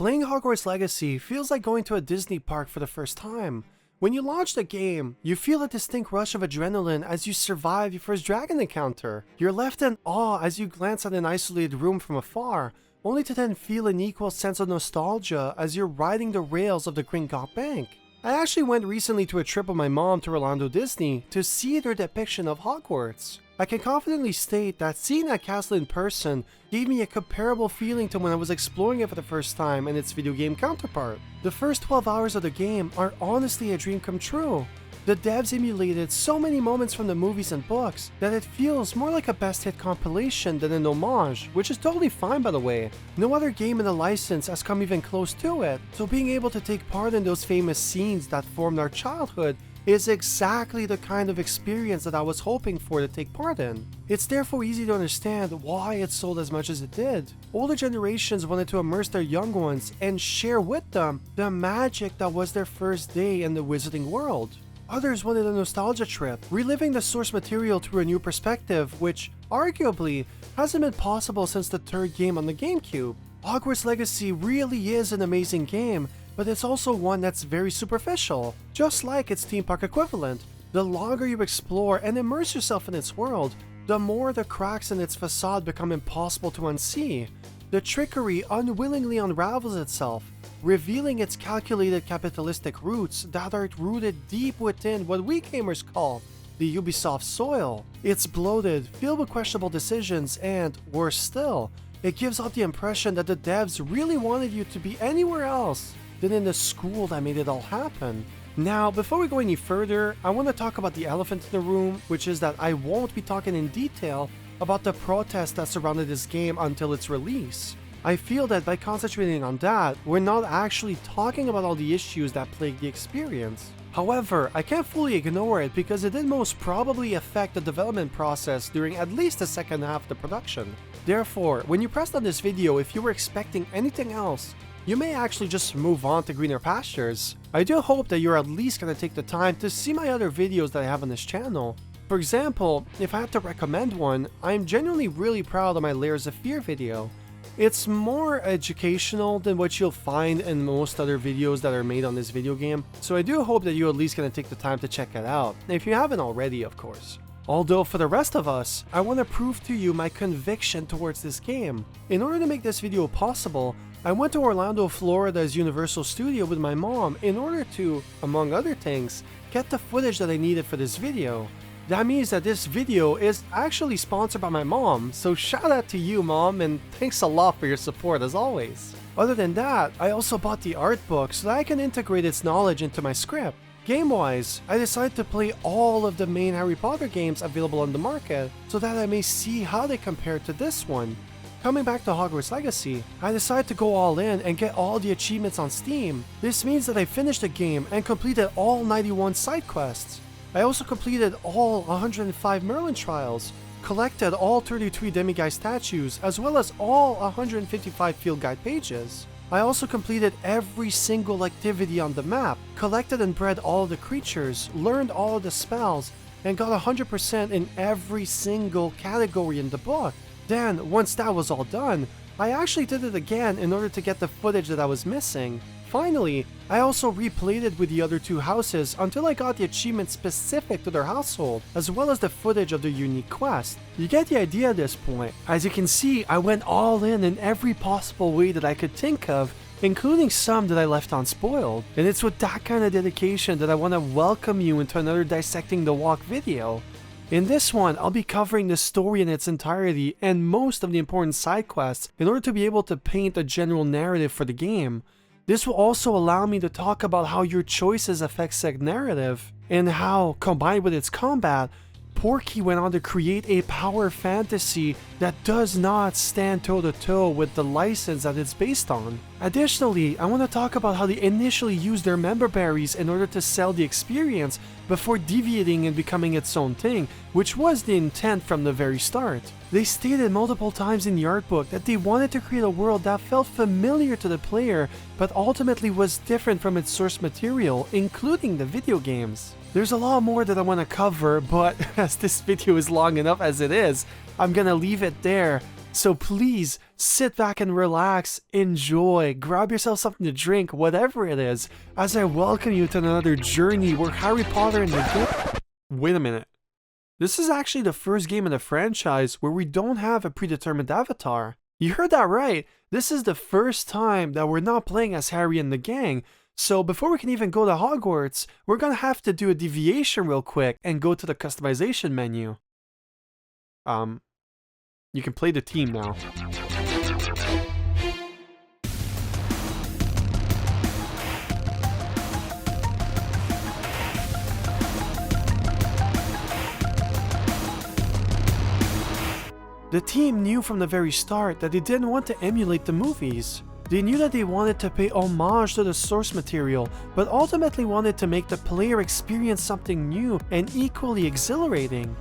Playing Hogwarts Legacy feels like going to a Disney park for the first time. When you launch the game, you feel a distinct rush of adrenaline as you survive your first dragon encounter. You're left in awe as you glance at an isolated room from afar, only to then feel an equal sense of nostalgia as you're riding the rails of the Gringotts Bank. I actually went recently to a trip with my mom to Orlando Disney to see their depiction of Hogwarts. I can confidently state that seeing that castle in person gave me a comparable feeling to when I was exploring it for the first time and its video game counterpart. The first 12 hours of the game are honestly a dream come true. The devs emulated so many moments from the movies and books that it feels more like a best hit compilation than an homage, which is totally fine by the way. No other game in the license has come even close to it, so being able to take part in those famous scenes that formed our childhood is exactly the kind of experience that I was hoping for to take part in. It's therefore easy to understand why it sold as much as it did. Older generations wanted to immerse their young ones and share with them the magic that was their first day in the wizarding world. Others wanted a nostalgia trip, reliving the source material through a new perspective, which, arguably, hasn't been possible since the third game on the GameCube. Hogwarts Legacy really is an amazing game, but it's also one that's very superficial. Just like its theme park equivalent, the longer you explore and immerse yourself in its world, the more the cracks in its facade become impossible to unsee. The trickery unwillingly unravels itself, revealing its calculated capitalistic roots that are rooted deep within what we gamers call the Ubisoft soil. It's bloated, filled with questionable decisions, and, worse still, it gives out the impression that the devs really wanted you to be anywhere else than in the school that made it all happen. Now, before we go any further, I want to talk about the elephant in the room, which is that I won't be talking in detail about the protests that surrounded this game until its release. I feel that by concentrating on that, we're not actually talking about all the issues that plagued the experience. However, I can't fully ignore it because it did most probably affect the development process during at least the second half of the production. Therefore, when you pressed on this video, if you were expecting anything else, you may actually just move on to greener pastures. I do hope that you're at least going to take the time to see my other videos that I have on this channel. For example, if I had to recommend one, I'm genuinely really proud of my Layers of Fear video. It's more educational than what you'll find in most other videos that are made on this video game, so I do hope that you're at least going to take the time to check it out, if you haven't already of course. Although for the rest of us, I want to prove to you my conviction towards this game. In order to make this video possible, I went to Orlando, Florida's Universal Studio with my mom in order to, among other things, get the footage that I needed for this video. That means that this video is actually sponsored by my mom, so shout out to you mom and thanks a lot for your support as always. Other than that, I also bought the art book so that I can integrate its knowledge into my script. Game-wise, I decided to play all of the main Harry Potter games available on the market so that I may see how they compare to this one. Coming back to Hogwarts Legacy, I decided to go all in and get all the achievements on Steam. This means that I finished the game and completed all 91 side quests. I also completed all 105 Merlin trials, collected all 33 demiguise statues, as well as all 155 field guide pages. I also completed every single activity on the map, collected and bred all of the creatures, learned all of the spells, and got 100% in every single category in the book. Then, once that was all done, I actually did it again in order to get the footage that I was missing. Finally, I also replayed it with the other two houses until I got the achievement specific to their household, as well as the footage of their unique quest. You get the idea at this point. As you can see, I went all in every possible way that I could think of, including some that I left unspoiled. And it's with that kind of dedication that I want to welcome you into another Dissecting the Walk video. In this one, I'll be covering the story in its entirety and most of the important side quests in order to be able to paint a general narrative for the game. This will also allow me to talk about how your choices affect said narrative, and how, combined with its combat, Porky went on to create a power fantasy that does not stand toe-to-toe with the license that it's based on. Additionally, I want to talk about how they initially used their member berries in order to sell the experience before deviating and becoming its own thing, which was the intent from the very start. They stated multiple times in the art book that they wanted to create a world that felt familiar to the player, but ultimately was different from its source material, including the video games. There's a lot more that I want to cover, but as this video is long enough as it is, I'm gonna leave it there. So please sit back and relax, enjoy, grab yourself something to drink, whatever it is, as I welcome you to another journey where Harry Potter and the game... Wait a minute. This is actually the first game in the franchise where we don't have a predetermined avatar. You heard that right. This is the first time that we're not playing as Harry and the gang. So before we can even go to Hogwarts, we're gonna have to do a deviation real quick and go to the customization menu. You can play the team now. The team knew from the very start that they didn't want to emulate the movies. They knew that they wanted to pay homage to the source material, but ultimately wanted to make the player experience something new and equally exhilarating.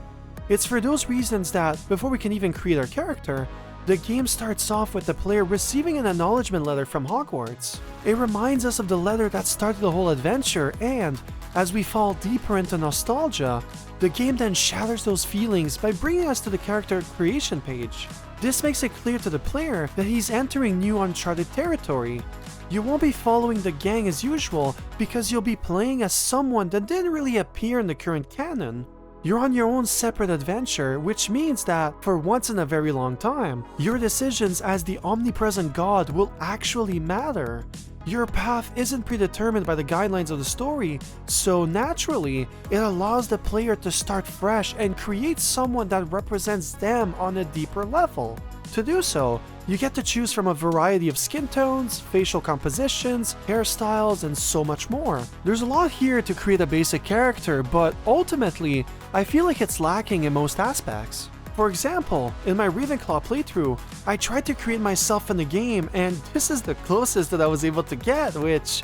It's for those reasons that, before we can even create our character, the game starts off with the player receiving an acknowledgement letter from Hogwarts. It reminds us of the letter that started the whole adventure, and, as we fall deeper into nostalgia, the game then shatters those feelings by bringing us to the character creation page. This makes it clear to the player that he's entering new uncharted territory. You won't be following the gang as usual because you'll be playing as someone that didn't really appear in the current canon. You're on your own separate adventure, which means that, for once in a very long time, your decisions as the omnipresent god will actually matter. Your path isn't predetermined by the guidelines of the story, so naturally, it allows the player to start fresh and create someone that represents them on a deeper level. To do so, you get to choose from a variety of skin tones, facial compositions, hairstyles, and so much more. There's a lot here to create a basic character, but ultimately, I feel like it's lacking in most aspects. For example, in my Ravenclaw playthrough, I tried to create myself in the game, and this is the closest that I was able to get, which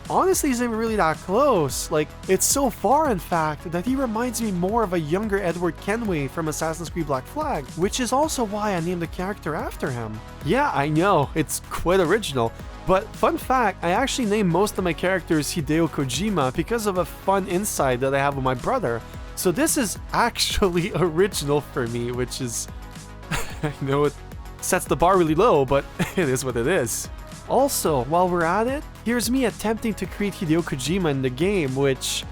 honestly isn't really that close. Like, it's so far in fact that he reminds me more of a younger Edward Kenway from Assassin's Creed Black Flag, which is also why I named the character after him. Yeah, I know, it's quite original, but fun fact, I actually named most of my characters Hideo Kojima because of a fun insight that I have with my brother. So this is actually original for me, which is, I know it sets the bar really low, but it is what it is. Also, while we're at it, here's me attempting to create Hideo Kojima in the game, which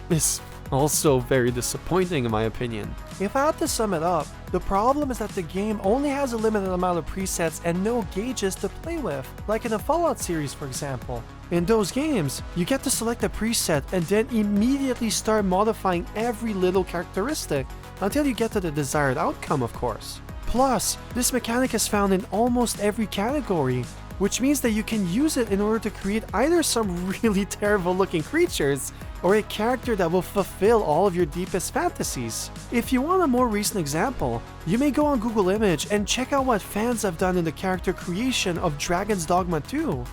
is also very disappointing in my opinion. If I had to sum it up, the problem is that the game only has a limited amount of presets and no gauges to play with, like in the Fallout series for example. In those games, you get to select a preset and then immediately start modifying every little characteristic until you get to the desired outcome, of course. Plus, this mechanic is found in almost every category, which means that you can use it in order to create either some really terrible looking creatures or a character that will fulfill all of your deepest fantasies. If you want a more recent example, you may go on Google Image and check out what fans have done in the character creation of Dragon's Dogma 2.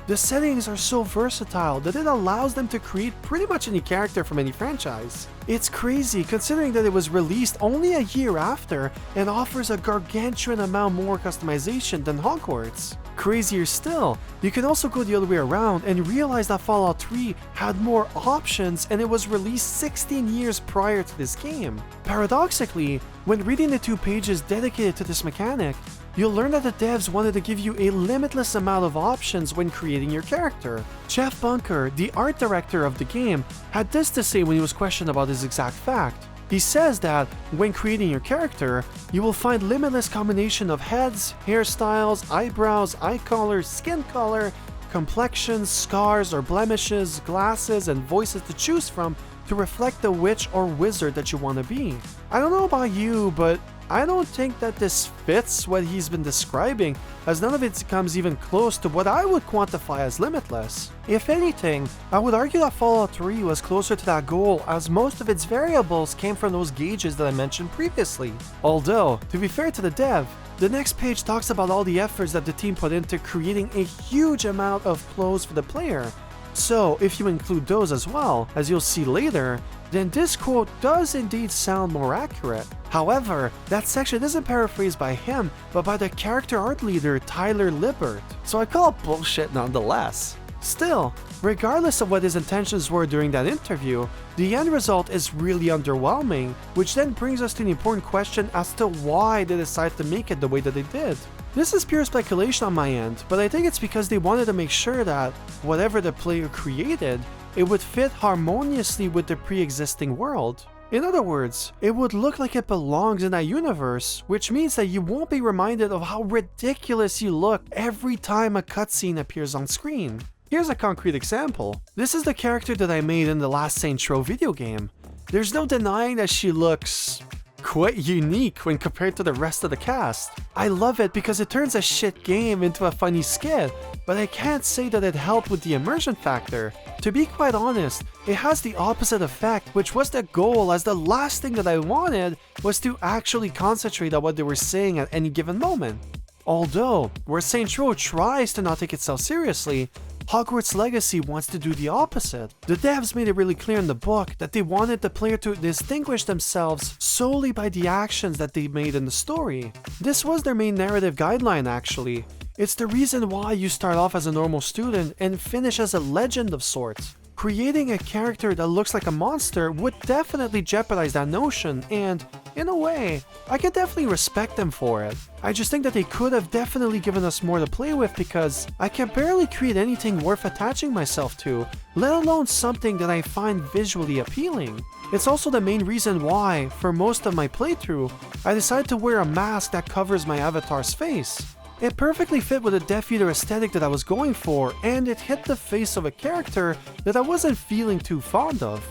The settings are so versatile that it allows them to create pretty much any character from any franchise. It's crazy considering that it was released only a year after and offers a gargantuan amount more customization than Hogwarts. Crazier still, you can also go the other way around and realize that Fallout 3 had more options and it was released 16 years prior to this game. Paradoxically, when reading the 2 pages dedicated to this mechanic, you'll learn that the devs wanted to give you a limitless amount of options when creating your character. Jeff Bunker, the art director of the game, had this to say when he was questioned about this exact fact. He says that, when creating your character, you will find limitless combination of heads, hairstyles, eyebrows, eye color, skin color, complexions, scars or blemishes, glasses, and voices to choose from to reflect the witch or wizard that you want to be. I don't know about you, but I don't think that this fits what he's been describing, as none of it comes even close to what I would quantify as limitless. If anything, I would argue that Fallout 3 was closer to that goal, as most of its variables came from those gauges that I mentioned previously. Although, to be fair to the dev, the next page talks about all the efforts that the team put into creating a huge amount of clothes for the player. So, if you include those as well, as you'll see later, then this quote does indeed sound more accurate. However, that section isn't paraphrased by him, but by the character art leader Tyler Libbert, so I call it bullshit nonetheless. Still, regardless of what his intentions were during that interview, the end result is really underwhelming, which then brings us to the important question as to why they decided to make it the way that they did. This is pure speculation on my end, but I think it's because they wanted to make sure that whatever the player created, it would fit harmoniously with the pre-existing world. In other words, it would look like it belongs in that universe, which means that you won't be reminded of how ridiculous you look every time a cutscene appears on screen. Here's a concrete example. This is the character that I made in the last Saints Row video game. There's no denying that she looks quite unique when compared to the rest of the cast. I love it because it turns a shit game into a funny skit, but I can't say that it helped with the immersion factor. To be quite honest, it has the opposite effect, which was the goal, as the last thing that I wanted was to actually concentrate on what they were saying at any given moment. Although, where Saints Row tries to not take itself seriously, Hogwarts Legacy wants to do the opposite. The devs made it really clear in the book that they wanted the player to distinguish themselves solely by the actions that they made in the story. This was their main narrative guideline actually. It's the reason why you start off as a normal student and finish as a legend of sorts. Creating a character that looks like a monster would definitely jeopardize that notion, and, in a way, I can definitely respect them for it. I just think that they could have definitely given us more to play with because I can barely create anything worth attaching myself to, let alone something that I find visually appealing. It's also the main reason why, for most of my playthrough, I decided to wear a mask that covers my avatar's face. It perfectly fit with the Death Eater aesthetic that I was going for, and it hit the face of a character that I wasn't feeling too fond of.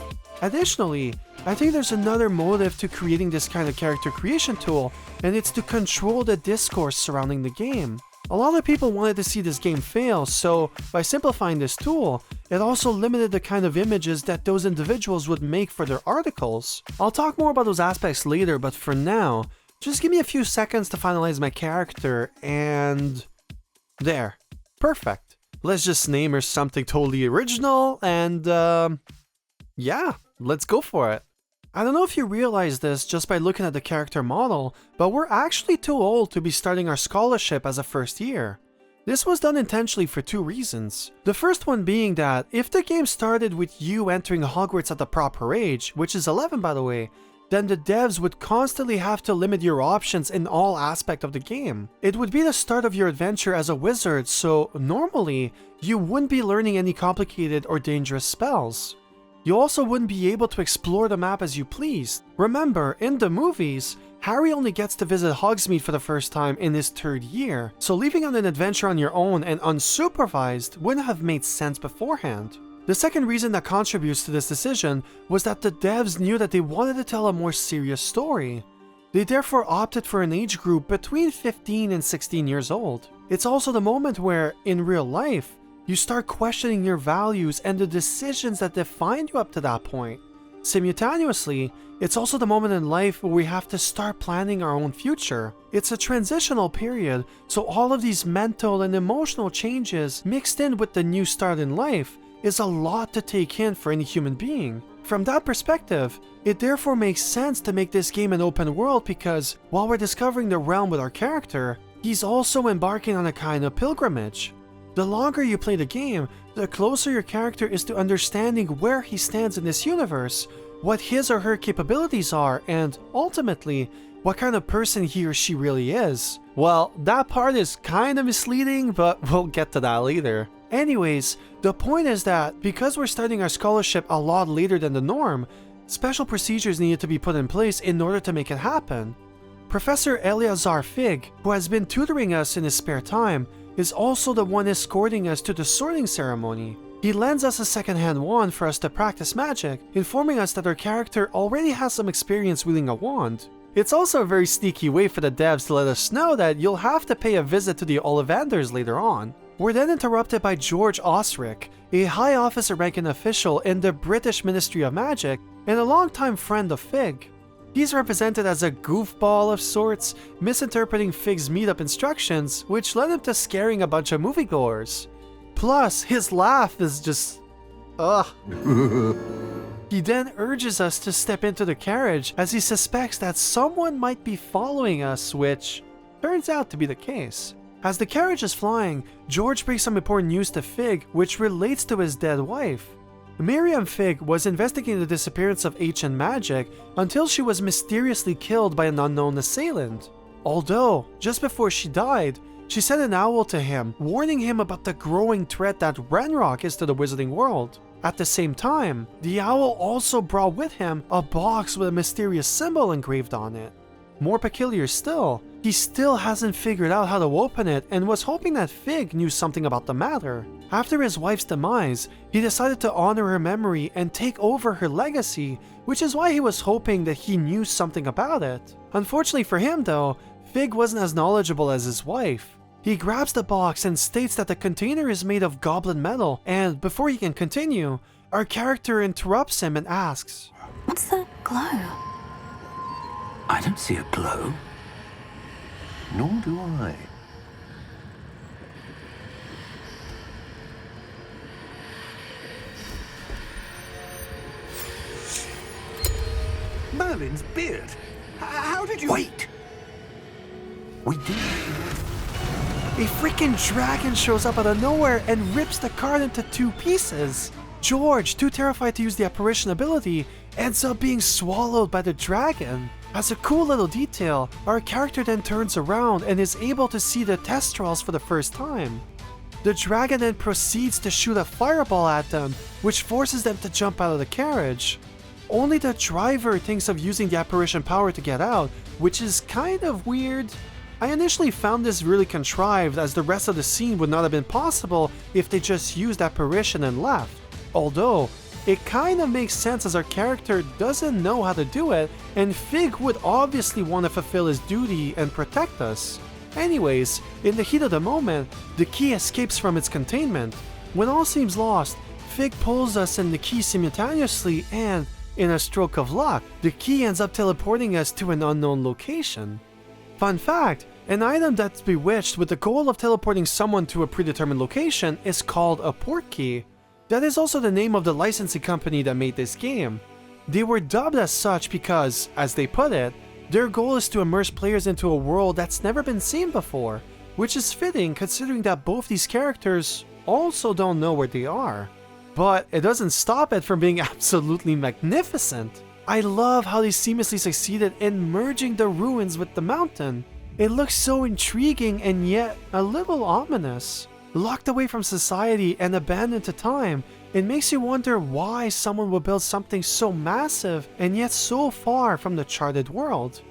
Additionally, I think there's another motive to creating this kind of character creation tool, and it's to control the discourse surrounding the game. A lot of people wanted to see this game fail, so by simplifying this tool, it also limited the kind of images that those individuals would make for their articles. I'll talk more about those aspects later, but for now, just give me a few seconds to finalize my character, and there. Perfect. Let's just name her something totally original, and yeah, let's go for it. I don't know if you realize this just by looking at the character model, but we're actually too old to be starting our scholarship as a first year. This was done intentionally for two reasons. The first one being that if the game started with you entering Hogwarts at the proper age, which is 11 by the way, then the devs would constantly have to limit your options in all aspects of the game. It would be the start of your adventure as a wizard, so normally, you wouldn't be learning any complicated or dangerous spells. You also wouldn't be able to explore the map as you please. Remember, in the movies, Harry only gets to visit Hogsmeade for the first time in his 3rd year, so leaving on an adventure on your own and unsupervised wouldn't have made sense beforehand. The second reason that contributes to this decision was that the devs knew that they wanted to tell a more serious story. They therefore opted for an age group between 15 and 16 years old. It's also the moment where, in real life, you start questioning your values and the decisions that defined you up to that point. Simultaneously, it's also the moment in life where we have to start planning our own future. It's a transitional period, so all of these mental and emotional changes mixed in with the new start in life is a lot to take in for any human being. From that perspective, it therefore makes sense to make this game an open world because while we're discovering the realm with our character, he's also embarking on a kind of pilgrimage. The longer you play the game, the closer your character is to understanding where he stands in this universe, what his or her capabilities are, and ultimately, what kind of person he or she really is. Well, that part is kind of misleading, but we'll get to that later. Anyways, the point is that because we're starting our scholarship a lot later than the norm, special procedures needed to be put in place in order to make it happen. Professor Eleazar Fig, who has been tutoring us in his spare time, is also the one escorting us to the sorting ceremony. He lends us a second-hand wand for us to practice magic, informing us that our character already has some experience wielding a wand. It's also a very sneaky way for the devs to let us know that you'll have to pay a visit to the Ollivanders later on. We're then interrupted by George Osric, a high officer-ranking official in the British Ministry of Magic and a longtime friend of Fig. He's represented as a goofball of sorts, misinterpreting Fig's meetup instructions, which led him to scaring a bunch of moviegoers. Plus, his laugh is just... ugh. He then urges us to step into the carriage as he suspects that someone might be following us, which turns out to be the case. As the carriage is flying, George brings some important news to Fig, which relates to his dead wife. Miriam Fig was investigating the disappearance of ancient magic until she was mysteriously killed by an unknown assailant. Although, just before she died, she sent an owl to him, warning him about the growing threat that Ranrock is to the wizarding world. At the same time, the owl also brought with him a box with a mysterious symbol engraved on it. More peculiar still, he still hasn't figured out how to open it and was hoping that Fig knew something about the matter. After his wife's demise, he decided to honor her memory and take over her legacy, which is why he was hoping that he knew something about it. Unfortunately for him though, Fig wasn't as knowledgeable as his wife. He grabs the box and states that the container is made of goblin metal, and before he can continue, our character interrupts him and asks, "What's that glow?" I don't see a glow. Nor do I. Merlin's beard. How did you... Wait! We did... a freaking dragon shows up out of nowhere and rips the card into 2 pieces. George, too terrified to use the apparition ability, ends up being swallowed by the dragon. As a cool little detail, our character then turns around and is able to see the Testrals for the first time. The dragon then proceeds to shoot a fireball at them, which forces them to jump out of the carriage. Only the driver thinks of using the apparition power to get out, which is kind of weird. I initially found this really contrived, as the rest of the scene would not have been possible if they just used apparition and left. Although, it kind of makes sense as our character doesn't know how to do it, and Fig would obviously want to fulfill his duty and protect us. Anyways, in the heat of the moment, the key escapes from its containment. When all seems lost, Fig pulls us and the key simultaneously, and, in a stroke of luck, the key ends up teleporting us to an unknown location. Fun fact, an item that's bewitched with the goal of teleporting someone to a predetermined location is called a port key. That is also the name of the licensing company that made this game. They were dubbed as such because, as they put it, their goal is to immerse players into a world that's never been seen before, which is fitting considering that both these characters also don't know where they are. But it doesn't stop it from being absolutely magnificent. I love how they seamlessly succeeded in merging the ruins with the mountain. It looks so intriguing and yet a little ominous. Locked away from society and abandoned to time, it makes you wonder why someone would build something so massive and yet so far from the charted world.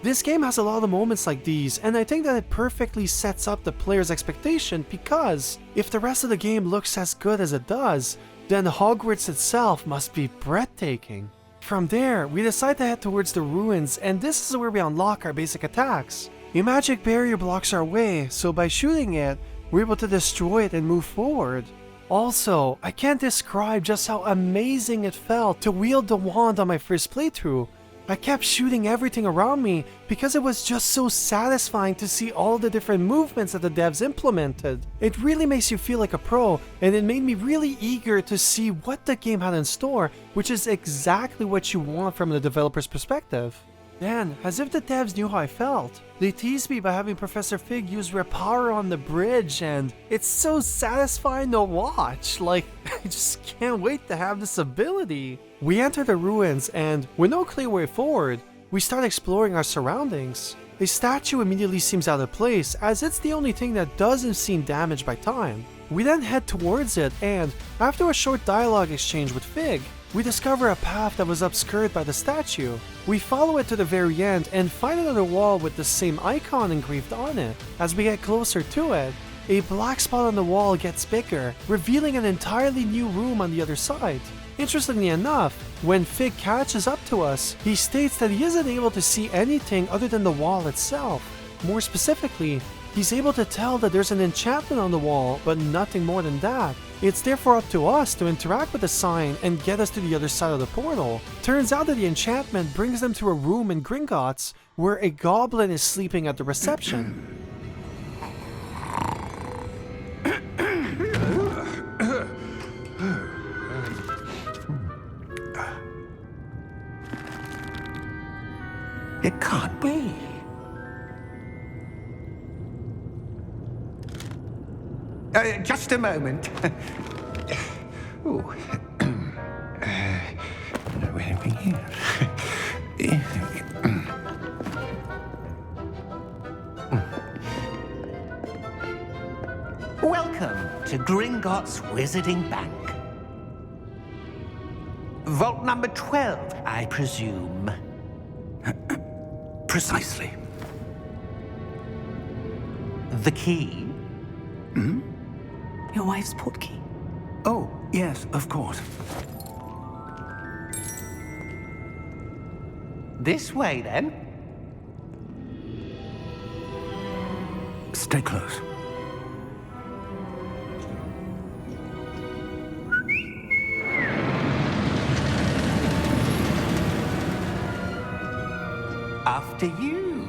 This game has a lot of moments like these, and I think that it perfectly sets up the player's expectation because if the rest of the game looks as good as it does, then Hogwarts itself must be breathtaking. From there, we decide to head towards the ruins, and this is where we unlock our basic attacks. A magic barrier blocks our way, so by shooting it, we're able to destroy it and move forward. Also, I can't describe just how amazing it felt to wield the wand on my first playthrough. I kept shooting everything around me because it was just so satisfying to see all the different movements that the devs implemented. It really makes you feel like a pro, and it made me really eager to see what the game had in store, which is exactly what you want from the developer's perspective. Then, as if the devs knew how I felt, they teased me by having Professor Fig use Repower on the bridge, and it's so satisfying to watch. Like, I just can't wait to have this ability. We enter the ruins, and with no clear way forward, we start exploring our surroundings. A statue immediately seems out of place, as it's the only thing that doesn't seem damaged by time. We then head towards it, and after a short dialogue exchange with Fig, we discover a path that was obscured by the statue. We follow it to the very end and find another wall with the same icon engraved on it. As we get closer to it, a black spot on the wall gets bigger, revealing an entirely new room on the other side. Interestingly enough, when Fig catches up to us, he states that he isn't able to see anything other than the wall itself. More specifically, he's able to tell that there's an enchantment on the wall, but nothing more than that. It's therefore up to us to interact with the sign and get us to the other side of the portal. Turns out that the enchantment brings them to a room in Gringotts where a goblin is sleeping at the reception. It can't be. Just a moment. Ooh. Anything here? Welcome to Gringotts Wizarding Bank. Vault number 12, I presume. Precisely. The key? Hmm? Your wife's portkey. Oh, yes, of course. This way, then. Stay close. After you.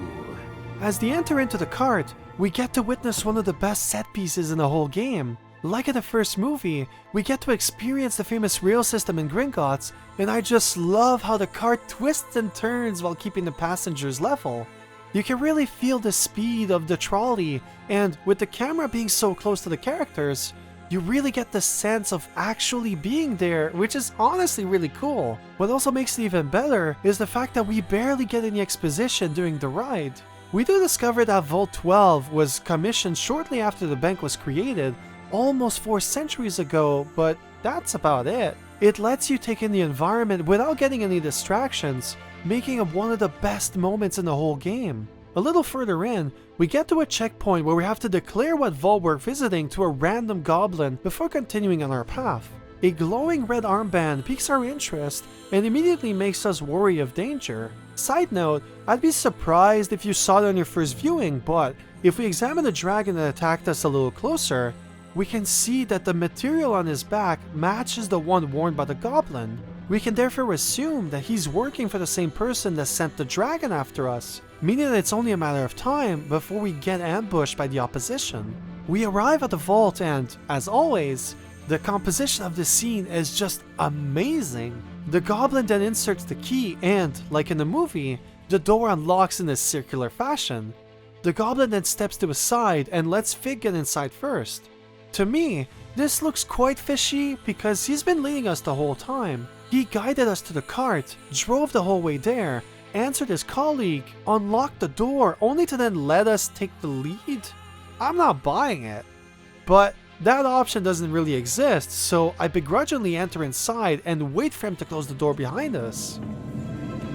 As they enter into the cart, we get to witness one of the best set pieces in the whole game. Like in the first movie, we get to experience the famous rail system in Gringotts, and I just love how the cart twists and turns while keeping the passengers level. You can really feel the speed of the trolley, and with the camera being so close to the characters, you really get the sense of actually being there, which is honestly really cool. What also makes it even better is the fact that we barely get any exposition during the ride. We do discover that Vault 12 was commissioned shortly after the bank was created, almost 4 centuries ago, but that's about it. It lets you take in the environment without getting any distractions, making it one of the best moments in the whole game. A little further in, we get to a checkpoint where we have to declare what vault we're visiting to a random goblin before continuing on our path. A glowing red armband piques our interest and immediately makes us worry of danger. Side note, I'd be surprised if you saw it on your first viewing, but if we examine the dragon that attacked us a little closer, we can see that the material on his back matches the one worn by the goblin. We can therefore assume that he's working for the same person that sent the dragon after us, meaning that it's only a matter of time before we get ambushed by the opposition. We arrive at the vault and, as always, the composition of the scene is just amazing. The goblin then inserts the key and, like in the movie, the door unlocks in a circular fashion. The goblin then steps to his side and lets Fig get inside first. To me, this looks quite fishy because he's been leading us the whole time. He guided us to the cart, drove the whole way there, answered his colleague, unlocked the door only to then let us take the lead? I'm not buying it. But that option doesn't really exist, so I begrudgingly enter inside and wait for him to close the door behind us.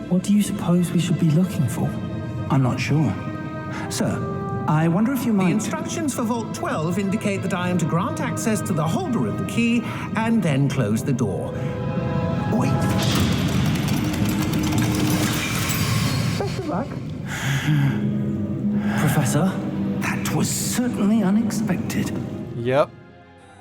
What do you suppose we should be looking for? I'm not sure. Sir, I wonder if you might... The instructions for Vault 12 indicate that I am to grant access to the holder of the key and then close the door. Wait. Best of luck. Professor? That was certainly unexpected. Yep,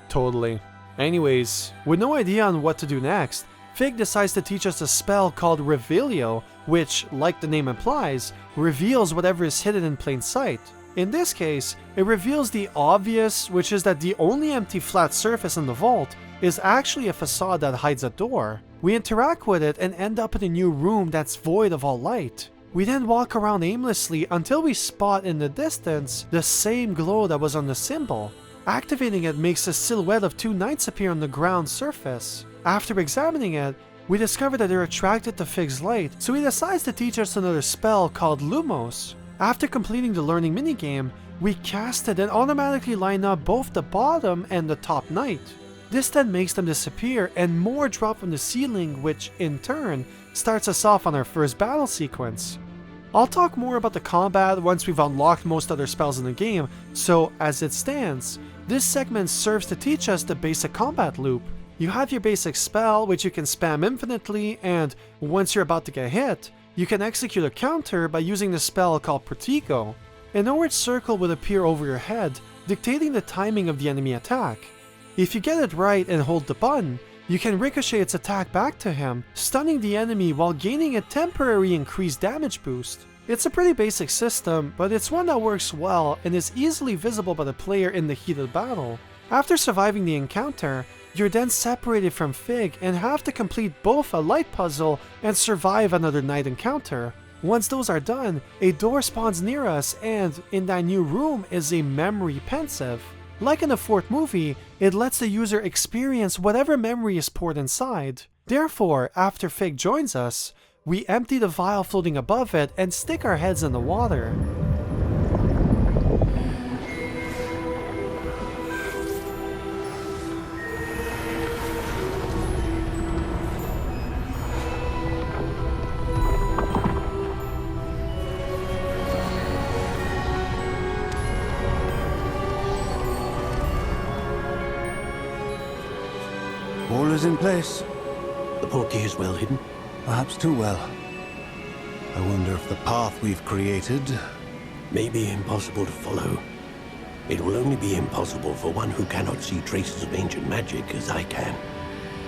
totally. Anyways, with no idea on what to do next, Fig decides to teach us a spell called Revealio, which, like the name implies, reveals whatever is hidden in plain sight. In this case, it reveals the obvious, which is that the only empty flat surface in the vault is actually a facade that hides a door. We interact with it and end up in a new room that's void of all light. We then walk around aimlessly until we spot in the distance the same glow that was on the symbol. Activating it makes a silhouette of 2 knights appear on the ground surface. After examining it, we discover that they're attracted to Fig's light, so he decides to teach us another spell called Lumos. After completing the learning minigame, we cast it and automatically line up both the bottom and the top knight. This then makes them disappear and more drop from the ceiling, which in turn starts us off on our first battle sequence. I'll talk more about the combat once we've unlocked most other spells in the game, so as it stands, this segment serves to teach us the basic combat loop. You have your basic spell, which you can spam infinitely, and once you're about to get hit, you can execute a counter by using the spell called Protego. An orange circle will appear over your head, dictating the timing of the enemy attack. If you get it right and hold the button, you can ricochet its attack back to him, stunning the enemy while gaining a temporary increased damage boost. It's a pretty basic system, but it's one that works well and is easily visible by the player in the heat of battle. After surviving the encounter, you're then separated from Fig and have to complete both a light puzzle and survive another night encounter. Once those are done, a door spawns near us and in that new room is a memory pensive. Like in the fourth movie, it lets the user experience whatever memory is poured inside. Therefore, after Fig joins us, we empty the vial floating above it and stick our heads in the water. All is in place. The portkey is well hidden. Perhaps too well. I wonder if the path we've created... May be impossible to follow. It will only be impossible for one who cannot see traces of ancient magic as I can.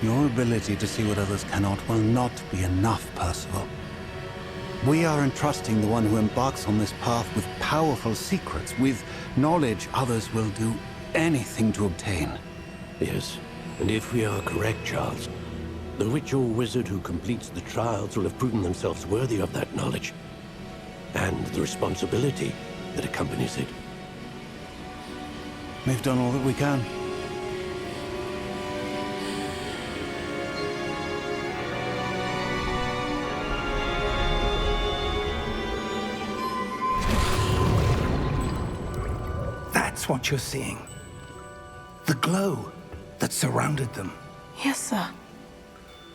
Your ability to see what others cannot will not be enough, Percival. We are entrusting the one who embarks on this path with powerful secrets, with knowledge others will do anything to obtain. Yes, and if we are correct, Charles, the witch or wizard who completes the trials will have proven themselves worthy of that knowledge, and the responsibility that accompanies it. We've done all that we can. That's what you're seeing. The glow that surrounded them. Yes, sir.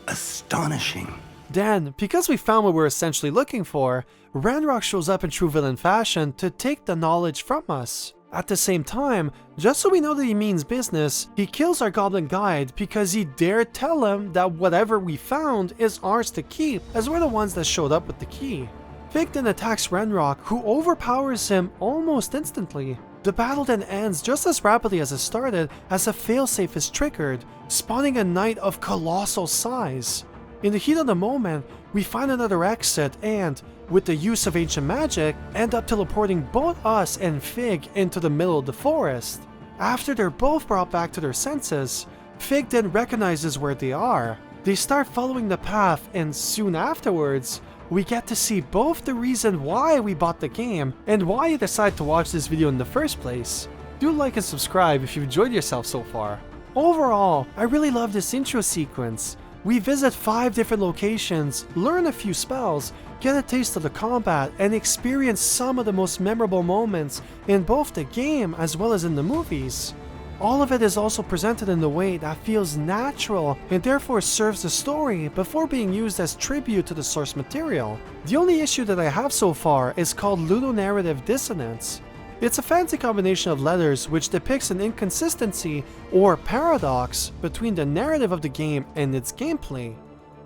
Astonishing. Then, because we found what we're essentially looking for, Ranrock shows up in true villain fashion to take the knowledge from us. At the same time, just so we know that he means business, he kills our goblin guide because he dared tell him that whatever we found is ours to keep, as we're the ones that showed up with the key. Fig then attacks Ranrock, who overpowers him almost instantly. The battle then ends just as rapidly as it started, as a failsafe is triggered, spawning a knight of colossal size. In the heat of the moment, we find another exit and, with the use of ancient magic, end up teleporting both us and Fig into the middle of the forest. After they're both brought back to their senses, Fig then recognizes where they are. They start following the path, and soon afterwards, we get to see both the reason why we bought the game and why you decided to watch this video in the first place. Do like and subscribe if you've enjoyed yourself so far. Overall, I really love this intro sequence. We visit 5 different locations, learn a few spells, get a taste of the combat, and experience some of the most memorable moments in both the game as well as in the movies. All of it is also presented in a way that feels natural and therefore serves the story before being used as tribute to the source material. The only issue that I have so far is called ludonarrative dissonance. It's a fancy combination of letters which depicts an inconsistency or paradox between the narrative of the game and its gameplay.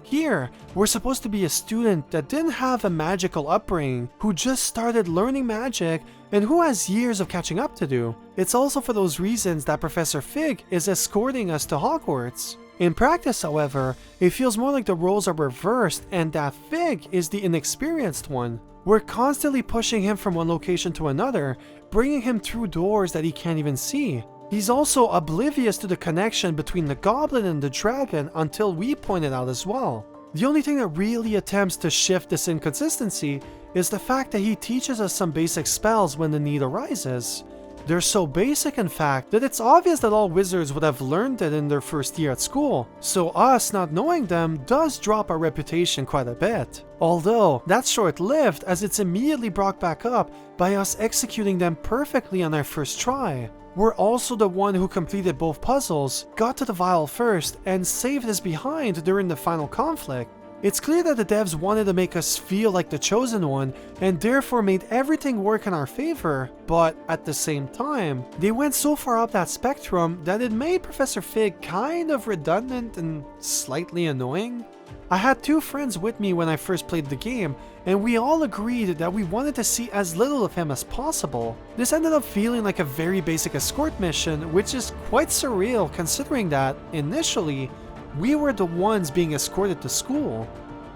Here, we're supposed to be a student that didn't have a magical upbringing, who just started learning magic and who has years of catching up to do. It's also for those reasons that Professor Fig is escorting us to Hogwarts. In practice, however, it feels more like the roles are reversed and that Fig is the inexperienced one. We're constantly pushing him from one location to another, bringing him through doors that he can't even see. He's also oblivious to the connection between the goblin and the dragon until we point it out as well. The only thing that really attempts to shift this inconsistency is the fact that he teaches us some basic spells when the need arises. They're so basic, in fact, that it's obvious that all wizards would have learned it in their first year at school, so us not knowing them does drop our reputation quite a bit. Although, that's short-lived as it's immediately brought back up by us executing them perfectly on our first try. We're also the one who completed both puzzles, got to the vial first, and saved us behind during the final conflict. It's clear that the devs wanted to make us feel like the chosen one, and therefore made everything work in our favor, but at the same time, they went so far up that spectrum that it made Professor Fig kind of redundant and slightly annoying. I had 2 friends with me when I first played the game, and we all agreed that we wanted to see as little of him as possible. This ended up feeling like a very basic escort mission, which is quite surreal considering that, initially, we were the ones being escorted to school.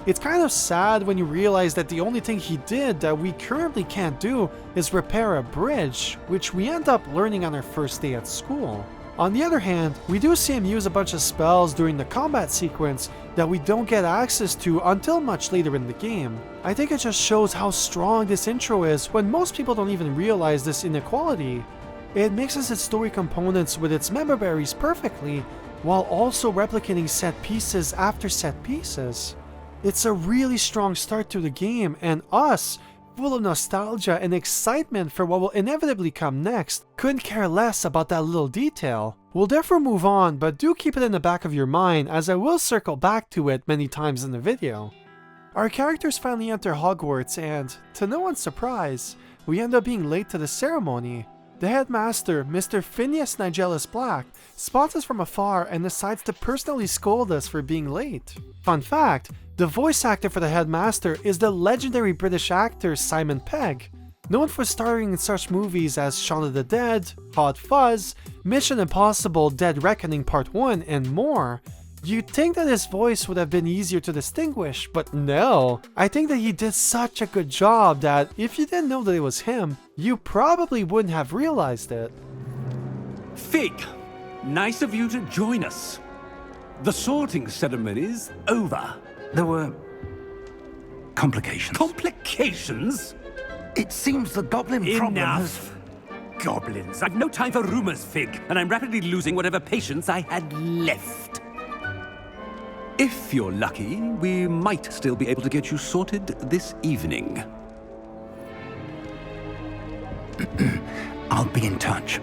It's kind of sad when you realize that the only thing he did that we currently can't do is repair a bridge, which we end up learning on our first day at school. On the other hand, we do see him use a bunch of spells during the combat sequence that we don't get access to until much later in the game. I think it just shows how strong this intro is when most people don't even realize this inequality. It mixes its story components with its member berries perfectly, while also replicating set pieces after set pieces. It's a really strong start to the game, and us, full of nostalgia and excitement for what will inevitably come next, couldn't care less about that little detail. We'll therefore move on, but do keep it in the back of your mind as I will circle back to it many times in the video. Our characters finally enter Hogwarts and, to no one's surprise, we end up being late to the ceremony. The headmaster, Mr. Phineas Nigellus Black, spots us from afar and decides to personally scold us for being late. Fun fact, the voice actor for the headmaster is the legendary British actor Simon Pegg, known for starring in such movies as Shaun of the Dead, Hot Fuzz, Mission Impossible Dead Reckoning Part 1, and more. You'd think that his voice would have been easier to distinguish, but no. I think that he did such a good job that if you didn't know that it was him, you probably wouldn't have realized it. Fig, nice of you to join us. The sorting ceremony's over. There were complications. Complications? It seems the goblin problem has... Enough! Goblins. I've no time for rumors, Fig, and I'm rapidly losing whatever patience I had left. If you're lucky, we might still be able to get you sorted this evening. I'll be in touch.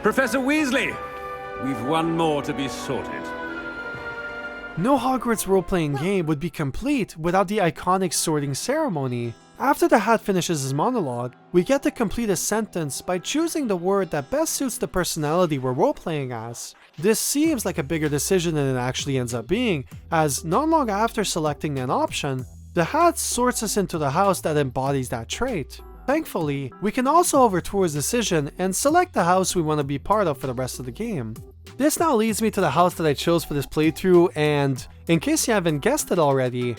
Professor Weasley, we've one more to be sorted. No Hogwarts role-playing game would be complete without the iconic sorting ceremony. After the hat finishes his monologue, we get to complete a sentence by choosing the word that best suits the personality we're role-playing as. This seems like a bigger decision than it actually ends up being, as not long after selecting an option, the hat sorts us into the house that embodies that trait. Thankfully, we can also overturn his decision and select the house we want to be part of for the rest of the game. This now leads me to the house that I chose for this playthrough, and in case you haven't guessed it already,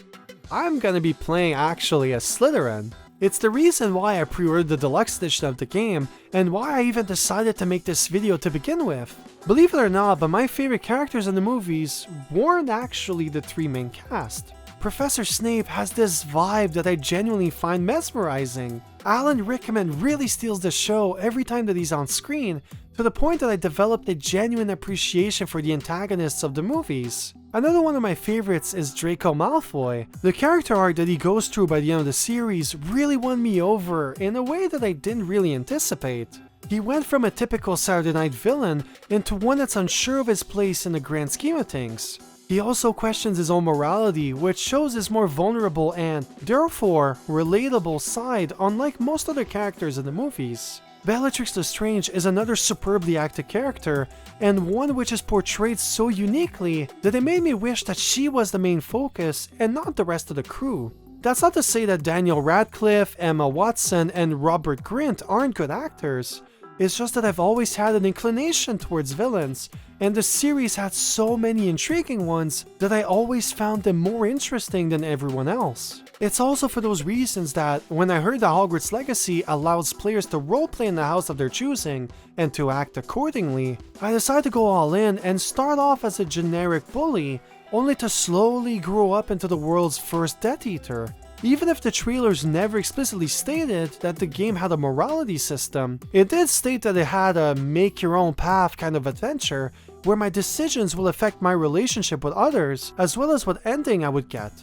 I'm gonna be playing actually as Slytherin. It's the reason why I pre-ordered the deluxe edition of the game, and why I even decided to make this video to begin with. Believe it or not, but my favorite characters in the movies weren't actually the three main cast. Professor Snape has this vibe that I genuinely find mesmerizing. Alan Rickman really steals the show every time that he's on screen, to the point that I developed a genuine appreciation for the antagonists of the movies. Another one of my favorites is Draco Malfoy. The character arc that he goes through by the end of the series really won me over in a way that I didn't really anticipate. He went from a typical Saturday Night villain into one that's unsure of his place in the grand scheme of things. He also questions his own morality, which shows his more vulnerable and, therefore, relatable side, unlike most other characters in the movies. Bellatrix Lestrange is another superbly acted character, and one which is portrayed so uniquely that it made me wish that she was the main focus and not the rest of the crew. That's not to say that Daniel Radcliffe, Emma Watson, and Robert Grint aren't good actors. It's just that I've always had an inclination towards villains, and the series had so many intriguing ones that I always found them more interesting than everyone else. It's also for those reasons that, when I heard that Hogwarts Legacy allows players to roleplay in the house of their choosing, and to act accordingly, I decided to go all in and start off as a generic bully, only to slowly grow up into the world's first Death Eater. Even if the trailers never explicitly stated that the game had a morality system, it did state that it had a make-your-own-path kind of adventure, where my decisions will affect my relationship with others, as well as what ending I would get.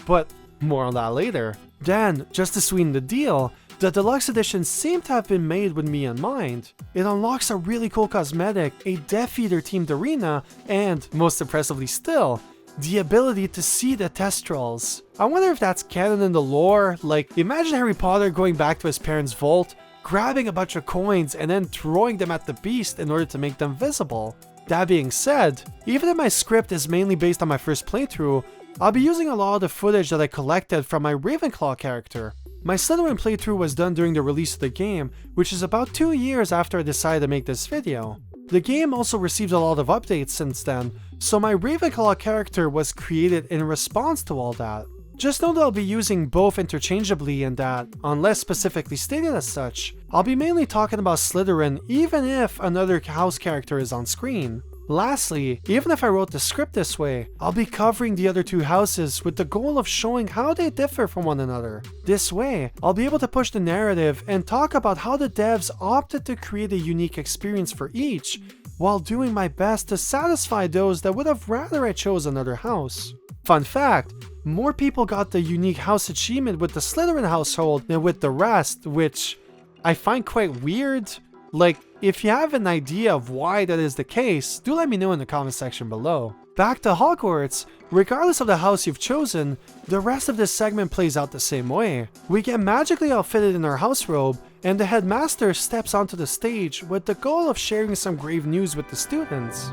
But more on that later. Then, just to sweeten the deal, the deluxe edition seemed to have been made with me in mind. It unlocks a really cool cosmetic, a Death Eater themed arena, and, most impressively still, the ability to see the Testrals. I wonder if that's canon in the lore. Like, imagine Harry Potter going back to his parents' vault, grabbing a bunch of coins and then throwing them at the beast in order to make them visible. That being said, even if my script is mainly based on my first playthrough, I'll be using a lot of the footage that I collected from my Ravenclaw character. My Slytherin playthrough was done during the release of the game, which is about 2 years after I decided to make this video. The game also received a lot of updates since then, so my Ravenclaw character was created in response to all that. Just know that I'll be using both interchangeably and that, unless specifically stated as such, I'll be mainly talking about Slytherin even if another house character is on screen. Lastly, even if I wrote the script this way, I'll be covering the other two houses with the goal of showing how they differ from one another. This way, I'll be able to push the narrative and talk about how the devs opted to create a unique experience for each, while doing my best to satisfy those that would have rather I chose another house. Fun fact, more people got the unique house achievement with the Slytherin household than with the rest, which I find quite weird. Like, if you have an idea of why that is the case, do let me know in the comment section below. Back to Hogwarts, regardless of the house you've chosen, the rest of this segment plays out the same way. We get magically outfitted in our house robe, and the headmaster steps onto the stage with the goal of sharing some grave news with the students.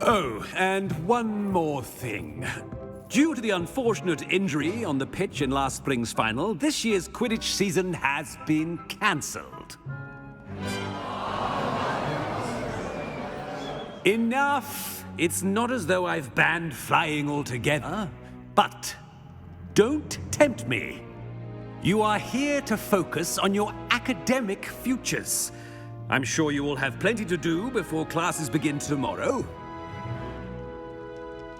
Oh, and one more thing. Due to the unfortunate injury on the pitch in last spring's final, this year's Quidditch season has been cancelled. Enough! It's not as though I've banned flying altogether, but don't tempt me. You are here to focus on your academic futures. I'm sure you will have plenty to do before classes begin tomorrow.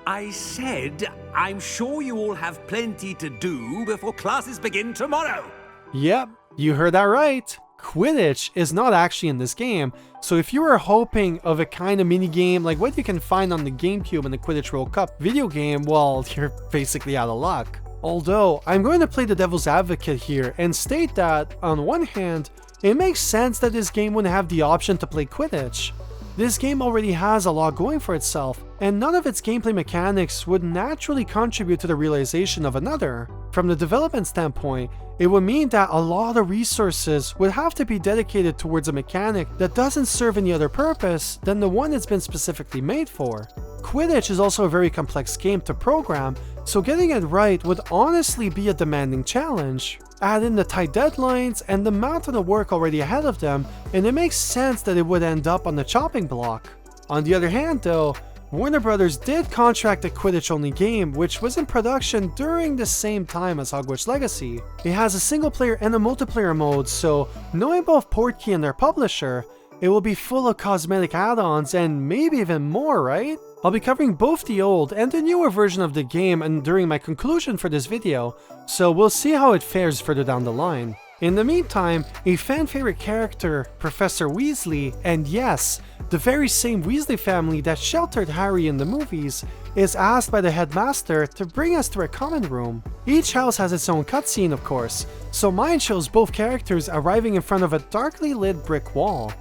I said, I'm sure you all have plenty to do before classes begin tomorrow. Yep, you heard that right. Quidditch is not actually in this game, so if you were hoping of a kind of mini game like what you can find on the GameCube in the Quidditch World Cup video game, well, you're basically out of luck. Although, I'm going to play the devil's advocate here and state that, on one hand, it makes sense that this game wouldn't have the option to play Quidditch. This game already has a lot going for itself, and none of its gameplay mechanics would naturally contribute to the realization of another. From the development standpoint, it would mean that a lot of resources would have to be dedicated towards a mechanic that doesn't serve any other purpose than the one it's been specifically made for. Quidditch is also a very complex game to program, so getting it right would honestly be a demanding challenge. Add in the tight deadlines and the mountain of work already ahead of them, and it makes sense that it would end up on the chopping block. On the other hand though, Warner Brothers did contract a Quidditch-only game, which was in production during the same time as Hogwarts Legacy. It has a single-player and a multiplayer mode, so knowing both Portkey and their publisher, it will be full of cosmetic add-ons and maybe even more, right? I'll be covering both the old and the newer version of the game and during my conclusion for this video, so we'll see how it fares further down the line. In the meantime, a fan-favorite character, Professor Weasley, and yes, the very same Weasley family that sheltered Harry in the movies, is asked by the headmaster to bring us to a common room. Each house has its own cutscene, of course, so mine shows both characters arriving in front of a darkly lit brick wall.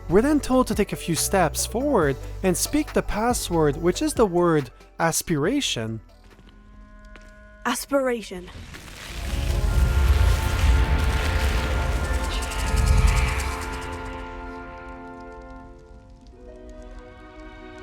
We're then told to take a few steps forward and speak the password, which is the word aspiration. Aspiration.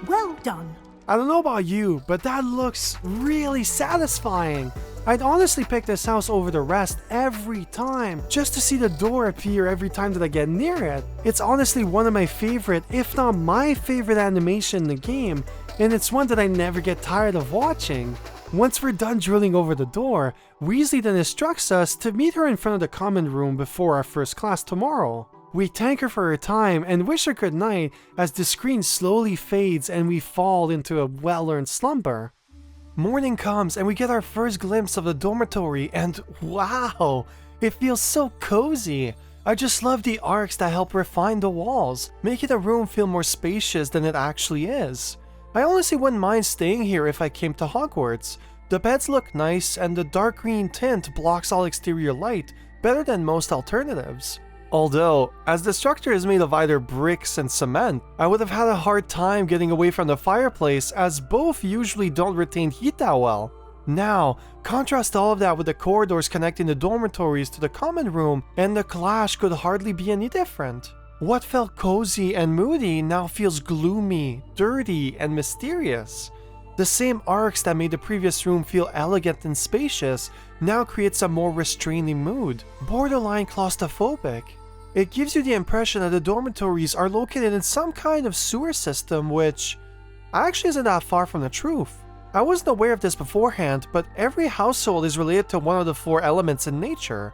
Well done. I don't know about you, but that looks really satisfying. I'd honestly pick this house over the rest every time, just to see the door appear every time that I get near it. It's honestly one of my favorite, if not my favorite animation in the game, and it's one that I never get tired of watching. Once we're done drilling over the door, Weasley then instructs us to meet her in front of the common room before our first class tomorrow. We thank her for her time and wish her good night as the screen slowly fades and we fall into a well-earned slumber. Morning comes and we get our first glimpse of the dormitory, and wow, it feels so cozy. I just love the arcs that help refine the walls, making the room feel more spacious than it actually is. I honestly wouldn't mind staying here if I came to Hogwarts. The beds look nice and the dark green tint blocks all exterior light better than most alternatives. Although, as the structure is made of either bricks and cement, I would have had a hard time getting away from the fireplace as both usually don't retain heat that well. Now, contrast all of that with the corridors connecting the dormitories to the common room and the clash could hardly be any different. What felt cozy and moody now feels gloomy, dirty, and mysterious. The same arcs that made the previous room feel elegant and spacious now creates a more restraining mood, borderline claustrophobic. It gives you the impression that the dormitories are located in some kind of sewer system, which actually isn't that far from the truth. I wasn't aware of this beforehand, but every household is related to one of the 4 elements in nature.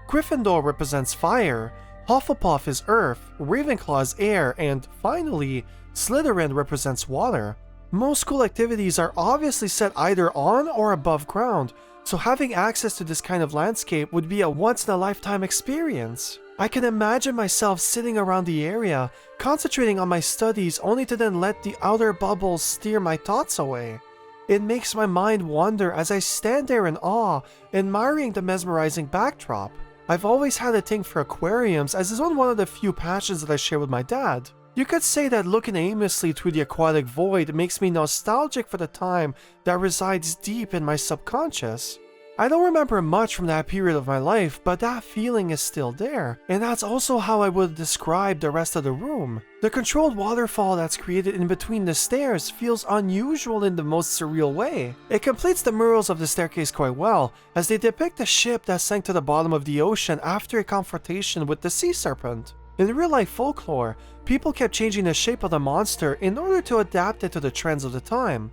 Gryffindor represents fire, Hufflepuff is earth, Ravenclaw is air, and finally, Slytherin represents water. Most school activities are obviously set either on or above ground, so having access to this kind of landscape would be a once-in-a-lifetime experience. I can imagine myself sitting around the area, concentrating on my studies only to then let the outer bubbles steer my thoughts away. It makes my mind wander as I stand there in awe, admiring the mesmerizing backdrop. I've always had a thing for aquariums, as is one of the few passions that I share with my dad. You could say that looking aimlessly through the aquatic void makes me nostalgic for the time that resides deep in my subconscious. I don't remember much from that period of my life, but that feeling is still there, and that's also how I would describe the rest of the room. The controlled waterfall that's created in between the stairs feels unusual in the most surreal way. It completes the murals of the staircase quite well, as they depict a ship that sank to the bottom of the ocean after a confrontation with the sea serpent. In real-life folklore, people kept changing the shape of the monster in order to adapt it to the trends of the time.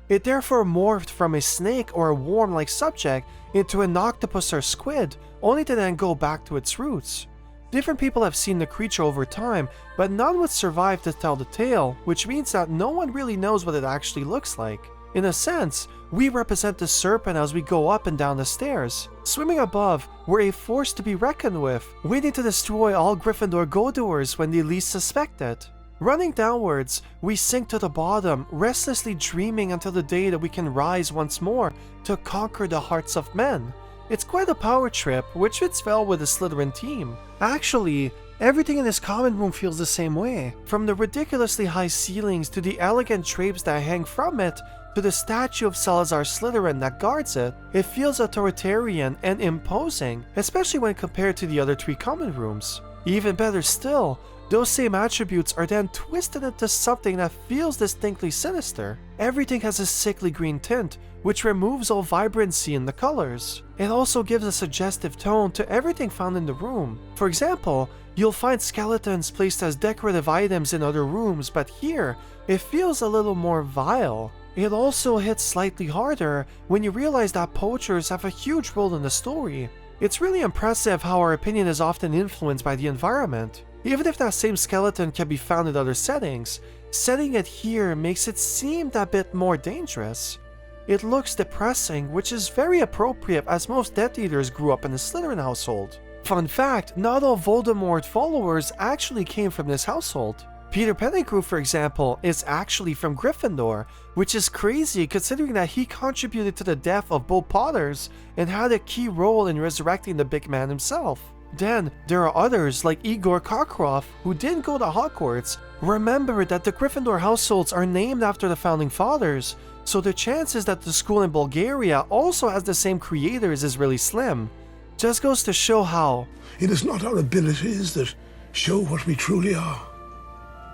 It therefore morphed from a snake or a worm-like subject into an octopus or squid, only to then go back to its roots. Different people have seen the creature over time, but none would survive to tell the tale, which means that no one really knows what it actually looks like. In a sense, we represent the serpent as we go up and down the stairs. Swimming above, we're a force to be reckoned with, waiting to destroy all Gryffindor go-doers when they least suspect it. Running downwards, we sink to the bottom, restlessly dreaming until the day that we can rise once more to conquer the hearts of men. It's quite a power trip, which fits well with the Slytherin team. Actually, everything in this common room feels the same way. From the ridiculously high ceilings to the elegant drapes that hang from it, to the statue of Salazar Slytherin that guards it, it feels authoritarian and imposing, especially when compared to the other three common rooms. Even better still, those same attributes are then twisted into something that feels distinctly sinister. Everything has a sickly green tint, which removes all vibrancy in the colors. It also gives a suggestive tone to everything found in the room. For example, you'll find skeletons placed as decorative items in other rooms, but here, it feels a little more vile. It also hits slightly harder when you realize that poachers have a huge role in the story. It's really impressive how our opinion is often influenced by the environment. Even if that same skeleton can be found in other settings, setting it here makes it seem that bit more dangerous. It looks depressing, which is very appropriate as most Death Eaters grew up in the Slytherin household. Fun fact, not all Voldemort followers actually came from this household. Peter Pettigrew, for example, is actually from Gryffindor, which is crazy considering that he contributed to the death of both Potters and had a key role in resurrecting the big man himself. Then, there are others like Igor Karkaroff, who didn't go to Hogwarts. Remember that the Gryffindor households are named after the founding fathers, so the chances that the school in Bulgaria also has the same creators is really slim. Just goes to show how it is not our abilities that show what we truly are.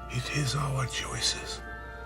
It is our choices.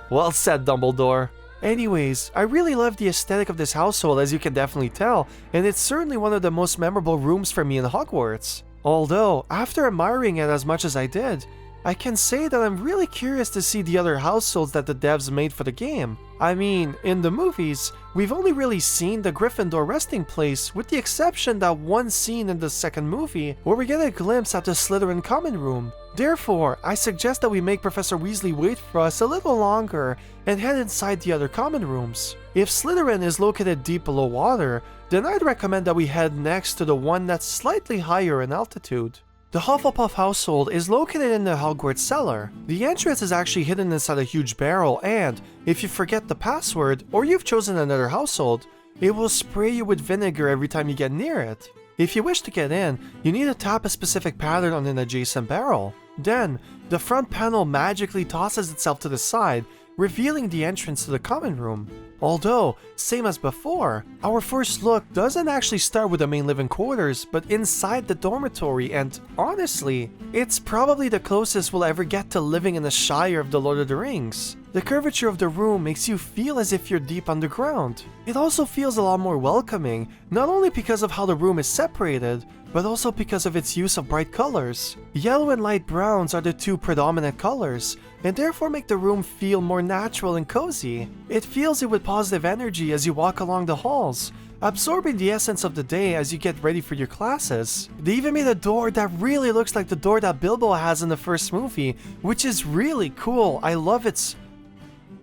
Well said, Dumbledore. Anyways, I really love the aesthetic of this household, as you can definitely tell, and it's certainly one of the most memorable rooms for me in Hogwarts. Although, after admiring it as much as I did, I can say that I'm really curious to see the other households that the devs made for the game. I mean, in the movies, we've only really seen the Gryffindor resting place, with the exception that one scene in the second movie where we get a glimpse at the Slytherin common room. Therefore, I suggest that we make Professor Weasley wait for us a little longer and head inside the other common rooms. If Slytherin is located deep below water, then I'd recommend that we head next to the one that's slightly higher in altitude. The Hufflepuff household is located in the Hogwarts cellar. The entrance is actually hidden inside a huge barrel, and if you forget the password or you've chosen another household, it will spray you with vinegar every time you get near it. If you wish to get in, you need to tap a specific pattern on an adjacent barrel. Then, the front panel magically tosses itself to the side, revealing the entrance to the common room. Although, same as before, our first look doesn't actually start with the main living quarters, but inside the dormitory, and honestly, it's probably the closest we'll ever get to living in the Shire of the Lord of the Rings. The curvature of the room makes you feel as if you're deep underground. It also feels a lot more welcoming, not only because of how the room is separated, but also because of its use of bright colors. Yellow and light browns are the two predominant colors, and therefore make the room feel more natural and cozy. It fills you with positive energy as you walk along the halls, absorbing the essence of the day as you get ready for your classes. They even made a door that really looks like the door that Bilbo has in the first movie, which is really cool. I love its...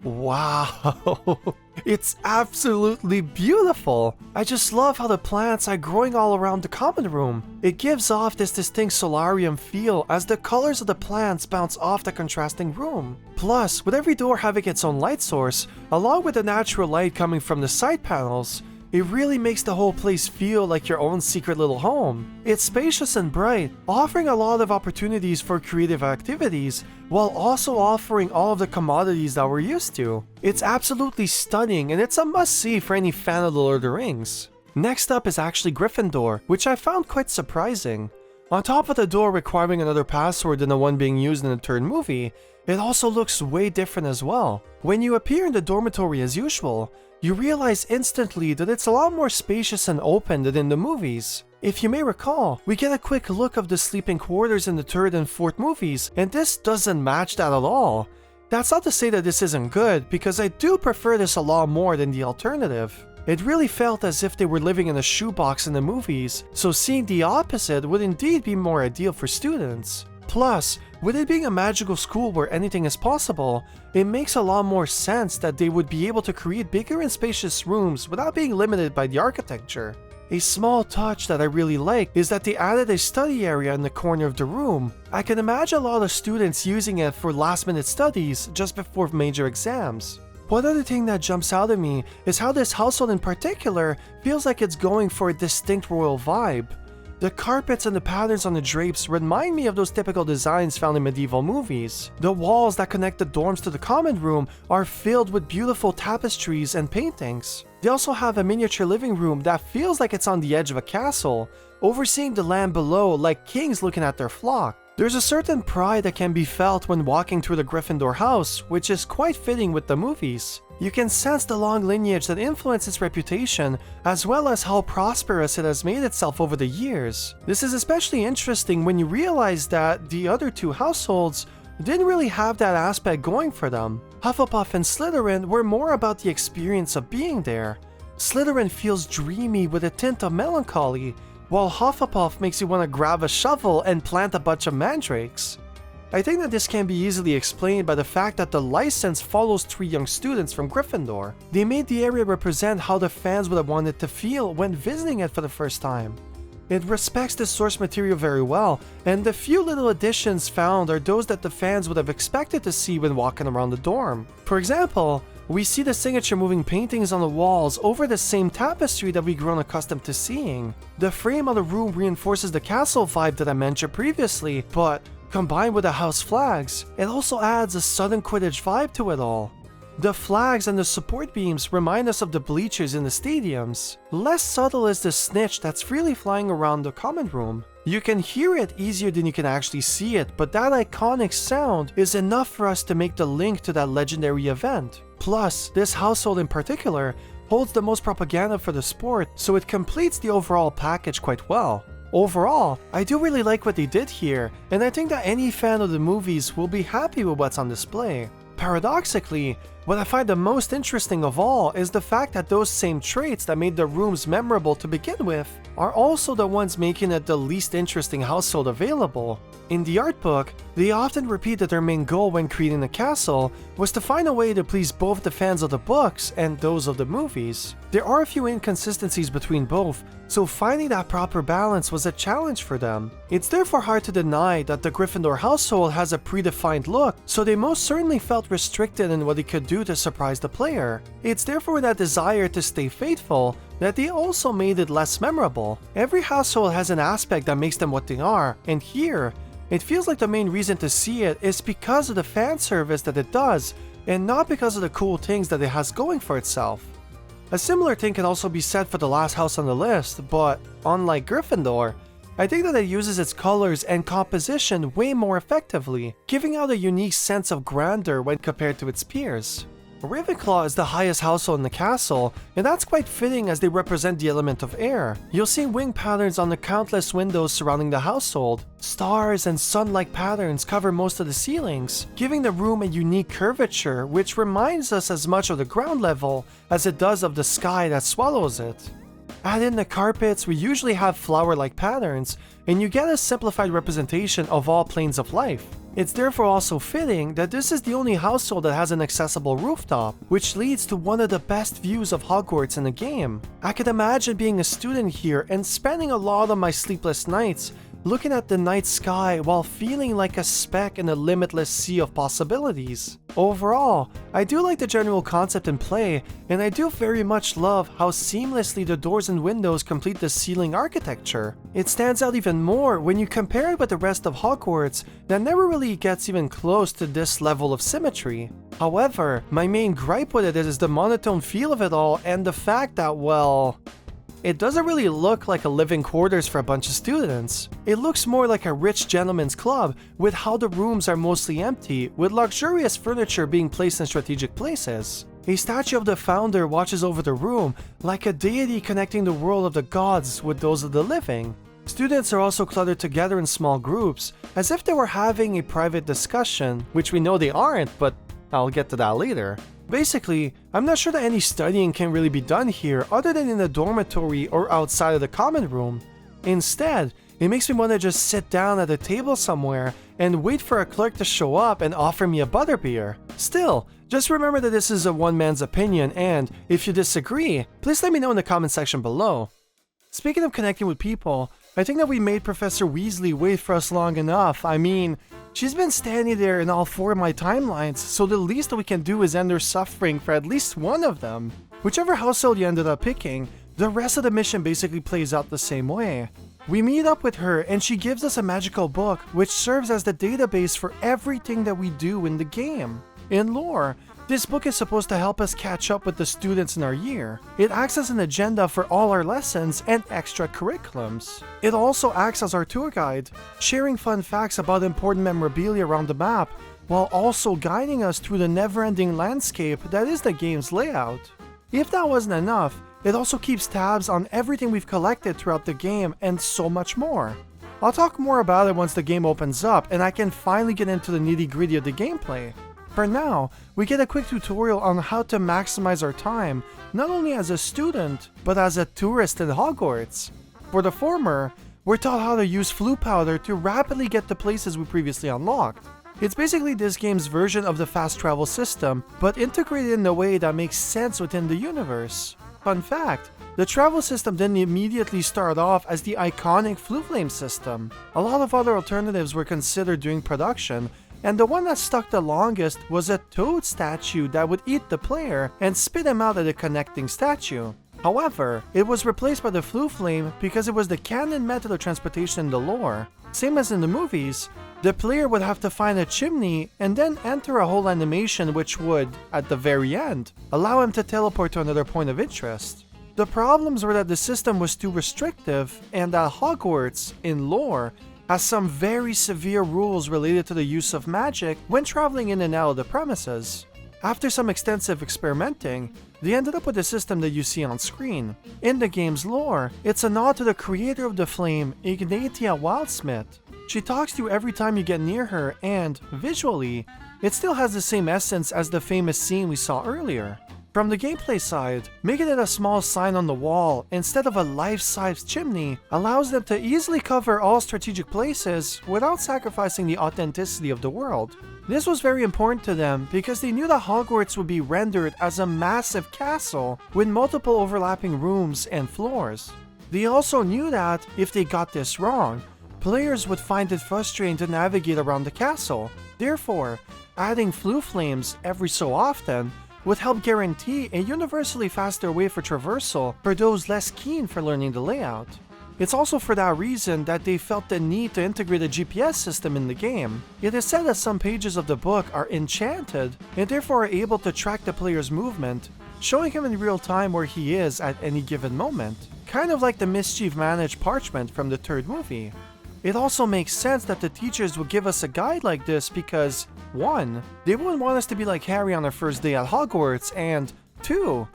Wow, it's absolutely beautiful. I just love how the plants are growing all around the common room. It gives off this distinct solarium feel as the colors of the plants bounce off the contrasting room. Plus, with every door having its own light source, along with the natural light coming from the side panels, it really makes the whole place feel like your own secret little home. It's spacious and bright, offering a lot of opportunities for creative activities, while also offering all of the commodities that we're used to. It's absolutely stunning, and it's a must-see for any fan of the Lord of the Rings. Next up is actually Gryffindor, which I found quite surprising. On top of the door requiring another password than the one being used in the third movie, it also looks way different as well. When you appear in the dormitory as usual, you realize instantly that it's a lot more spacious and open than in the movies. If you may recall, we get a quick look of the sleeping quarters in the third and fourth movies, and this doesn't match that at all. That's not to say that this isn't good, because I do prefer this a lot more than the alternative. It really felt as if they were living in a shoebox in the movies, so seeing the opposite would indeed be more ideal for students. Plus, with it being a magical school where anything is possible, it makes a lot more sense that they would be able to create bigger and spacious rooms without being limited by the architecture. A small touch that I really like is that they added a study area in the corner of the room. I can imagine a lot of students using it for last-minute studies just before major exams. One other thing that jumps out at me is how this household in particular feels like it's going for a distinct royal vibe. The carpets and the patterns on the drapes remind me of those typical designs found in medieval movies. The walls that connect the dorms to the common room are filled with beautiful tapestries and paintings. They also have a miniature living room that feels like it's on the edge of a castle, overseeing the land below like kings looking at their flock. There's a certain pride that can be felt when walking through the Gryffindor house, which is quite fitting with the movies. You can sense the long lineage that influenced its reputation, as well as how prosperous it has made itself over the years. This is especially interesting when you realize that the other two households didn't really have that aspect going for them. Hufflepuff and Slytherin were more about the experience of being there. Slytherin feels dreamy with a tint of melancholy, while Hufflepuff makes you want to grab a shovel and plant a bunch of mandrakes. I think that this can be easily explained by the fact that the license follows three young students from Gryffindor. They made the area represent how the fans would have wanted to feel when visiting it for the first time. It respects the source material very well, and the few little additions found are those that the fans would have expected to see when walking around the dorm. For example, we see the signature moving paintings on the walls over the same tapestry that we've grown accustomed to seeing. The frame of the room reinforces the castle vibe that I mentioned previously, but combined with the house flags, it also adds a sudden Quidditch vibe to it all. The flags and the support beams remind us of the bleachers in the stadiums. Less subtle is the snitch that's freely flying around the common room. You can hear it easier than you can actually see it, but that iconic sound is enough for us to make the link to that legendary event. Plus, this household in particular holds the most propaganda for the sport, so it completes the overall package quite well. Overall, I do really like what they did here, and I think that any fan of the movies will be happy with what's on display. Paradoxically, what I find the most interesting of all is the fact that those same traits that made the rooms memorable to begin with are also the ones making it the least interesting household available. In the art book, they often repeat that their main goal when creating the castle was to find a way to please both the fans of the books and those of the movies. There are a few inconsistencies between both, so finding that proper balance was a challenge for them. It's therefore hard to deny that the Gryffindor household has a predefined look, so they most certainly felt restricted in what they could do to surprise the player. It's therefore that desire to stay faithful that they also made it less memorable. Every household has an aspect that makes them what they are, and here, it feels like the main reason to see it is because of the fan service that it does, and not because of the cool things that it has going for itself. A similar thing can also be said for the last house on the list, but unlike Gryffindor, I think that it uses its colors and composition way more effectively, giving out a unique sense of grandeur when compared to its peers. Ravenclaw is the highest household in the castle, and that's quite fitting as they represent the element of air. You'll see wing patterns on the countless windows surrounding the household. Stars and sun-like patterns cover most of the ceilings, giving the room a unique curvature which reminds us as much of the ground level as it does of the sky that swallows it. Add in the carpets, we usually have flower-like patterns, and you get a simplified representation of all planes of life. It's therefore also fitting that this is the only household that has an accessible rooftop, which leads to one of the best views of Hogwarts in the game. I could imagine being a student here and spending a lot of my sleepless nights looking at the night sky while feeling like a speck in a limitless sea of possibilities. Overall, I do like the general concept and play, and I do very much love how seamlessly the doors and windows complete the ceiling architecture. It stands out even more when you compare it with the rest of Hogwarts that never really gets even close to this level of symmetry. However, my main gripe with it is the monotone feel of it all and the fact that, well, it doesn't really look like a living quarters for a bunch of students. It looks more like a rich gentleman's club with how the rooms are mostly empty, with luxurious furniture being placed in strategic places. A statue of the founder watches over the room like a deity connecting the world of the gods with those of the living. Students are also cluttered together in small groups, as if they were having a private discussion, which we know they aren't, but I'll get to that later. Basically, I'm not sure that any studying can really be done here other than in the dormitory or outside of the common room. Instead, it makes me want to just sit down at a table somewhere and wait for a clerk to show up and offer me a butterbeer. Still, just remember that this is a one man's opinion, and if you disagree, please let me know in the comment section below. Speaking of connecting with people, I think that we made Professor Weasley wait for us long enough. I mean, she's been standing there in all 4 of my timelines, so the least that we can do is end her suffering for at least one of them. Whichever household you ended up picking, the rest of the mission basically plays out the same way. We meet up with her and she gives us a magical book which serves as the database for everything that we do in the game. In lore, this book is supposed to help us catch up with the students in our year. It acts as an agenda for all our lessons and extra curriculums. It also acts as our tour guide, sharing fun facts about important memorabilia around the map, while also guiding us through the never-ending landscape that is the game's layout. If that wasn't enough, it also keeps tabs on everything we've collected throughout the game and so much more. I'll talk more about it once the game opens up and I can finally get into the nitty-gritty of the gameplay. For now, we get a quick tutorial on how to maximize our time, not only as a student, but as a tourist in Hogwarts. For the former, we're taught how to use Floo powder to rapidly get to places we previously unlocked. It's basically this game's version of the fast travel system, but integrated in a way that makes sense within the universe. Fun fact, the travel system didn't immediately start off as the iconic Floo Flame system. A lot of other alternatives were considered during production, and the one that stuck the longest was a toad statue that would eat the player and spit him out at a connecting statue. However, it was replaced by the Floo Flame because it was the canon method of transportation in the lore. Same as in the movies, the player would have to find a chimney and then enter a whole animation which would, at the very end, allow him to teleport to another point of interest. The problems were that the system was too restrictive and that Hogwarts, in lore, has some very severe rules related to the use of magic when traveling in and out of the premises. After some extensive experimenting, they ended up with the system that you see on screen. In the game's lore, it's a nod to the creator of the flame, Ignatia Wildsmith. She talks to you every time you get near her and, visually, it still has the same essence as the famous scene we saw earlier. From the gameplay side, making it a small sign on the wall instead of a life-size chimney allows them to easily cover all strategic places without sacrificing the authenticity of the world. This was very important to them because they knew that Hogwarts would be rendered as a massive castle with multiple overlapping rooms and floors. They also knew that, if they got this wrong, players would find it frustrating to navigate around the castle. Therefore, adding Floo Flames every so often would help guarantee a universally faster way for traversal for those less keen for learning the layout. It's also for that reason that they felt the need to integrate a GPS system in the game. It is said that some pages of the book are enchanted and therefore are able to track the player's movement, showing him in real time where he is at any given moment, kind of like the mischief-managed parchment from the third movie. It also makes sense that the teachers would give us a guide like this because 1. They wouldn't want us to be like Harry on our first day at Hogwarts, and 2.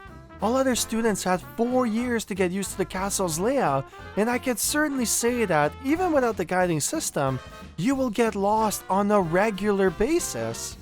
All other students had 4 years to get used to the castle's layout, and I can certainly say that even without the guiding system, you will get lost on a regular basis.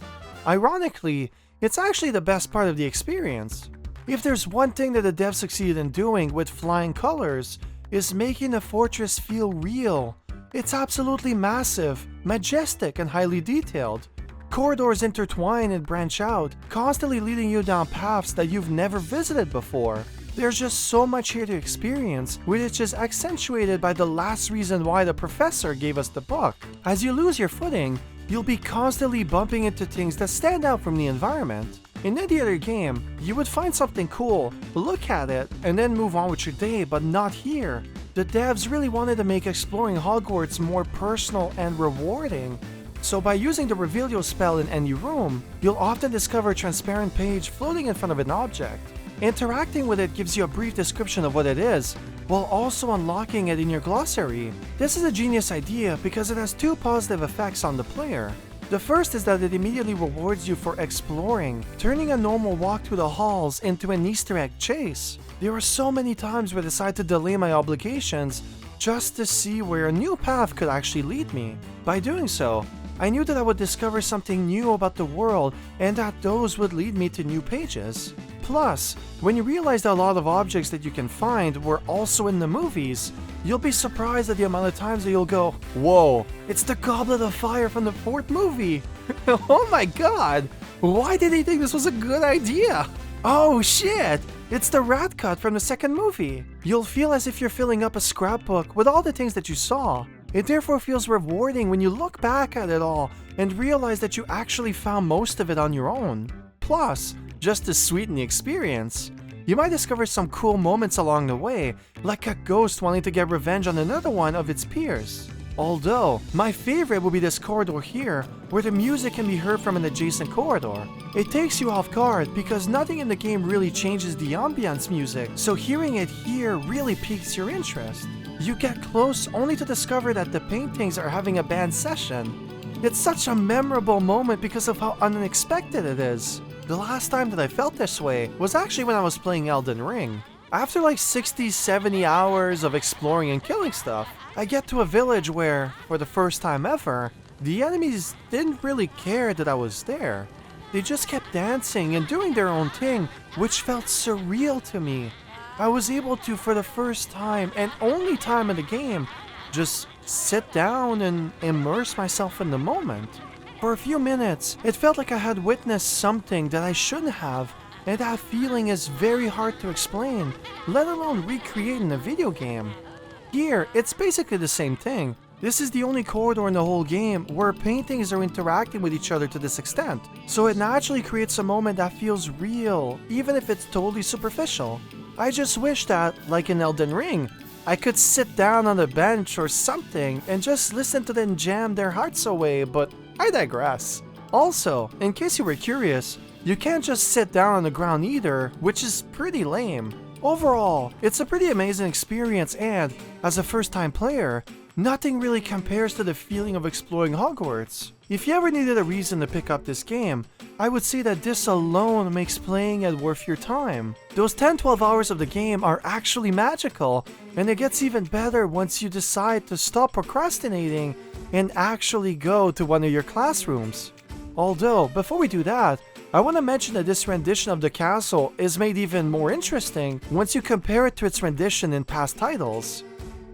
Ironically, it's actually the best part of the experience. If there's one thing that the devs succeeded in doing with Flying Colors, is making the fortress feel real. It's absolutely massive, majestic, and highly detailed. Corridors intertwine and branch out, constantly leading you down paths that you've never visited before. There's just so much here to experience, which is accentuated by the last reason why the professor gave us the book. As you lose your footing, you'll be constantly bumping into things that stand out from the environment. In any other game, you would find something cool, look at it, and then move on with your day, but not here. The devs really wanted to make exploring Hogwarts more personal and rewarding. So by using the Revealio spell in any room, you'll often discover a transparent page floating in front of an object. Interacting with it gives you a brief description of what it is, while also unlocking it in your glossary. This is a genius idea because it has 2 positive effects on the player. The first is that it immediately rewards you for exploring, turning a normal walk through the halls into an Easter egg chase. There are so many times where I decide to delay my obligations just to see where a new path could actually lead me. By doing so, I knew that I would discover something new about the world and that those would lead me to new pages. Plus, when you realize that a lot of objects that you can find were also in the movies, you'll be surprised at the amount of times that you'll go, "Whoa, it's the Goblet of Fire from the 4th movie! Oh my god! Why did they think this was a good idea? Oh shit! It's the rat cut from the 2nd movie!" You'll feel as if you're filling up a scrapbook with all the things that you saw. It therefore feels rewarding when you look back at it all and realize that you actually found most of it on your own. Plus, just to sweeten the experience, you might discover some cool moments along the way, like a ghost wanting to get revenge on another one of its peers. Although, my favorite will be this corridor here, where the music can be heard from an adjacent corridor. It takes you off guard because nothing in the game really changes the ambience music, so hearing it here really piques your interest. You get close only to discover that the paintings are having a band session. It's such a memorable moment because of how unexpected it is. The last time that I felt this way was actually when I was playing Elden Ring. After like 60-70 hours of exploring and killing stuff, I get to a village where, for the first time ever, the enemies didn't really care that I was there. They just kept dancing and doing their own thing, which felt surreal to me. I was able to, for the first time and only time in the game, just sit down and immerse myself in the moment. For a few minutes, it felt like I had witnessed something that I shouldn't have, and that feeling is very hard to explain, let alone recreate in a video game. Here, it's basically the same thing. This is the only corridor in the whole game where paintings are interacting with each other to this extent, so it naturally creates a moment that feels real, even if it's totally superficial. I just wish that, like in Elden Ring, I could sit down on a bench or something and just listen to them jam their hearts away, but I digress. Also, in case you were curious, you can't just sit down on the ground either, which is pretty lame. Overall, it's a pretty amazing experience and, as a first-time player, nothing really compares to the feeling of exploring Hogwarts. If you ever needed a reason to pick up this game, I would say that this alone makes playing it worth your time. Those 10-12 hours of the game are actually magical, and it gets even better once you decide to stop procrastinating and actually go to one of your classrooms. Although, before we do that, I want to mention that this rendition of the castle is made even more interesting once you compare it to its rendition in past titles.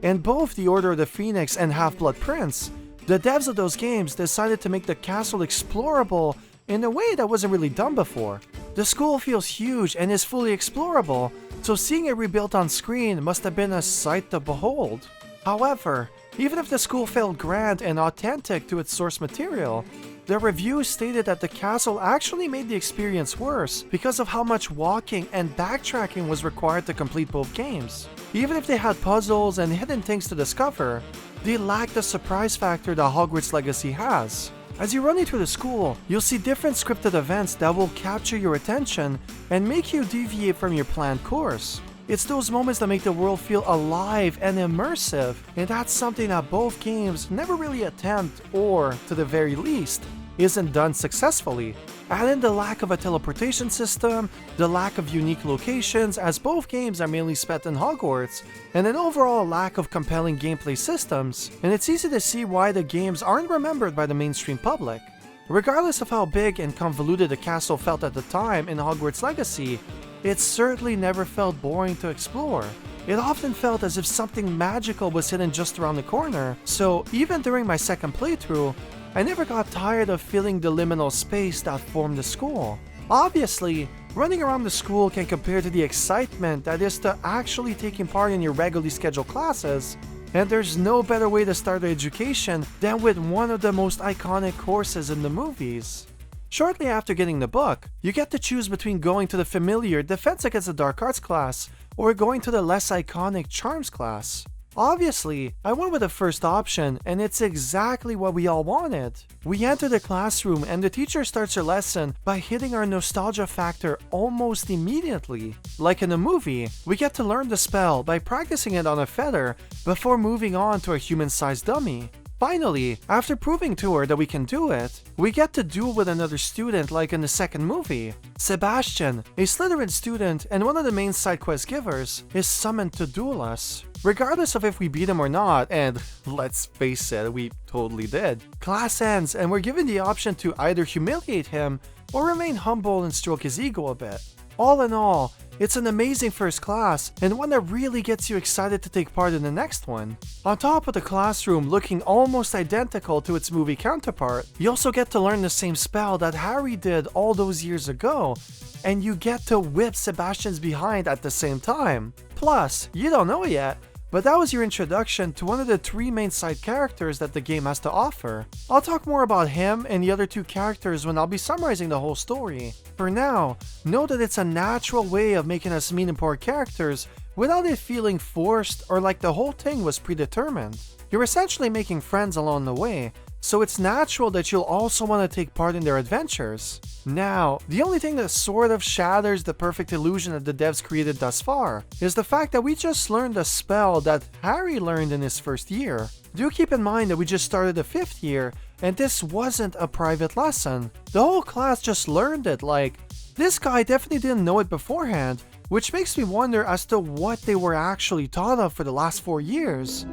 In both The Order of the Phoenix and Half-Blood Prince, the devs of those games decided to make the castle explorable in a way that wasn't really done before. The school feels huge and is fully explorable, so seeing it rebuilt on screen must have been a sight to behold. However, even if the school felt grand and authentic to its source material, the reviews stated that the castle actually made the experience worse because of how much walking and backtracking was required to complete both games. Even if they had puzzles and hidden things to discover, they lacked the surprise factor that Hogwarts Legacy has. As you run through the school, you'll see different scripted events that will capture your attention and make you deviate from your planned course. It's those moments that make the world feel alive and immersive, and that's something that both games never really attempt, or, to the very least, isn't done successfully. Add in the lack of a teleportation system, the lack of unique locations, as both games are mainly spent in Hogwarts, and an overall lack of compelling gameplay systems, and it's easy to see why the games aren't remembered by the mainstream public. Regardless of how big and convoluted the castle felt at the time in Hogwarts Legacy, it certainly never felt boring to explore. It often felt as if something magical was hidden just around the corner, so even during my second playthrough, I never got tired of feeling the liminal space that formed the school. Obviously, running around the school can compare to the excitement that is to actually taking part in your regularly scheduled classes, and there's no better way to start an education than with one of the most iconic courses in the movies. Shortly after getting the book, you get to choose between going to the familiar Defense Against the Dark Arts class or going to the less iconic Charms class. Obviously, I went with the first option, and it's exactly what we all wanted. We enter the classroom and the teacher starts her lesson by hitting our nostalgia factor almost immediately. Like in a movie, we get to learn the spell by practicing it on a feather before moving on to a human-sized dummy. Finally, after proving to her that we can do it, we get to duel with another student like in the second movie. Sebastian, a Slytherin student and one of the main side quest givers, is summoned to duel us. Regardless of if we beat him or not, and let's face it, we totally did, class ends and we're given the option to either humiliate him or remain humble and stroke his ego a bit. All in all, it's an amazing first class, and one that really gets you excited to take part in the next one. On top of the classroom looking almost identical to its movie counterpart, you also get to learn the same spell that Harry did all those years ago, and you get to whip Sebastian's behind at the same time. Plus, you don't know it yet, but that was your introduction to one of the three main side characters that the game has to offer. I'll talk more about him and the other two characters when I'll be summarizing the whole story. For now, know that it's a natural way of making us meet important characters without it feeling forced or like the whole thing was predetermined. You're essentially making friends along the way, so it's natural that you'll also want to take part in their adventures. Now, the only thing that sort of shatters the perfect illusion that the devs created thus far is the fact that we just learned a spell that Harry learned in his first year. Do keep in mind that we just started the 5th year, and this wasn't a private lesson. The whole class just learned it, like, this guy definitely didn't know it beforehand, which makes me wonder as to what they were actually taught of for the last 4 years.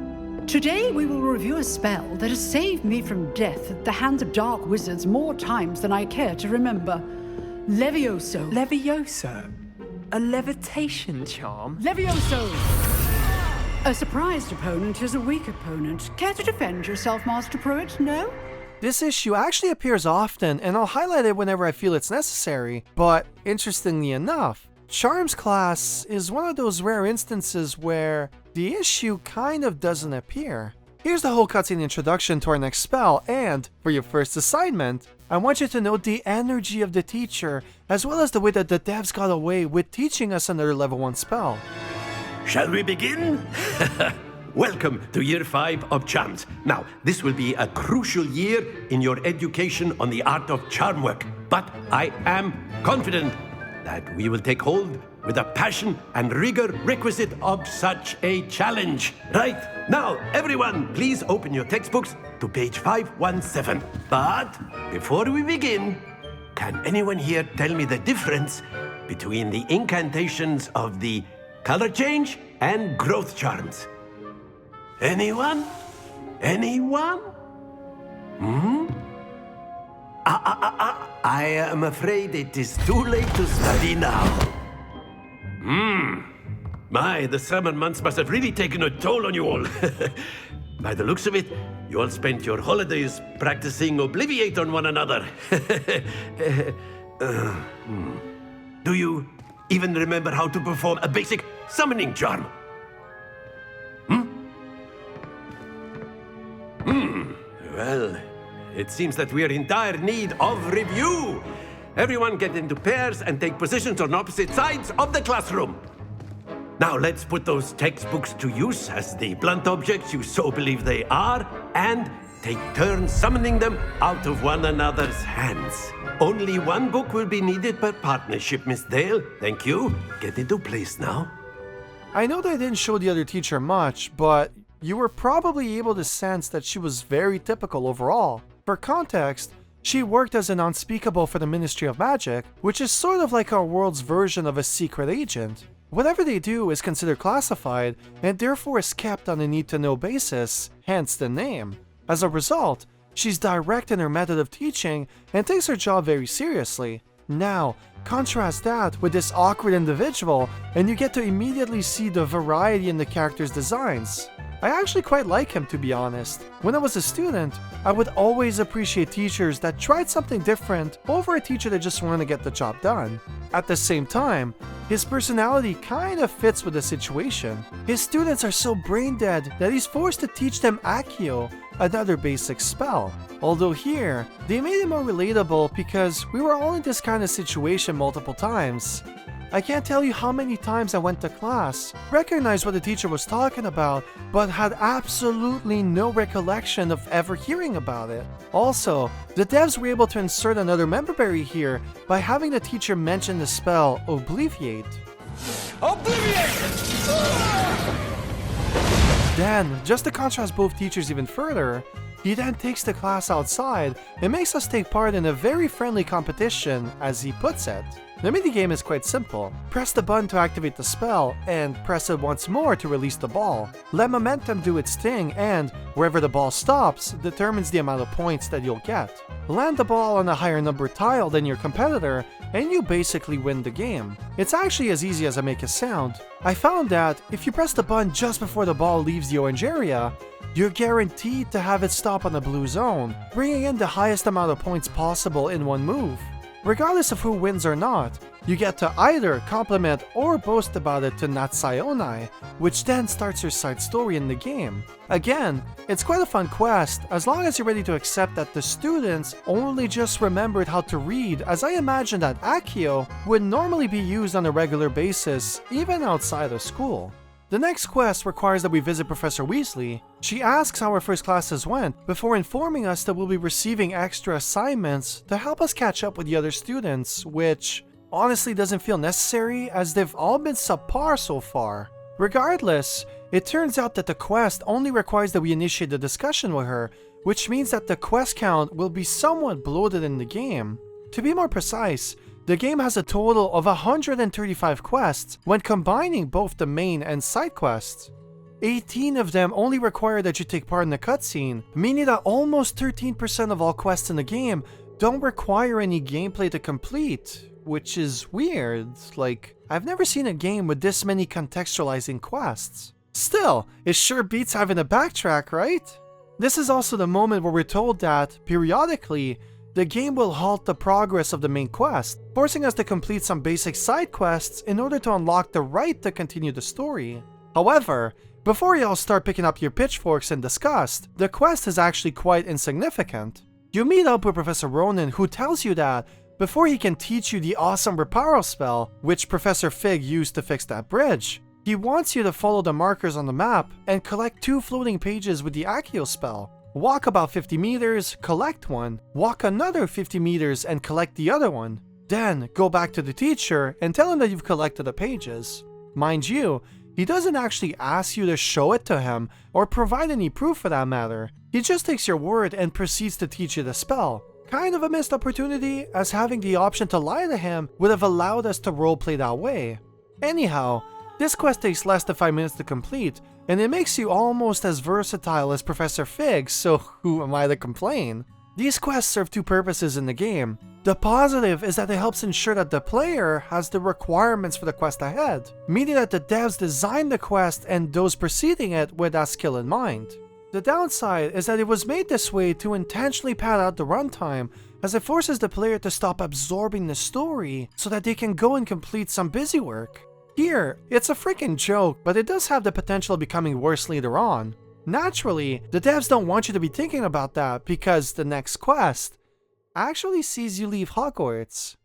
Today we will review a spell that has saved me from death at the hands of dark wizards more times than I care to remember. Levioso. Levioso? A levitation charm? Levioso! A surprised opponent is a weak opponent. Care to defend yourself, Master Pruitt? No? This issue actually appears often, and I'll highlight it whenever I feel it's necessary, but interestingly enough, Charms class is one of those rare instances where the issue kind of doesn't appear. Here's the whole cutscene introduction to our next spell, and for your first assignment, I want you to note the energy of the teacher, as well as the way that the devs got away with teaching us another level 1 spell. Shall we begin? Welcome to Year 5 of Charms. Now, this will be a crucial year in your education on the art of charm work, but I am confident that we will take hold with the passion and rigor requisite of such a challenge. Right, now, everyone, please open your textbooks to page 517. But before we begin, can anyone here tell me the difference between the incantations of the color change and growth charms? Anyone? Anyone? I am afraid it is too late to study now. My, the summer months must have really taken a toll on you all. By the looks of it, you all spent your holidays practicing Obliviate on one another. Do you even remember how to perform a basic summoning charm? Well, it seems that we are in dire need of review. Everyone get into pairs and take positions on opposite sides of the classroom. Now let's put those textbooks to use as the blunt objects you so believe they are, and take turns summoning them out of one another's hands. Only one book will be needed per partnership, Miss Dale. Thank you. Get into place now. I know they didn't show the other teacher much, but you were probably able to sense that she was very typical overall. For context, she worked as an unspeakable for the Ministry of Magic, which is sort of like our world's version of a secret agent. Whatever they do is considered classified, and therefore is kept on a need-to-know basis, hence the name. As a result, she's direct in her method of teaching and takes her job very seriously. Now, contrast that with this awkward individual, and you get to immediately see the variety in the character's designs. I actually quite like him, to be honest. When I was a student, I would always appreciate teachers that tried something different over a teacher that just wanted to get the job done. At the same time, his personality kind of fits with the situation. His students are so brain dead that he's forced to teach them Accio, another basic spell. Although here, they made it more relatable because we were all in this kind of situation multiple times. I can't tell you how many times I went to class, recognized what the teacher was talking about, but had absolutely no recollection of ever hearing about it. Also, the devs were able to insert another member berry here by having the teacher mention the spell Obliviate. Then, just to contrast both teachers even further, he then takes the class outside and makes us take part in a very friendly competition, as he puts it. The minigame is quite simple. Press the button to activate the spell, and press it once more to release the ball. Let momentum do its thing, and wherever the ball stops determines the amount of points that you'll get. Land the ball on a higher numbered tile than your competitor, and you basically win the game. It's actually as easy as I make it sound. I found that if you press the button just before the ball leaves the orange area, you're guaranteed to have it stop on the blue zone, bringing in the highest amount of points possible in one move. Regardless of who wins or not, you get to either compliment or boast about it to Natsayonai, which then starts your side story in the game. Again, it's quite a fun quest, as long as you're ready to accept that the students only just remembered how to read, as I imagine that Accio would normally be used on a regular basis, even outside of school. The next quest requires that we visit Professor Weasley. She asks how our first classes went, before informing us that we'll be receiving extra assignments to help us catch up with the other students, which honestly doesn't feel necessary as they've all been subpar so far. Regardless, it turns out that the quest only requires that we initiate a discussion with her, which means that the quest count will be somewhat bloated in the game. To be more precise, the game has a total of 135 quests when combining both the main and side quests. 18 of them only require that you take part in the cutscene, meaning that almost 13% of all quests in the game don't require any gameplay to complete, which is weird. Like, I've never seen a game with this many contextualizing quests. Still, it sure beats having to backtrack, right? This is also the moment where we're told that, periodically, the game will halt the progress of the main quest, forcing us to complete some basic side quests in order to unlock the right to continue the story. However, before y'all start picking up your pitchforks in disgust, the quest is actually quite insignificant. You meet up with Professor Ronen, who tells you that before he can teach you the awesome Reparo spell, which Professor Fig used to fix that bridge, he wants you to follow the markers on the map and collect 2 floating pages with the Accio spell. Walk about 50 meters, collect one, walk another 50 meters and collect the other one. Then go back to the teacher and tell him that you've collected the pages. Mind you, he doesn't actually ask you to show it to him or provide any proof for that matter. He just takes your word and proceeds to teach you the spell. Kind of a missed opportunity, as having the option to lie to him would have allowed us to roleplay that way. Anyhow, this quest takes less than 5 minutes to complete, and it makes you almost as versatile as Professor Fig, so who am I to complain? These quests serve 2 purposes in the game. The positive is that it helps ensure that the player has the requirements for the quest ahead, meaning that the devs designed the quest and those preceding it with that skill in mind. The downside is that it was made this way to intentionally pad out the runtime, as it forces the player to stop absorbing the story so that they can go and complete some busy work. Here, it's a freaking joke, but it does have the potential of becoming worse later on. Naturally, the devs don't want you to be thinking about that because the next quest actually sees you leave Hogwarts.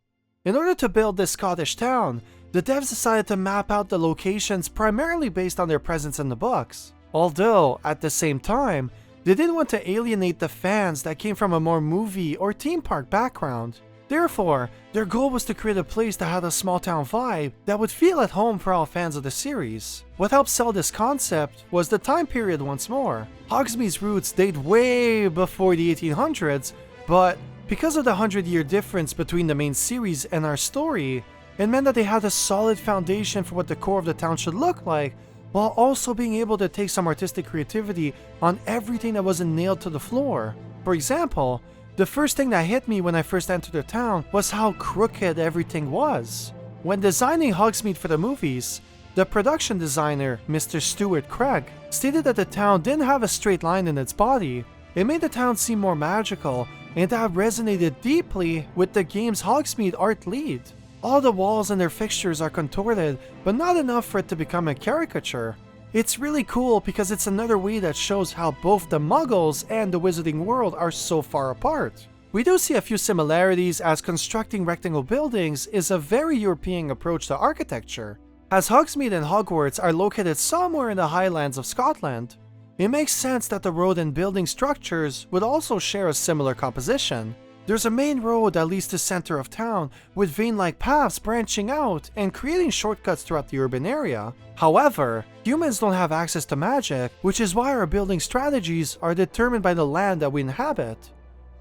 In order to build this Scottish town, the devs decided to map out the locations primarily based on their presence in the books. Although, at the same time, they didn't want to alienate the fans that came from a more movie or theme park background. Therefore, their goal was to create a place that had a small town vibe that would feel at home for all fans of the series. What helped sell this concept was the time period once more. Hogsmeade's roots date way before the 1800s, but because of the 100-year difference between the main series and our story, it meant that they had a solid foundation for what the core of the town should look like, while also being able to take some artistic creativity on everything that wasn't nailed to the floor. For example, the first thing that hit me when I first entered the town was how crooked everything was. When designing Hogsmeade for the movies, the production designer, Mr. Stuart Craig, stated that the town didn't have a straight line in its body. It made the town seem more magical, and that resonated deeply with the game's Hogsmeade art lead. All the walls and their fixtures are contorted, but not enough for it to become a caricature. It's really cool because it's another way that shows how both the Muggles and the Wizarding world are so far apart. We do see a few similarities, as constructing rectangle buildings is a very European approach to architecture. As Hogsmeade and Hogwarts are located somewhere in the Highlands of Scotland, it makes sense that the road and building structures would also share a similar composition. There's a main road that leads to the center of town, with vein-like paths branching out and creating shortcuts throughout the urban area. However, humans don't have access to magic, which is why our building strategies are determined by the land that we inhabit.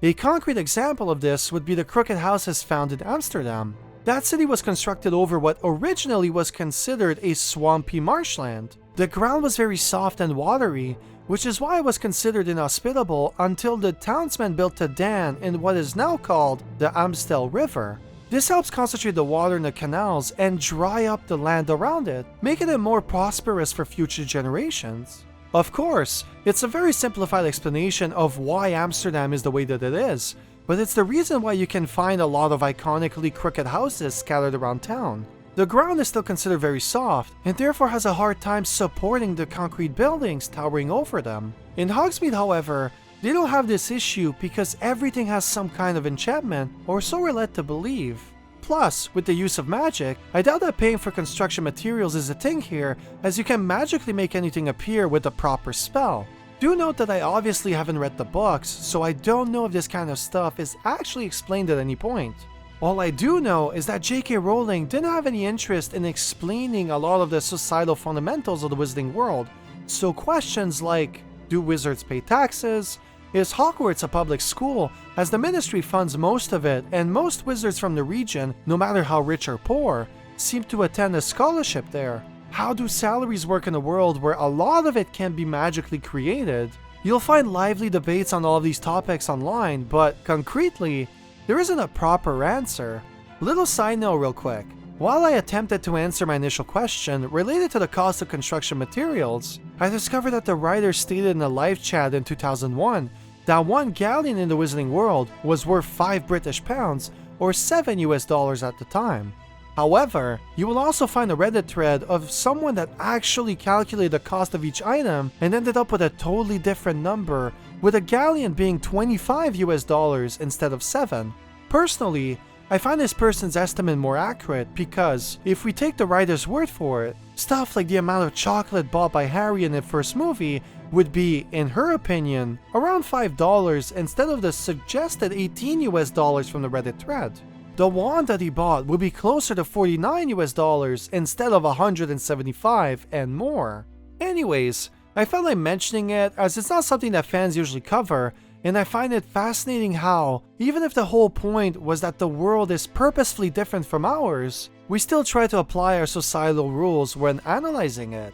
A concrete example of this would be the crooked houses found in Amsterdam. That city was constructed over what originally was considered a swampy marshland. The ground was very soft and watery, which is why it was considered inhospitable until the townsmen built a dam in what is now called the Amstel River. This helps concentrate the water in the canals and dry up the land around it, making it more prosperous for future generations. Of course, it's a very simplified explanation of why Amsterdam is the way that it is, but it's the reason why you can find a lot of iconically crooked houses scattered around town. The ground is still considered very soft, and therefore has a hard time supporting the concrete buildings towering over them. In Hogsmeade, however, they don't have this issue because everything has some kind of enchantment, or so we're led to believe. Plus, with the use of magic, I doubt that paying for construction materials is a thing here, as you can magically make anything appear with a proper spell. Do note that I obviously haven't read the books, so I don't know if this kind of stuff is actually explained at any point. All I do know is that J.K. Rowling didn't have any interest in explaining a lot of the societal fundamentals of the Wizarding world, so questions like, do wizards pay taxes? Is Hogwarts a public school, as the Ministry funds most of it, and most wizards from the region, no matter how rich or poor, seem to attend a scholarship there? How do salaries work in a world where a lot of it can be magically created? You'll find lively debates on all of these topics online, but concretely, there isn't a proper answer. Little side note real quick. While I attempted to answer my initial question related to the cost of construction materials, I discovered that the writer stated in a live chat in 2001 that one galleon in the Wizarding world was worth 5 British pounds or $7 US at the time. However, you will also find a Reddit thread of someone that actually calculated the cost of each item and ended up with a totally different number, with a galleon being $25 US instead of 7. Personally, I find this person's estimate more accurate because, if we take the writer's word for it, stuff like the amount of chocolate bought by Harry in the first movie would be, in her opinion, around $5 instead of the suggested $18 US from the Reddit thread. The wand that he bought would be closer to $49 US instead of $175 and more. Anyways, I felt like mentioning it as it's not something that fans usually cover, and I find it fascinating how, even if the whole point was that the world is purposefully different from ours, we still try to apply our societal rules when analyzing it.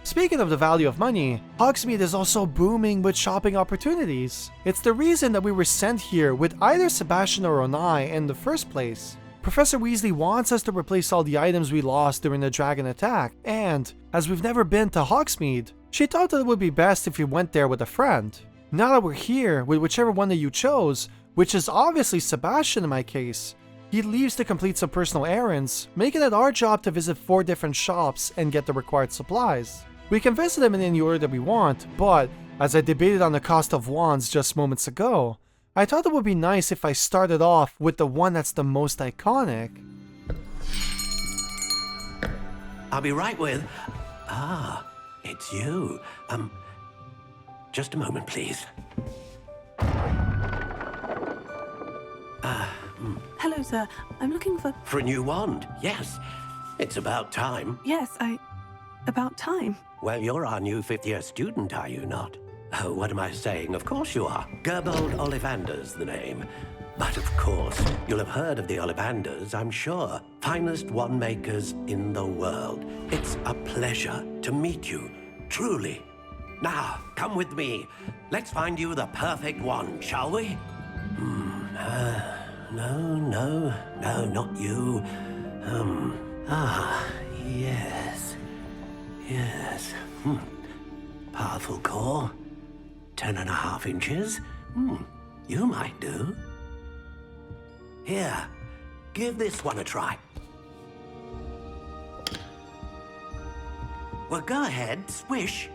Speaking of the value of money, Hogsmeade is also booming with shopping opportunities. It's the reason that we were sent here with either Sebastian or Onai in the first place. Professor Weasley wants us to replace all the items we lost during the dragon attack, and, as we've never been to Hogsmeade, she thought that it would be best if we went there with a friend. Now that we're here with whichever one that you chose, which is obviously Sebastian in my case, he leaves to complete some personal errands, making it our job to visit 4 different shops and get the required supplies. We can visit them in any order that we want, but as I debated on the cost of wands just moments ago, I thought it would be nice if I started off with the one that's the most iconic. I'll be right with... Ah, it's you. Just a moment, please. Hello, sir. I'm looking for... For a new wand, yes. It's about time. Yes, about time. Well, you're our new fifth-year student, are you not? Oh, what am I saying? Of course you are. Gerbold Ollivander's the name. But of course, you'll have heard of the Ollivanders, I'm sure. Finest wand makers in the world. It's a pleasure to meet you, truly. Now, come with me. Let's find you the perfect wand, shall we? No, not you. Yes. Powerful core. 10.5 inches. You might do. Here, give this one a try. Well, go ahead, swish.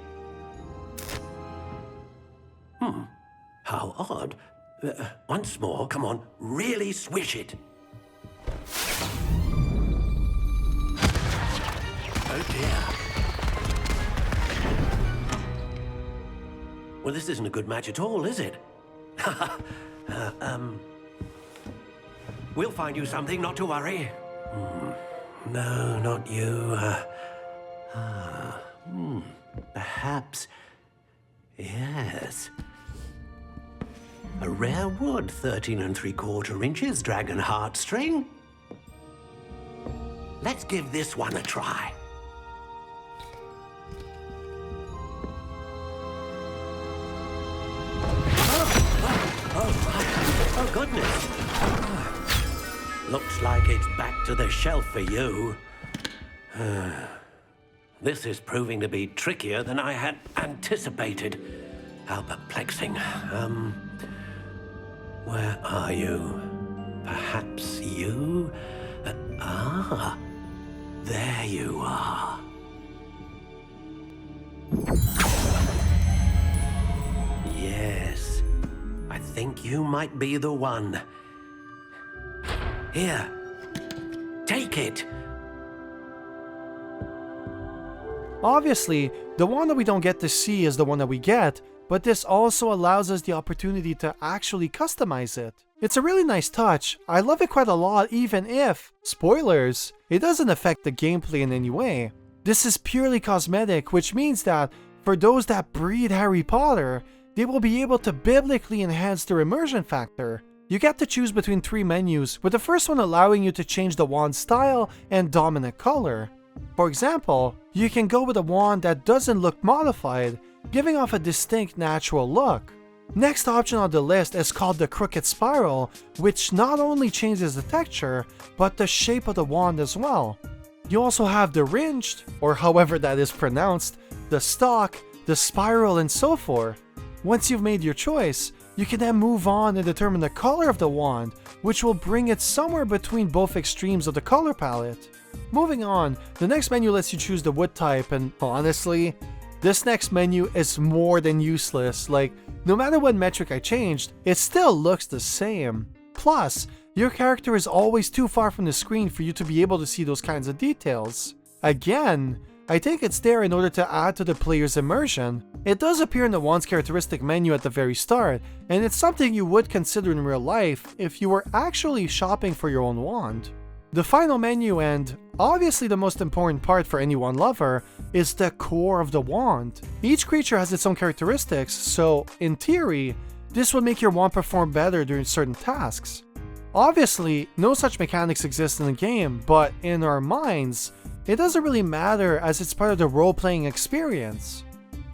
How odd. Once more, come on, really swish it. Oh dear. Well, this isn't a good match at all, is it? We'll find you something, not to worry. No, not you. Perhaps. Yes. A rare wood, 13 3/4 inches, dragon heartstring. Let's give this one a try. Oh, goodness. Looks like it's back to the shelf for you. This is proving to be trickier than I had anticipated. How perplexing. Where are you? Perhaps you? There you are. Yes, I think you might be the one. Here, take it. Obviously, the one that we don't get to see is the one that we get, but this also allows us the opportunity to actually customize it. It's a really nice touch. I love it quite a lot, even if, spoilers, it doesn't affect the gameplay in any way. This is purely cosmetic, which means that for those that breed Harry Potter, they will be able to biblically enhance their immersion factor. You get to choose between 3 menus, with the first one allowing you to change the wand style and dominant color. For example, you can go with a wand that doesn't look modified, giving off a distinct natural look. Next option on the list is called the crooked spiral, which not only changes the texture, but the shape of the wand as well. You also have the ringed, or however that is pronounced, the stock, the spiral, and so forth. Once you've made your choice, you can then move on and determine the color of the wand, which will bring it somewhere between both extremes of the color palette. Moving on, the next menu lets you choose the wood type, and honestly, this next menu is more than useless. Like, no matter what metric I changed, it still looks the same. Plus, your character is always too far from the screen for you to be able to see those kinds of details. Again, I think it's there in order to add to the player's immersion. It does appear in the wand's characteristic menu at the very start, and it's something you would consider in real life if you were actually shopping for your own wand. The final menu, and obviously the most important part for any wand lover, is the core of the wand. Each creature has its own characteristics, so in theory, this would make your wand perform better during certain tasks. Obviously, no such mechanics exist in the game, but in our minds, it doesn't really matter as it's part of the role-playing experience.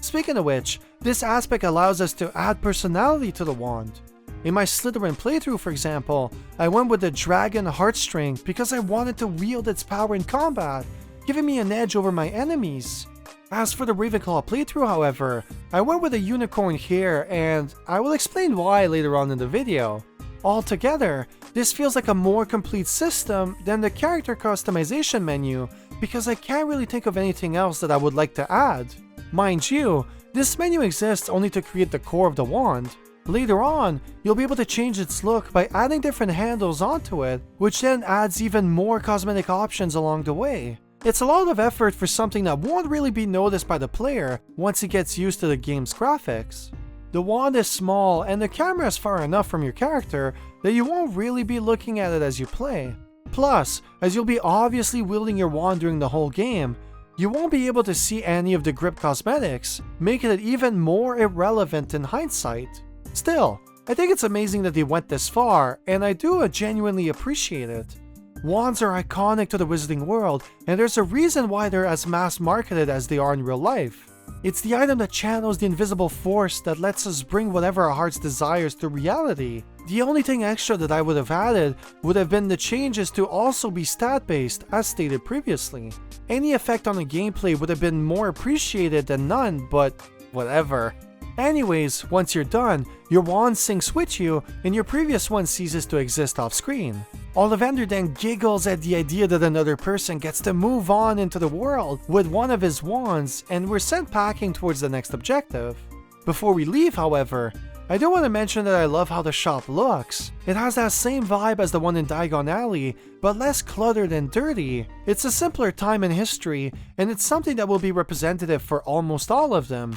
Speaking of which, this aspect allows us to add personality to the wand. In my Slytherin playthrough, for example, I went with the dragon heartstring because I wanted to wield its power in combat, giving me an edge over my enemies. As for the Ravenclaw playthrough, however, I went with a unicorn hair, and I will explain why later on in the video. Altogether, this feels like a more complete system than the character customization menu because I can't really think of anything else that I would like to add. Mind you, this menu exists only to create the core of the wand. Later on, you'll be able to change its look by adding different handles onto it, which then adds even more cosmetic options along the way. It's a lot of effort for something that won't really be noticed by the player once he gets used to the game's graphics. The wand is small and the camera is far enough from your character that you won't really be looking at it as you play. Plus, as you'll be obviously wielding your wand during the whole game, you won't be able to see any of the grip cosmetics, making it even more irrelevant in hindsight. Still, I think it's amazing that they went this far, and I do genuinely appreciate it. Wands are iconic to the wizarding world, and there's a reason why they're as mass marketed as they are in real life. It's the item that channels the invisible force that lets us bring whatever our heart's desires to reality. The only thing extra that I would have added would have been the changes to also be stat-based, as stated previously. Any effect on the gameplay would have been more appreciated than none, but whatever. Anyways, once you're done, your wand syncs with you, and your previous one ceases to exist off-screen. Ollivander then giggles at the idea that another person gets to move on into the world with one of his wands, and we're sent packing towards the next objective. Before we leave, however, I do want to mention that I love how the shop looks. It has that same vibe as the one in Diagon Alley, but less cluttered and dirty. It's a simpler time in history, and it's something that will be representative for almost all of them.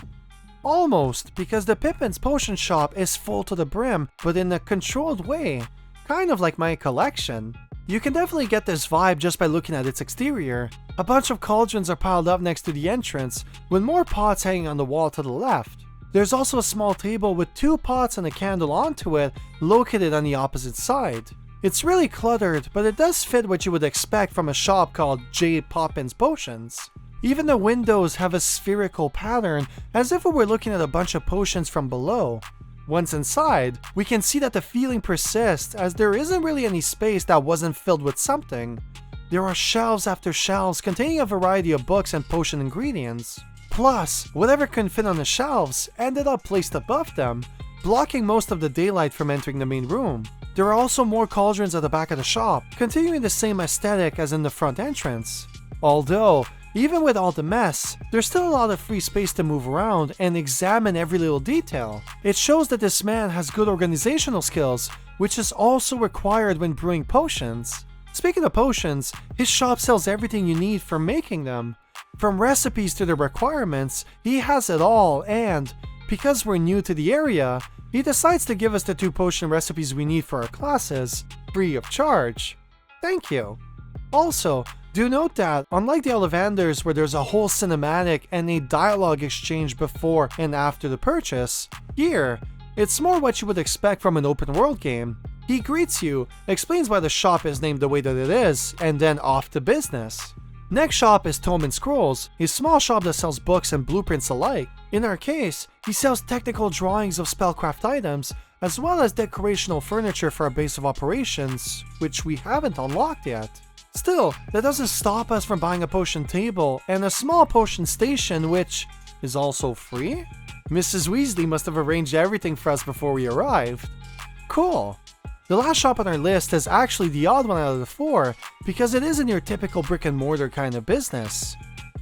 Almost, because the Pippin's potion shop is full to the brim, but in a controlled way. Kind of like my collection. You can definitely get this vibe just by looking at its exterior. A bunch of cauldrons are piled up next to the entrance, with more pots hanging on the wall to the left. There's also a small table with 2 pots and a candle onto it, located on the opposite side. It's really cluttered, but it does fit what you would expect from a shop called J. Poppins Potions. Even the windows have a spherical pattern, as if we were looking at a bunch of potions from below. Once inside, we can see that the feeling persists, as there isn't really any space that wasn't filled with something. There are shelves after shelves containing a variety of books and potion ingredients. Plus, whatever couldn't fit on the shelves ended up placed above them, blocking most of the daylight from entering the main room. There are also more cauldrons at the back of the shop, continuing the same aesthetic as in the front entrance. Although, even with all the mess, there's still a lot of free space to move around and examine every little detail. It shows that this man has good organizational skills, which is also required when brewing potions. Speaking of potions, his shop sells everything you need for making them. From recipes to the requirements, he has it all, and because we're new to the area, he decides to give us the 2 potion recipes we need for our classes, free of charge. Thank you. Also, do note that, unlike the Ollivanders where there's a whole cinematic and a dialogue exchange before and after the purchase, here, it's more what you would expect from an open world game. He greets you, explains why the shop is named the way that it is, and then off to business. Next shop is Tome and Scrolls, a small shop that sells books and blueprints alike. In our case, he sells technical drawings of spellcraft items, as well as decorational furniture for our base of operations, which we haven't unlocked yet. Still, that doesn't stop us from buying a potion table and a small potion station, which is also free? Mrs. Weasley must have arranged everything for us before we arrived. Cool. The last shop on our list is actually the odd one out of the 4, because it isn't your typical brick and mortar kind of business.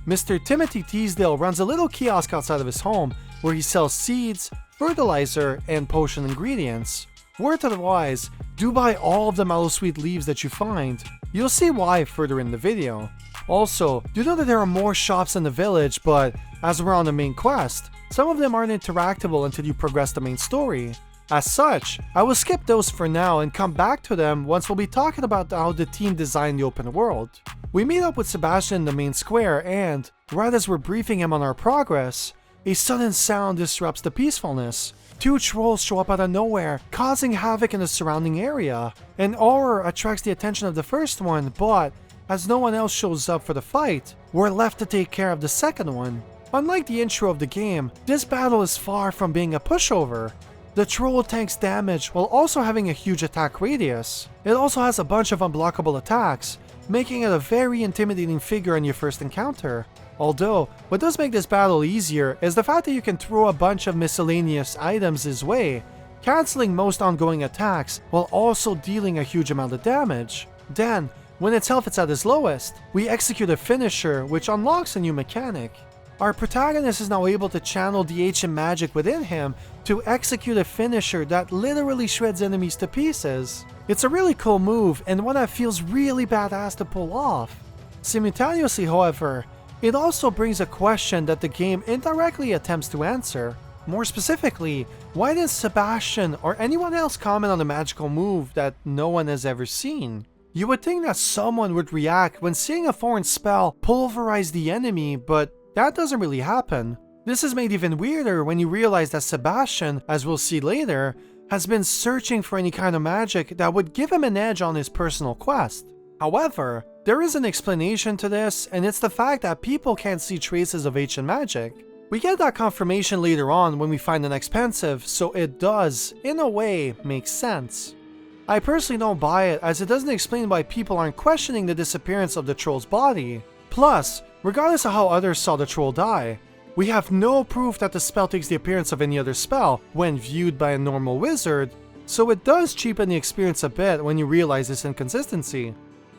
Mr. Timothy Teasdale runs a little kiosk outside of his home where he sells seeds, fertilizer, and potion ingredients. Word to the wise, do buy all of the Mallowsweet leaves that you find. You'll see why further in the video. Also, do know that there are more shops in the village, but as we're on the main quest, some of them aren't interactable until you progress the main story. As such, I will skip those for now and come back to them once we'll be talking about how the team designed the open world. We meet up with Sebastian in the main square and, right as we're briefing him on our progress, a sudden sound disrupts the peacefulness. 2 trolls show up out of nowhere, causing havoc in the surrounding area. An aura attracts the attention of the first one, but as no one else shows up for the fight, we're left to take care of the second one. Unlike the intro of the game, this battle is far from being a pushover. The troll tanks damage while also having a huge attack radius. It also has a bunch of unblockable attacks, making it a very intimidating figure in your first encounter. Although, what does make this battle easier is the fact that you can throw a bunch of miscellaneous items his way, cancelling most ongoing attacks while also dealing a huge amount of damage. Then, when its health is at its lowest, we execute a finisher which unlocks a new mechanic. Our protagonist is now able to channel the ancient magic within him to execute a finisher that literally shreds enemies to pieces. It's a really cool move and one that feels really badass to pull off. Simultaneously, however, it also brings a question that the game indirectly attempts to answer. More specifically, why didn't Sebastian or anyone else comment on a magical move that no one has ever seen? You would think that someone would react when seeing a foreign spell pulverize the enemy, but that doesn't really happen. This is made even weirder when you realize that Sebastian, as we'll see later, has been searching for any kind of magic that would give him an edge on his personal quest. However, there is an explanation to this, and it's the fact that people can't see traces of ancient magic. We get that confirmation later on when we find an expensive, so it does, in a way, make sense. I personally don't buy it, as it doesn't explain why people aren't questioning the disappearance of the troll's body. Plus, regardless of how others saw the troll die, we have no proof that the spell takes the appearance of any other spell when viewed by a normal wizard, so it does cheapen the experience a bit when you realize this inconsistency.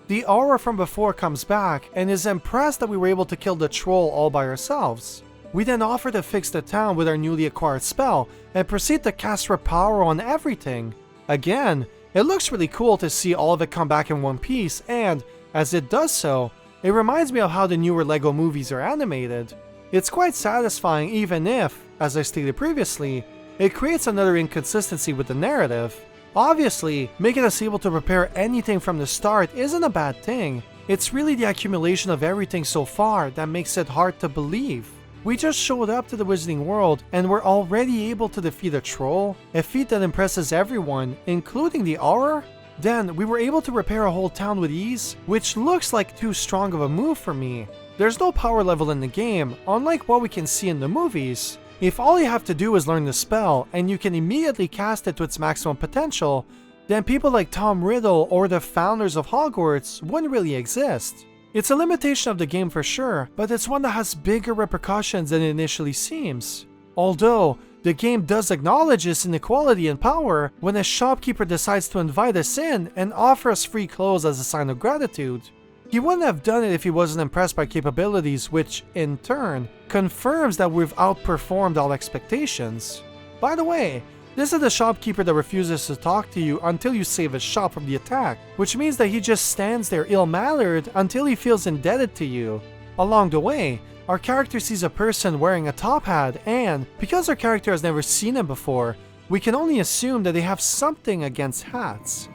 The aura from before comes back and is impressed that we were able to kill the troll all by ourselves. We then offer to fix the town with our newly acquired spell and proceed to cast Repower on everything. Again, it looks really cool to see all of it come back in one piece, and, as it does so, it reminds me of how the newer LEGO movies are animated. It's quite satisfying even if, as I stated previously, it creates another inconsistency with the narrative. Obviously, making us able to prepare anything from the start isn't a bad thing. It's really the accumulation of everything so far that makes it hard to believe. We just showed up to the Wizarding World and we're already able to defeat a troll, a feat that impresses everyone, including the Auror. Then, we were able to repair a whole town with ease, which looks like too strong of a move for me. There's no power level in the game, unlike what we can see in the movies. If all you have to do is learn the spell, and you can immediately cast it to its maximum potential, then people like Tom Riddle or the founders of Hogwarts wouldn't really exist. It's a limitation of the game for sure, but it's one that has bigger repercussions than it initially seems. Although, the game does acknowledge this inequality in power when a shopkeeper decides to invite us in and offer us free clothes as a sign of gratitude. He wouldn't have done it if he wasn't impressed by capabilities, which, in turn, confirms that we've outperformed all expectations. By the way, this is the shopkeeper that refuses to talk to you until you save his shop from the attack, which means that he just stands there ill-mannered until he feels indebted to you. Along the way, our character sees a person wearing a top hat and, because our character has never seen him before, we can only assume that they have something against hats.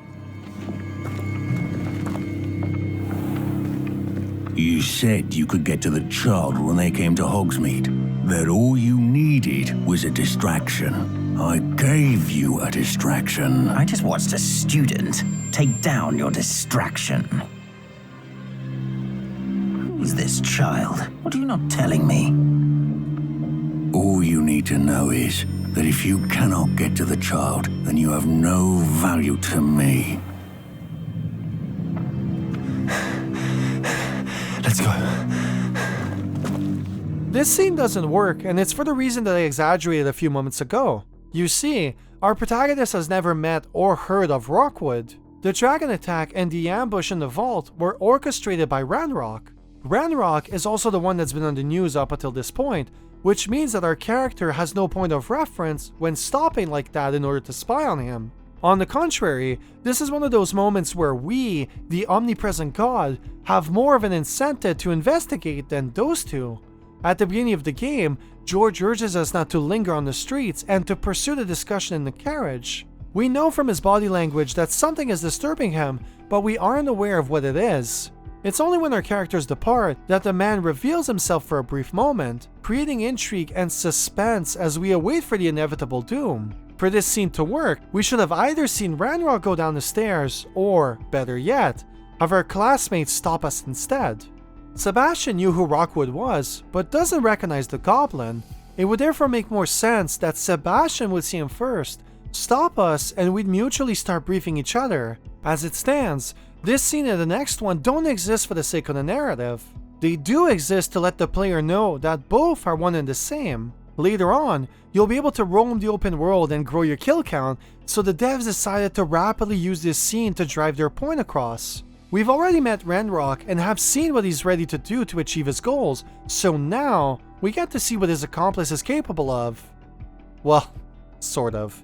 You said you could get to the child when they came to Hogsmeade. That all you needed was a distraction. I gave you a distraction. I just watched a student take down your distraction. Who's this child? What are you not telling me? All you need to know is that if you cannot get to the child, then you have no value to me. Let's go. This scene doesn't work, and it's for the reason that I exaggerated a few moments ago. You see, our protagonist has never met or heard of Rockwood. The dragon attack and the ambush in the vault were orchestrated by Ranrock. Ranrock is also the one that's been on the news up until this point, which means that our character has no point of reference when stopping like that in order to spy on him. On the contrary, this is one of those moments where we, the omnipresent god, have more of an incentive to investigate than those two. At the beginning of the game, George urges us not to linger on the streets and to pursue the discussion in the carriage. We know from his body language that something is disturbing him, but we aren't aware of what it is. It's only when our characters depart that the man reveals himself for a brief moment, creating intrigue and suspense as we await for the inevitable doom. For this scene to work, we should have either seen Ranrock go down the stairs, or, better yet, have our classmates stop us instead. Sebastian knew who Rockwood was, but doesn't recognize the goblin. It would therefore make more sense that Sebastian would see him first, stop us, and we'd mutually start briefing each other. As it stands, this scene and the next one don't exist for the sake of the narrative. They do exist to let the player know that both are one and the same. Later on, you'll be able to roam the open world and grow your kill count, so the devs decided to rapidly use this scene to drive their point across. We've already met Ranrock and have seen what he's ready to do to achieve his goals, so now we get to see what his accomplice is capable of. Well, sort of.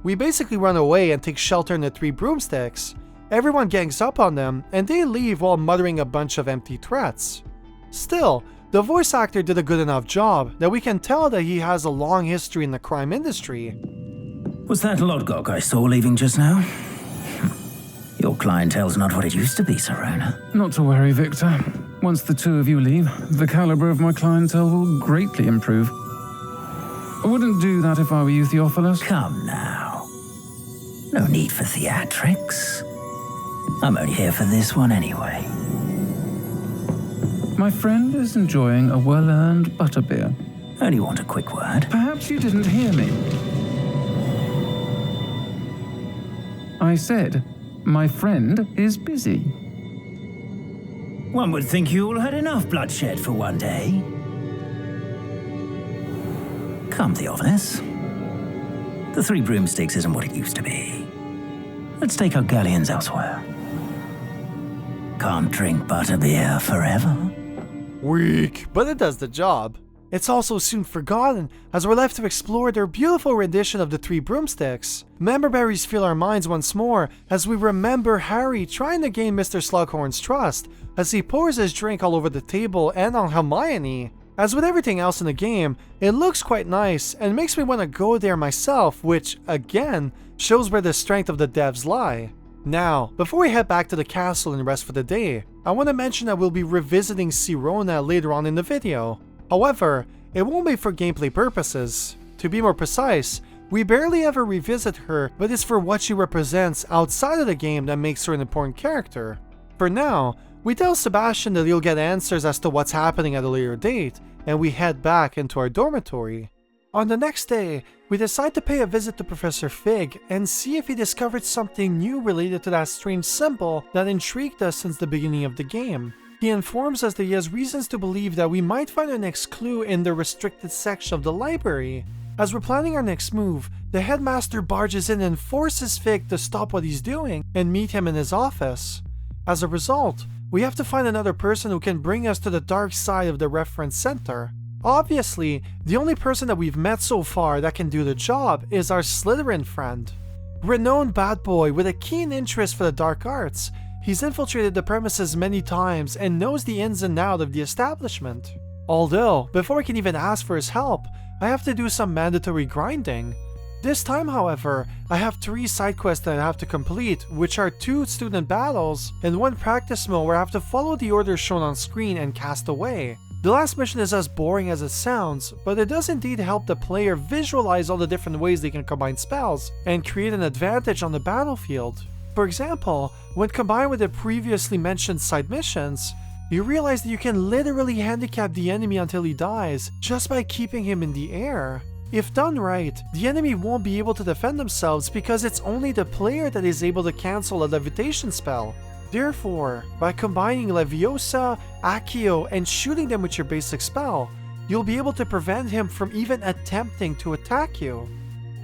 We basically run away and take shelter in the Three Broomsticks. Everyone gangs up on them, and they leave while muttering a bunch of empty threats. Still, The voice actor did a good enough job that we can tell that he has a long history in the crime industry. Was that Lodgok I saw leaving just now? Your clientele's not what it used to be, Serona. Not to worry, Victor. Once the two of you leave, the caliber of my clientele will greatly improve. I wouldn't do that if I were you, Theophilus. Come now. No need for theatrics. I'm only here for this one anyway. My friend is enjoying a well-earned butterbeer. Only want a quick word. Perhaps you didn't hear me. I said, my friend is busy. One would think you all had enough bloodshed for one day. Come, Theophilus. The Three Broomsticks isn't what it used to be. Let's take our galleons elsewhere. Can't drink butterbeer forever. Weak, but it does the job. It's also soon forgotten, as we're left to explore their beautiful rendition of the Three Broomsticks. Member berries fill our minds once more, as we remember Harry trying to gain Mr. Slughorn's trust, as he pours his drink all over the table and on Hermione. As with everything else in the game, it looks quite nice, and makes me want to go there myself, which, again, shows where the strength of the devs lie. Now, before we head back to the castle and rest for the day, I want to mention that we'll be revisiting Sirona later on in the video. However, it won't be for gameplay purposes. To be more precise, we barely ever revisit her, but it's for what she represents outside of the game that makes her an important character. For now, we tell Sebastian that he'll get answers as to what's happening at a later date, and we head back into our dormitory. On the next day, we decide to pay a visit to Professor Fig and see if he discovered something new related to that strange symbol that intrigued us since the beginning of the game. He informs us that he has reasons to believe that we might find our next clue in the restricted section of the library. As we're planning our next move, the headmaster barges in and forces Fig to stop what he's doing and meet him in his office. As a result, we have to find another person who can bring us to the dark side of the reference center. Obviously, the only person that we've met so far that can do the job is our Slytherin friend. Renowned bad boy with a keen interest for the dark arts, he's infiltrated the premises many times and knows the ins and outs of the establishment. Although, before I can even ask for his help, I have to do some mandatory grinding. This time, however, I have 3 side quests that I have to complete, which are 2 student battles and 1 practice mode where I have to follow the orders shown on screen and cast away. The last mission is as boring as it sounds, but it does indeed help the player visualize all the different ways they can combine spells and create an advantage on the battlefield. For example, when combined with the previously mentioned side missions, you realize that you can literally handicap the enemy until he dies just by keeping him in the air. If done right, the enemy won't be able to defend themselves because it's only the player that is able to cancel a levitation spell. Therefore, by combining Leviosa, Accio, and shooting them with your basic spell, you'll be able to prevent him from even attempting to attack you.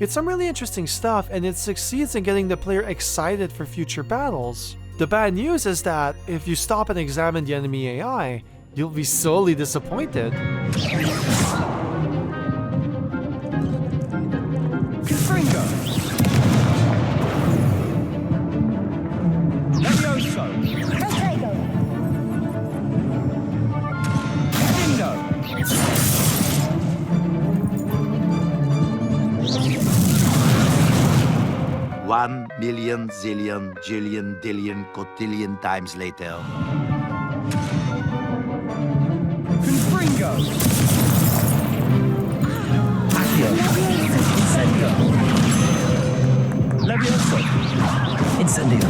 It's some really interesting stuff, and it succeeds in getting the player excited for future battles. The bad news is that, if you stop and examine the enemy AI, you'll be sorely disappointed. One million, zillion, jillion, dillion, cotillion times later. Confringo! Accio! Incendio! Levioso! Incendio!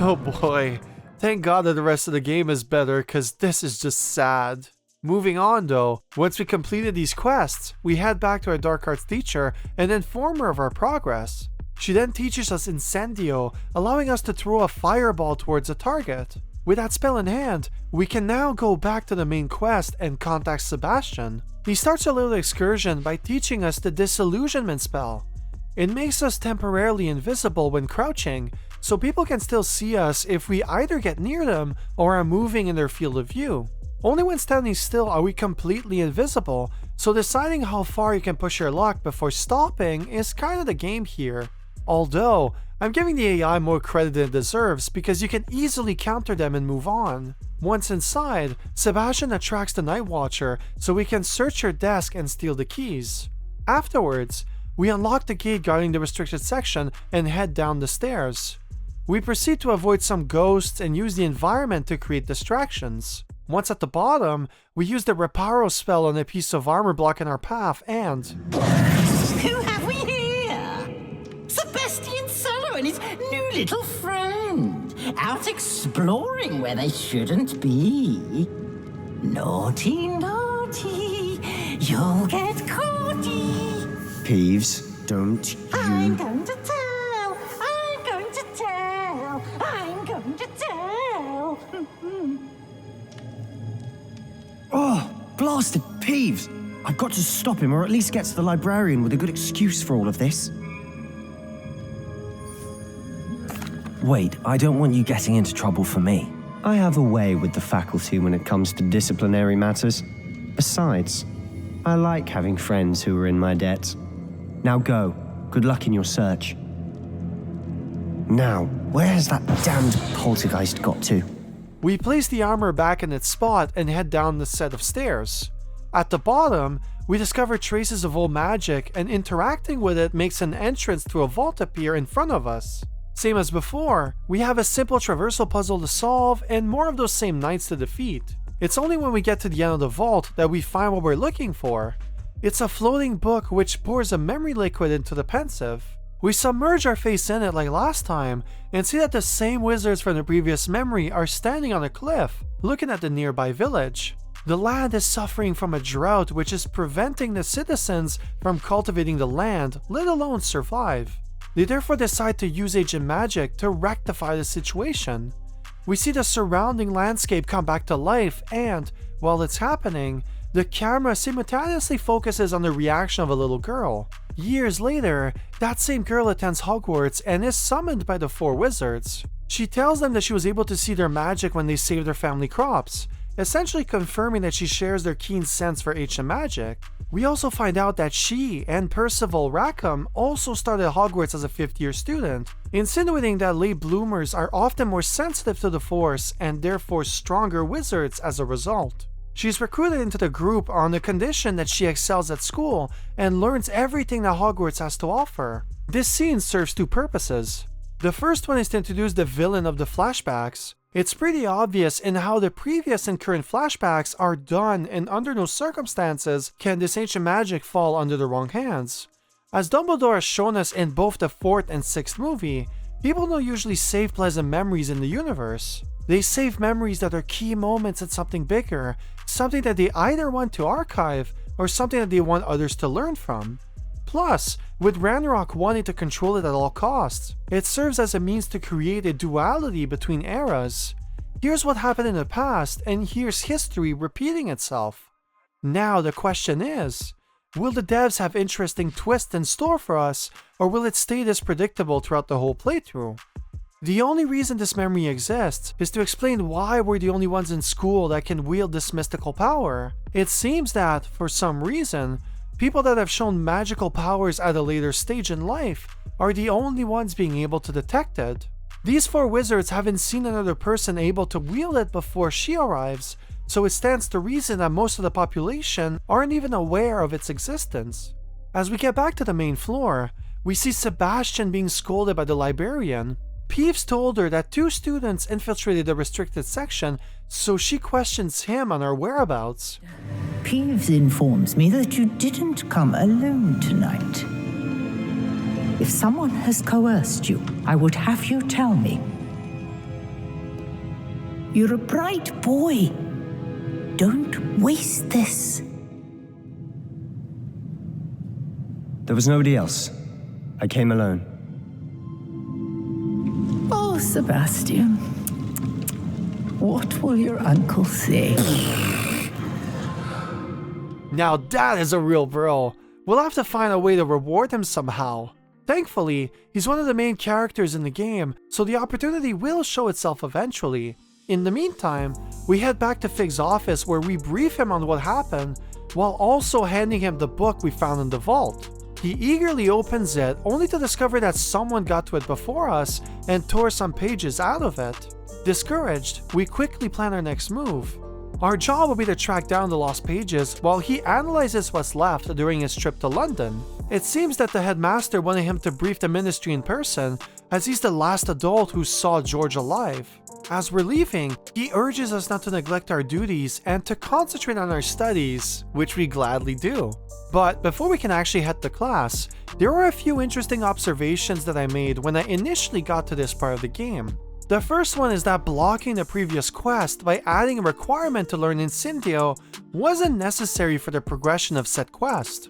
Oh boy, thank God that the rest of the game is better, cause this is just sad. Moving on though, once we completed these quests, we head back to our dark arts teacher and inform her of our progress. She then teaches us Incendio, allowing us to throw a fireball towards a target. With that spell in hand, we can now go back to the main quest and contact Sebastian. He starts a little excursion by teaching us the disillusionment spell. It makes us temporarily invisible when crouching, so people can still see us if we either get near them or are moving in their field of view. Only when standing still are we completely invisible, so deciding how far you can push your luck before stopping is kind of the game here. Although, I'm giving the AI more credit than it deserves because you can easily counter them and move on. Once inside, Sebastian attracts the Night Watcher so we can search her desk and steal the keys. Afterwards, we unlock the gate guarding the restricted section and head down the stairs. We proceed to avoid some ghosts and use the environment to create distractions. Once at the bottom, we use the Reparo spell on a piece of armor blocking our path and... Who have we here? Sebastian Solo and his new little friend, out exploring where they shouldn't be. Naughty, naughty, you'll get caughty. Peeves, don't you... I'm going to tell, I'm going to tell, I'm going to tell. Oh, blasted Peeves! I've got to stop him, or at least get to the librarian with a good excuse for all of this. Wait, I don't want you getting into trouble for me. I have a way with the faculty when it comes to disciplinary matters. Besides, I like having friends who are in my debt. Now go. Good luck in your search. Now, where has that damned poltergeist got to? We place the armor back in its spot and head down the set of stairs. At the bottom, we discover traces of old magic, and interacting with it makes an entrance to a vault appear in front of us. Same as before, we have a simple traversal puzzle to solve and more of those same knights to defeat. It's only when we get to the end of the vault that we find what we're looking for. It's a floating book which pours a memory liquid into the pensive. We submerge our face in it like last time and see that the same wizards from the previous memory are standing on a cliff, looking at the nearby village. The land is suffering from a drought which is preventing the citizens from cultivating the land, let alone survive. They therefore decide to use ancient magic to rectify the situation. We see the surrounding landscape come back to life and, while it's happening, the camera simultaneously focuses on the reaction of a little girl. Years later, that same girl attends Hogwarts and is summoned by the four wizards. She tells them that she was able to see their magic when they saved their family crops, essentially confirming that she shares their keen sense for ancient magic. We also find out that she and Percival Rackham also started Hogwarts as a fifth-year student, insinuating that late bloomers are often more sensitive to the Force and therefore stronger wizards as a result. She's recruited into the group on the condition that she excels at school and learns everything that Hogwarts has to offer. This scene serves two purposes. The first one is to introduce the villain of the flashbacks. It's pretty obvious in how the previous and current flashbacks are done, and under no circumstances can this ancient magic fall under the wrong hands. As Dumbledore has shown us in both the 4th and 6th movie, people don't usually save pleasant memories in the universe. They save memories that are key moments in something bigger, something that they either want to archive or something that they want others to learn from. Plus, with Ranrock wanting to control it at all costs, it serves as a means to create a duality between eras. Here's what happened in the past, and here's history repeating itself. Now the question is, will the devs have interesting twists in store for us, or will it stay this predictable throughout the whole playthrough? The only reason this memory exists is to explain why we're the only ones in school that can wield this mystical power. It seems that, for some reason, people that have shown magical powers at a later stage in life are the only ones being able to detect it. These four wizards haven't seen another person able to wield it before she arrives, so it stands to reason that most of the population aren't even aware of its existence. As we get back to the main floor, we see Sebastian being scolded by the librarian. Peeves told her that 2 students infiltrated the restricted section, so she questions him on her whereabouts. Peeves informs me that you didn't come alone tonight. If someone has coerced you, I would have you tell me. You're a bright boy. Don't waste this. There was nobody else. I came alone. Oh, Sebastian. What will your uncle say? Now that is a real bro. We'll have to find a way to reward him somehow. Thankfully, he's one of the main characters in the game, so the opportunity will show itself eventually. In the meantime, we head back to Fig's office where we brief him on what happened, while also handing him the book we found in the vault. He eagerly opens it, only to discover that someone got to it before us and tore some pages out of it. Discouraged, we quickly plan our next move. Our job will be to track down the lost pages while he analyzes what's left during his trip to London. It seems that the headmaster wanted him to brief the ministry in person, as he's the last adult who saw George alive. As we're leaving, he urges us not to neglect our duties and to concentrate on our studies, which we gladly do. But before we can actually head to class, there are a few interesting observations that I made when I initially got to this part of the game. The first one is that blocking the previous quest by adding a requirement to learn Incendio wasn't necessary for the progression of said quest.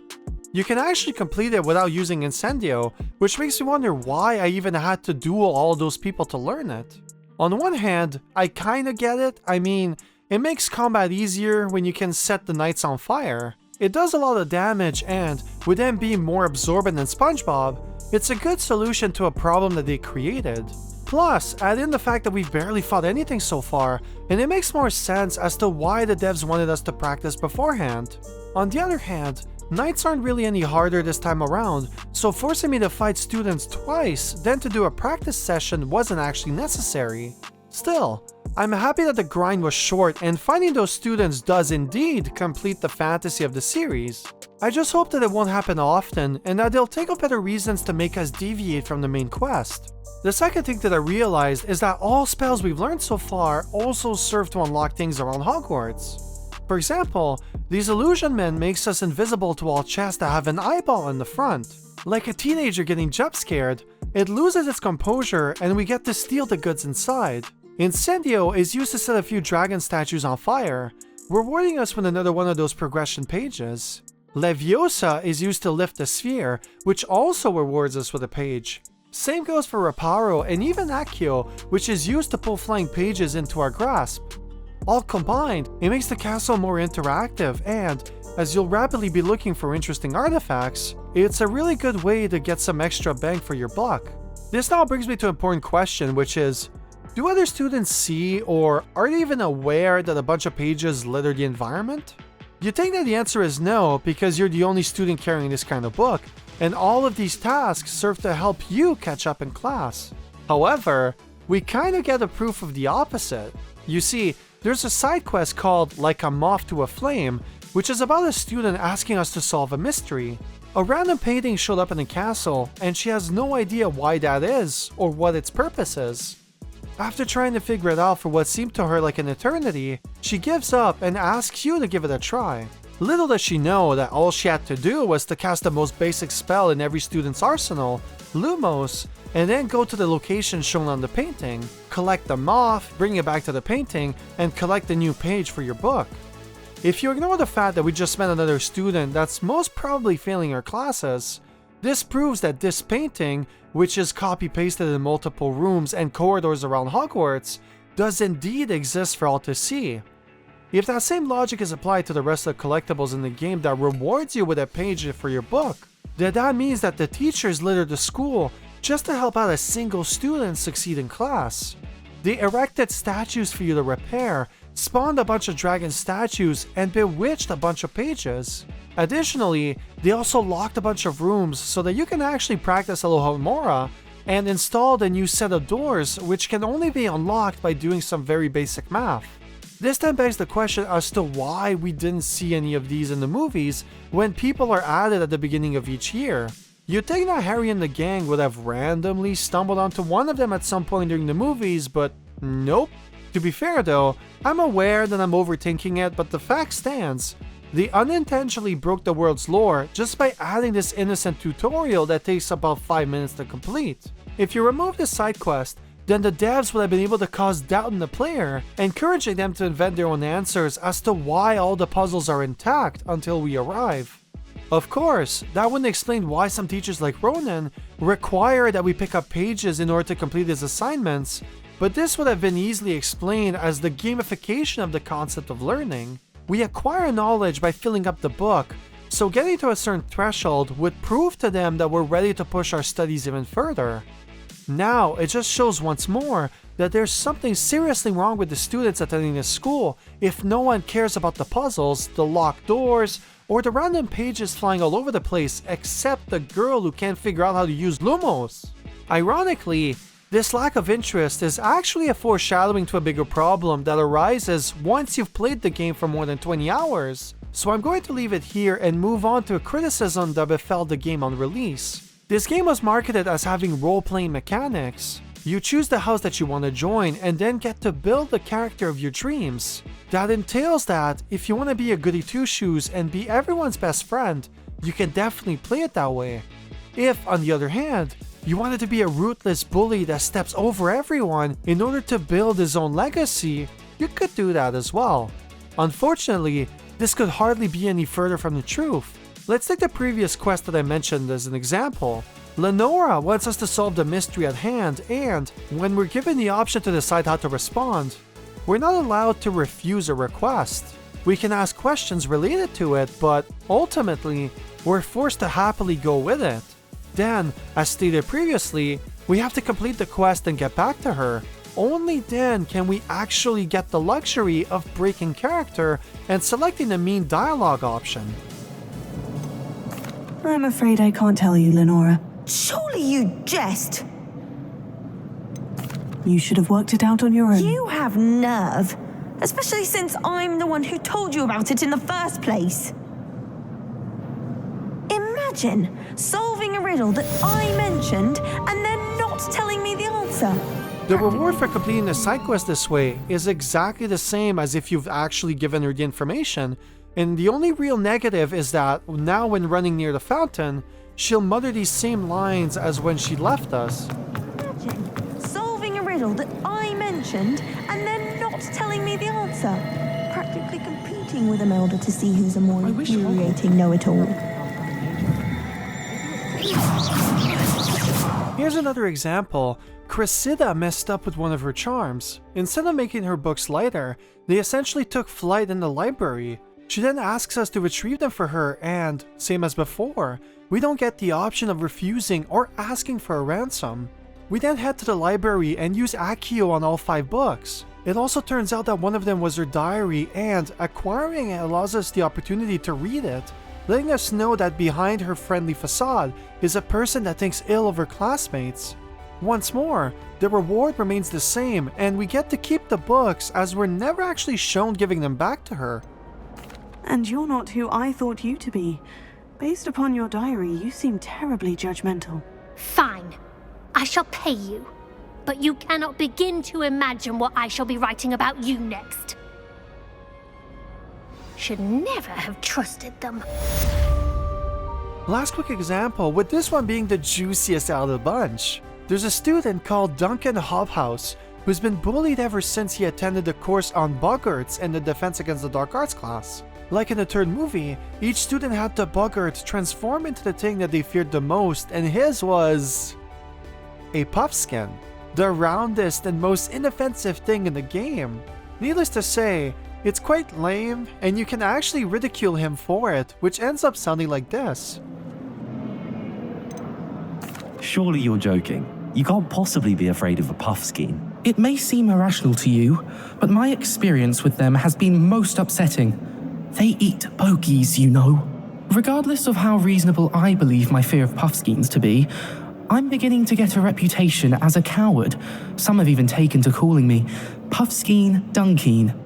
You can actually complete it without using Incendio, which makes me wonder why I even had to duel all those people to learn it. On one hand, I kinda get it. I mean, it makes combat easier when you can set the knights on fire. It does a lot of damage, and with them being more absorbent than SpongeBob, it's a good solution to a problem that they created. Plus, add in the fact that we've barely fought anything so far, and it makes more sense as to why the devs wanted us to practice beforehand. On the other hand, knights aren't really any harder this time around, so forcing me to fight students twice, then to do a practice session wasn't actually necessary. Still, I'm happy that the grind was short and finding those students does indeed complete the fantasy of the series. I just hope that it won't happen often and that they'll think of better reasons to make us deviate from the main quest. The second thing that I realized is that all spells we've learned so far also serve to unlock things around Hogwarts. For example, Disillusionment makes us invisible to all chests that have an eyeball in the front. Like a teenager getting jump scared, it loses its composure and we get to steal the goods inside. Incendio is used to set a few dragon statues on fire, rewarding us with another one of those progression pages. Leviosa is used to lift a sphere, which also rewards us with a page. Same goes for Reparo and even Accio, which is used to pull flying pages into our grasp. All combined, it makes the castle more interactive and, as you'll rapidly be looking for interesting artifacts, it's a really good way to get some extra bang for your buck. This now brings me to an important question, which is, do other students see or are they even aware that a bunch of pages litter the environment? You'd think that the answer is no because you're the only student carrying this kind of book, and all of these tasks serve to help you catch up in class. However, we kinda get a proof of the opposite. You see, there's a side quest called Like a Moth to a Flame, which is about a student asking us to solve a mystery. A random painting showed up in the castle, and she has no idea why that is, or what its purpose is. After trying to figure it out for what seemed to her like an eternity, she gives up and asks you to give it a try. Little does she know that all she had to do was to cast the most basic spell in every student's arsenal, Lumos, and then go to the location shown on the painting, collect the moth, bring it back to the painting, and collect a new page for your book. If you ignore the fact that we just met another student that's most probably failing her classes, this proves that this painting, which is copy-pasted in multiple rooms and corridors around Hogwarts, does indeed exist for all to see. If that same logic is applied to the rest of the collectibles in the game that rewards you with a page for your book, then that means that the teachers littered the school just to help out a single student succeed in class. They erected statues for you to repair, spawned a bunch of dragon statues, and bewitched a bunch of pages. Additionally, they also locked a bunch of rooms so that you can actually practice Alohomora, and installed a new set of doors which can only be unlocked by doing some very basic math. This then begs the question as to why we didn't see any of these in the movies when people are added at the beginning of each year. You'd think that Harry and the gang would have randomly stumbled onto one of them at some point during the movies, but nope. To be fair though, I'm aware that I'm overthinking it, but the fact stands. They unintentionally broke the world's lore just by adding this innocent tutorial that takes about 5 minutes to complete. If you remove this side quest, then the devs would have been able to cause doubt in the player, encouraging them to invent their own answers as to why all the puzzles are intact until we arrive. Of course, that wouldn't explain why some teachers like Ronan require that we pick up pages in order to complete his assignments, but this would have been easily explained as the gamification of the concept of learning. We acquire knowledge by filling up the book, so getting to a certain threshold would prove to them that we're ready to push our studies even further. Now, it just shows once more that there's something seriously wrong with the students attending this school if no one cares about the puzzles, the locked doors, or the random pages flying all over the place except the girl who can't figure out how to use Lumos. Ironically, This lack of interest is actually a foreshadowing to a bigger problem that arises once you've played the game for more than 20 hours. So I'm going to leave it here and move on to a criticism that befell the game on release. This game was marketed as having role-playing mechanics. You choose the house that you want to join and then get to build the character of your dreams. That entails that if you want to be a goody two-shoes and be everyone's best friend, you can definitely play it that way. If, on the other hand, you wanted to be a ruthless bully that steps over everyone in order to build his own legacy, you could do that as well. Unfortunately, this could hardly be any further from the truth. Let's take the previous quest that I mentioned as an example. Lenora wants us to solve the mystery at hand, and when we're given the option to decide how to respond, we're not allowed to refuse a request. We can ask questions related to it, but ultimately, we're forced to happily go with it. Then, as stated previously, we have to complete the quest and get back to her. Only then can we actually get the luxury of breaking character and selecting the mean dialogue option. I'm afraid I can't tell you, Lenora. Surely you jest! You should have worked it out on your own. You have nerve, especially since I'm the one who told you about it in the first place. Imagine solving a riddle that I mentioned and then not telling me the answer. The reward for completing a side quest this way is exactly the same as if you've actually given her the information, and the only real negative is that now when running near the fountain, she'll mutter these same lines as when she left us. Imagine solving a riddle that I mentioned and then not telling me the answer. Practically competing with Imelda to see who's a more infuriating know-it-all. Here's another example. Cressida messed up with one of her charms. Instead of making her books lighter, they essentially took flight in the library. She then asks us to retrieve them for her and, same as before, we don't get the option of refusing or asking for a ransom. We then head to the library and use Accio on all 5 books. It also turns out that one of them was her diary, and acquiring it allows us the opportunity to read it, letting us know that behind her friendly facade is a person that thinks ill of her classmates. Once more, the reward remains the same, and we get to keep the books as we're never actually shown giving them back to her. And you're not who I thought you to be. Based upon your diary, you seem terribly judgmental. Fine. I shall pay you. But you cannot begin to imagine what I shall be writing about you next. Should never have trusted them. Last quick example, with this one being the juiciest out of the bunch. There's a student called Duncan Hobhouse who's been bullied ever since he attended the course on boggarts in the Defense Against the Dark Arts class. Like in the third movie, each student had the boggart transform into the thing that they feared the most, and his was a puffskin, the roundest and most inoffensive thing in the game. Needless to say, it's quite lame, and you can actually ridicule him for it, which ends up sounding like this. Surely you're joking. You can't possibly be afraid of a puffskein. It may seem irrational to you, but my experience with them has been most upsetting. They eat bogies, you know. Regardless of how reasonable I believe my fear of puffskeins to be, I'm beginning to get a reputation as a coward. Some have even taken to calling me Puffskeen Dunkeen.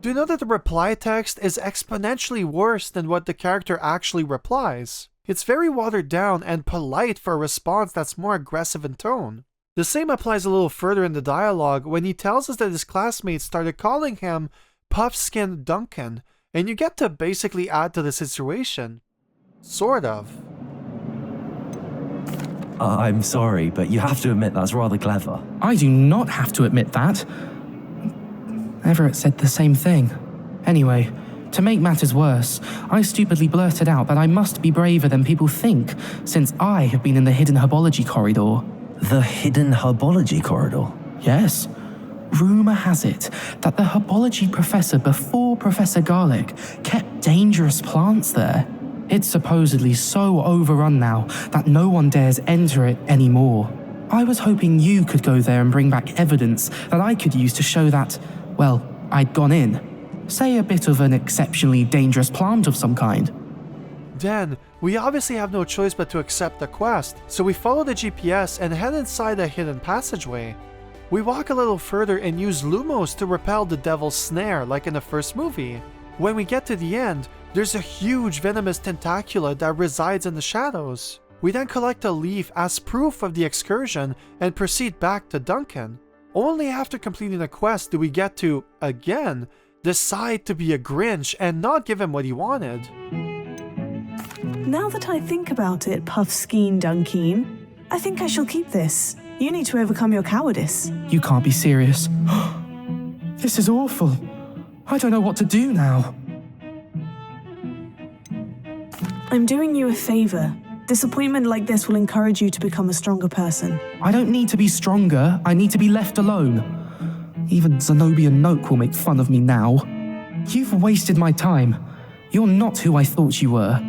Do you know that the reply text is exponentially worse than what the character actually replies? It's very watered down and polite for a response that's more aggressive in tone. The same applies a little further in the dialogue when he tells us that his classmates started calling him Puffskin Duncan, and you get to basically add to the situation. Sort of. I'm sorry, but you have to admit that's rather clever. I do not have to admit that. Everett said the same thing. Anyway, to make matters worse, I stupidly blurted out that I must be braver than people think, since I have been in the hidden herbology corridor. The hidden herbology corridor? Yes. Rumour has it that the herbology professor before Professor Garlic kept dangerous plants there. It's supposedly so overrun now that no one dares enter it anymore. I was hoping you could go there and bring back evidence that I could use to show that, well, I'd gone in. Say a bit of an exceptionally dangerous plant of some kind. Then, We obviously have no choice but to accept the quest, so we follow the GPS and head inside a hidden passageway. We walk a little further and use Lumos to repel the devil's snare like in the first movie. When we get to the end, there's a huge venomous tentacula that resides in the shadows. We then collect a leaf as proof of the excursion and proceed back to Duncan. Only after completing the quest do we get to, again, decide to be a Grinch and not give him what he wanted. Now that I think about it, Puffskein Dunkeen, I think I shall keep this. You need to overcome your cowardice. You can't be serious. This is awful. I don't know what to do now. I'm doing you a favor. Disappointment like this will encourage you to become a stronger person. I don't need to be stronger. I need to be left alone. Even Zenobia Noak will make fun of me now. You've wasted my time. You're not who I thought you were.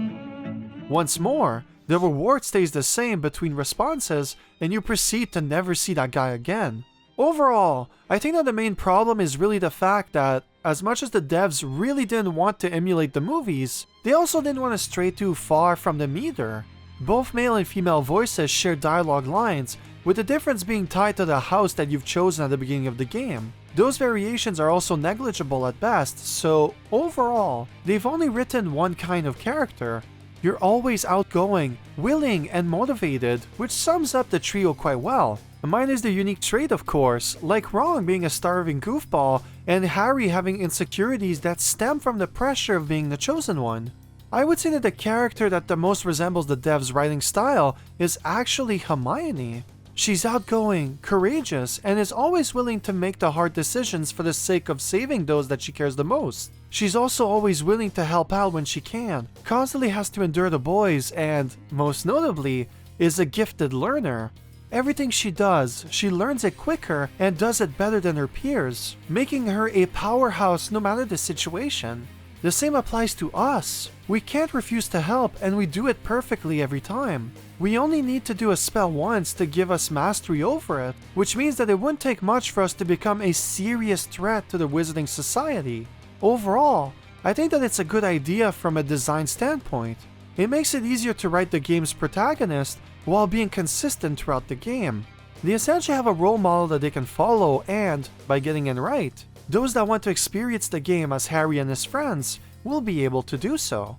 Once more, the reward stays the same between responses, and you proceed to never see that guy again. Overall, I think that the main problem is really the fact that, as much as the devs really didn't want to emulate the movies, they also didn't want to stray too far from them either. Both male and female voices share dialogue lines, with the difference being tied to the house that you've chosen at the beginning of the game. Those variations are also negligible at best, so overall, they've only written one kind of character. You're always outgoing, willing, and motivated, which sums up the trio quite well. Mine is the unique trait, of course, like Ron being a starving goofball, and Harry having insecurities that stem from the pressure of being the chosen one. I would say that the character that the most resembles the devs' writing style is actually Hermione. She's outgoing, courageous, and is always willing to make the hard decisions for the sake of saving those that she cares the most. She's also always willing to help out when she can, constantly has to endure the boys, and, most notably, is a gifted learner. Everything she does, she learns it quicker and does it better than her peers, making her a powerhouse no matter the situation. The same applies to us. We can't refuse to help, and we do it perfectly every time. We only need to do a spell once to give us mastery over it, which means that it wouldn't take much for us to become a serious threat to the Wizarding Society. Overall, I think that it's a good idea from a design standpoint. It makes it easier to write the game's protagonist while being consistent throughout the game. They essentially have a role model that they can follow, and, by getting it right, those that want to experience the game as Harry and his friends will be able to do so.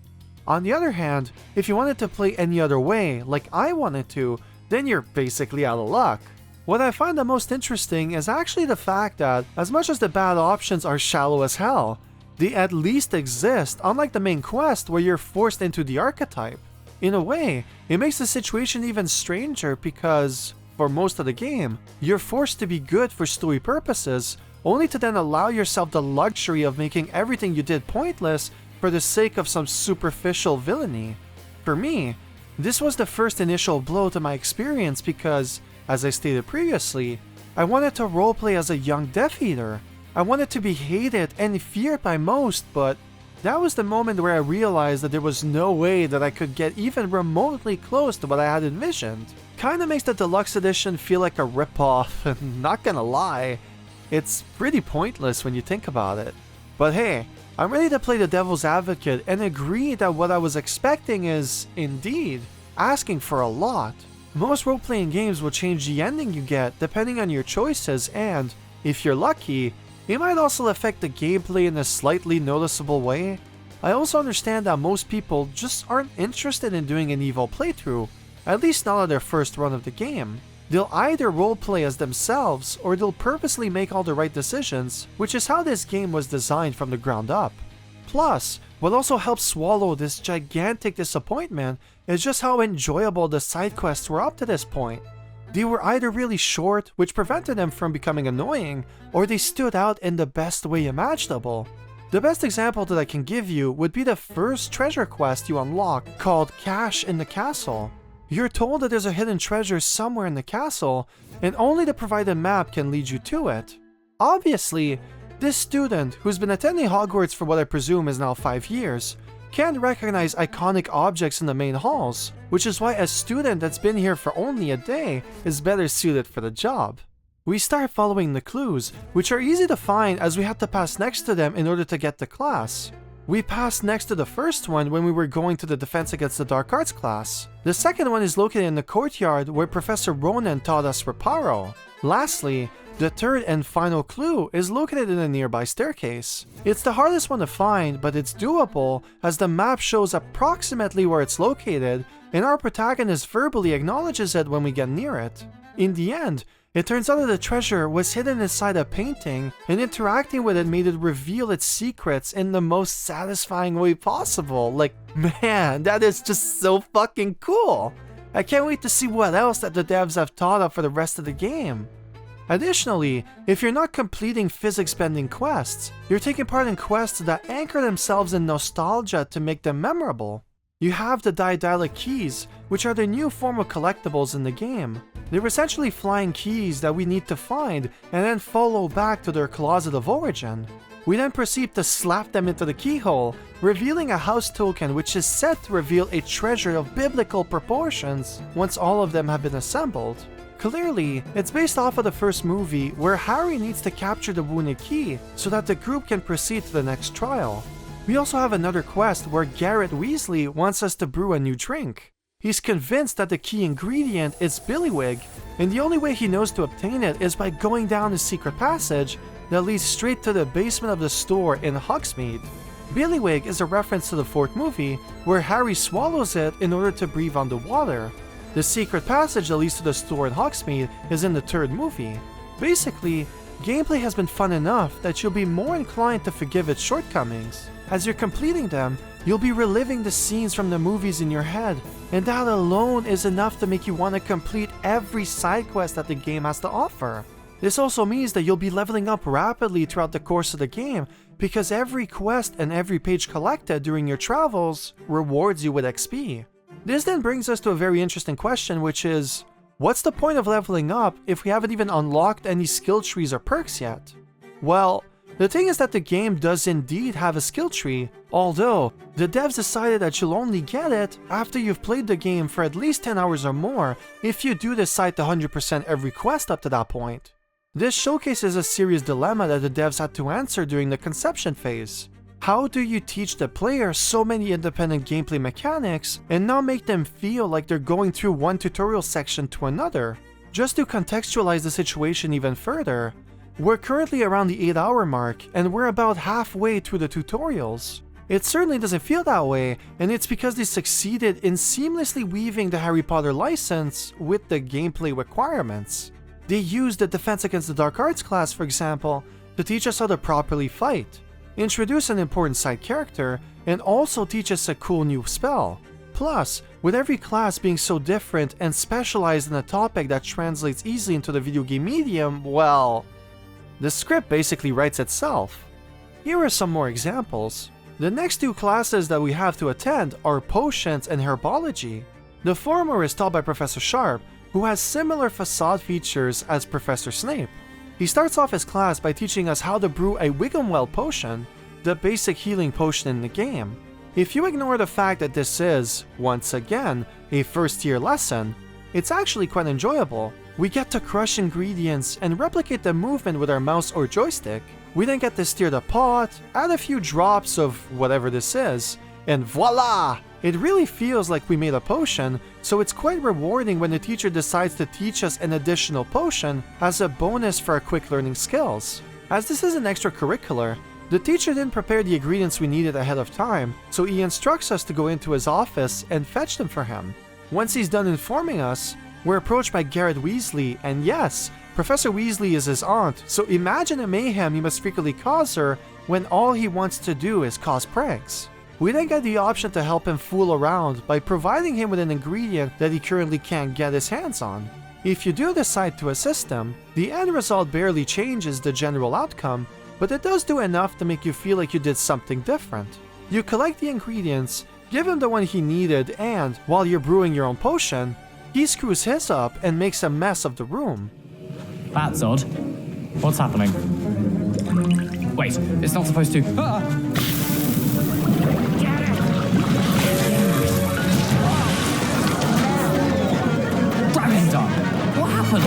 On the other hand, if you wanted to play any other way, like I wanted to, then you're basically out of luck. What I find the most interesting is actually the fact that, as much as the bad options are shallow as hell, they at least exist, unlike the main quest where you're forced into the archetype. In a way, it makes the situation even stranger because, for most of the game, you're forced to be good for story purposes, only to then allow yourself the luxury of making everything you did pointless for the sake of some superficial villainy. For me, this was the first initial blow to my experience because, as I stated previously, I wanted to roleplay as a young Death Eater. I wanted to be hated and feared by most, but that was the moment where I realized that there was no way that I could get even remotely close to what I had envisioned. Kinda makes the deluxe edition feel like a ripoff, and not gonna lie, it's pretty pointless when you think about it. But hey, I'm ready to play the devil's advocate and agree that what I was expecting is, indeed, asking for a lot. Most role-playing games will change the ending you get depending on your choices, and, if you're lucky, it might also affect the gameplay in a slightly noticeable way. I also understand that most people just aren't interested in doing an evil playthrough, at least not on their first run of the game. They'll either roleplay as themselves, or they'll purposely make all the right decisions, which is how this game was designed from the ground up. Plus, what also helps swallow this gigantic disappointment is just how enjoyable the side quests were up to this point. They were either really short, which prevented them from becoming annoying, or they stood out in the best way imaginable. The best example that I can give you would be the first treasure quest you unlock, called Cache in the Castle. You're told that there's a hidden treasure somewhere in the castle, and only the provided map can lead you to it. Obviously, this student, who's been attending Hogwarts for what I presume is now 5 years, can't recognize iconic objects in the main halls, which is why a student that's been here for only a day is better suited for the job. We start following the clues, which are easy to find as we have to pass next to them in order to get to class. We passed next to the first one when we were going to the Defense Against the Dark Arts class. The second one is located in the courtyard where Professor Ronan taught us Reparo. Lastly, the third and final clue is located in a nearby staircase. It's the hardest one to find, but it's doable as the map shows approximately where it's located, and our protagonist verbally acknowledges it when we get near it. In the end, it turns out that the treasure was hidden inside a painting, and interacting with it made it reveal its secrets in the most satisfying way possible. Like, man, that is just so fucking cool! I can't wait to see what else that the devs have thought of for the rest of the game. Additionally, if you're not completing physics-bending quests, you're taking part in quests that anchor themselves in nostalgia to make them memorable. You have the Daedalic Keys, which are the new form of collectibles in the game. They're essentially flying keys that we need to find and then follow back to their closet of origin. We then proceed to slap them into the keyhole, revealing a house token which is said to reveal a treasure of biblical proportions once all of them have been assembled. Clearly, it's based off of the first movie where Harry needs to capture the wounded key so that the group can proceed to the next trial. We also have another quest where Garrett Weasley wants us to brew a new drink. He's convinced that the key ingredient is Billywig, and the only way he knows to obtain it is by going down a secret passage that leads straight to the basement of the store in Hogsmeade. Billywig is a reference to the fourth movie, where Harry swallows it in order to breathe on the water. The secret passage that leads to the store in Hogsmeade is in the third movie. Basically, gameplay has been fun enough that you'll be more inclined to forgive its shortcomings. As you're completing them, you'll be reliving the scenes from the movies in your head, and that alone is enough to make you want to complete every side quest that the game has to offer. This also means that you'll be leveling up rapidly throughout the course of the game, because every quest and every page collected during your travels rewards you with XP. This then brings us to a very interesting question, which is, what's the point of leveling up if we haven't even unlocked any skill trees or perks yet? Well, the thing is that the game does indeed have a skill tree, although the devs decided that you'll only get it after you've played the game for at least 10 hours or more if you do decide to 100% every quest up to that point. This showcases a serious dilemma that the devs had to answer during the conception phase. How do you teach the player so many independent gameplay mechanics and not make them feel like they're going through one tutorial section to another? Just to contextualize the situation even further, we're currently around the 8-hour mark and we're about halfway through the tutorials. It certainly doesn't feel that way, and it's because they succeeded in seamlessly weaving the Harry Potter license with the gameplay requirements. They used the Defense Against the Dark Arts class, for example, to teach us how to properly fight, introduce an important side character, and also teach us a cool new spell. Plus, with every class being so different and specialized in a topic that translates easily into the video game medium, well, the script basically writes itself. Here are some more examples. The next two classes that we have to attend are Potions and Herbology. The former is taught by Professor Sharp, who has similar facade features as Professor Snape. He starts off his class by teaching us how to brew a Wiggenweld potion, the basic healing potion in the game. If you ignore the fact that this is, once again, a first-year lesson, it's actually quite enjoyable. We get to crush ingredients and replicate the movement with our mouse or joystick. We then get to steer the pot, add a few drops of whatever this is, and voila! It really feels like we made a potion, so it's quite rewarding when the teacher decides to teach us an additional potion as a bonus for our quick learning skills. As this is an extracurricular, the teacher didn't prepare the ingredients we needed ahead of time, so he instructs us to go into his office and fetch them for him. Once he's done informing us, we're approached by Garrett Weasley, and yes, Professor Weasley is his aunt, so imagine the mayhem he must frequently cause her when all he wants to do is cause pranks. We then get the option to help him fool around by providing him with an ingredient that he currently can't get his hands on. If you do decide to assist him, the end result barely changes the general outcome, but it does do enough to make you feel like you did something different. You collect the ingredients, give him the one he needed, and, while you're brewing your own potion, he screws his up and makes a mess of the room. That's odd. What's happening? Wait, it's not supposed to... Dragon done! What happened?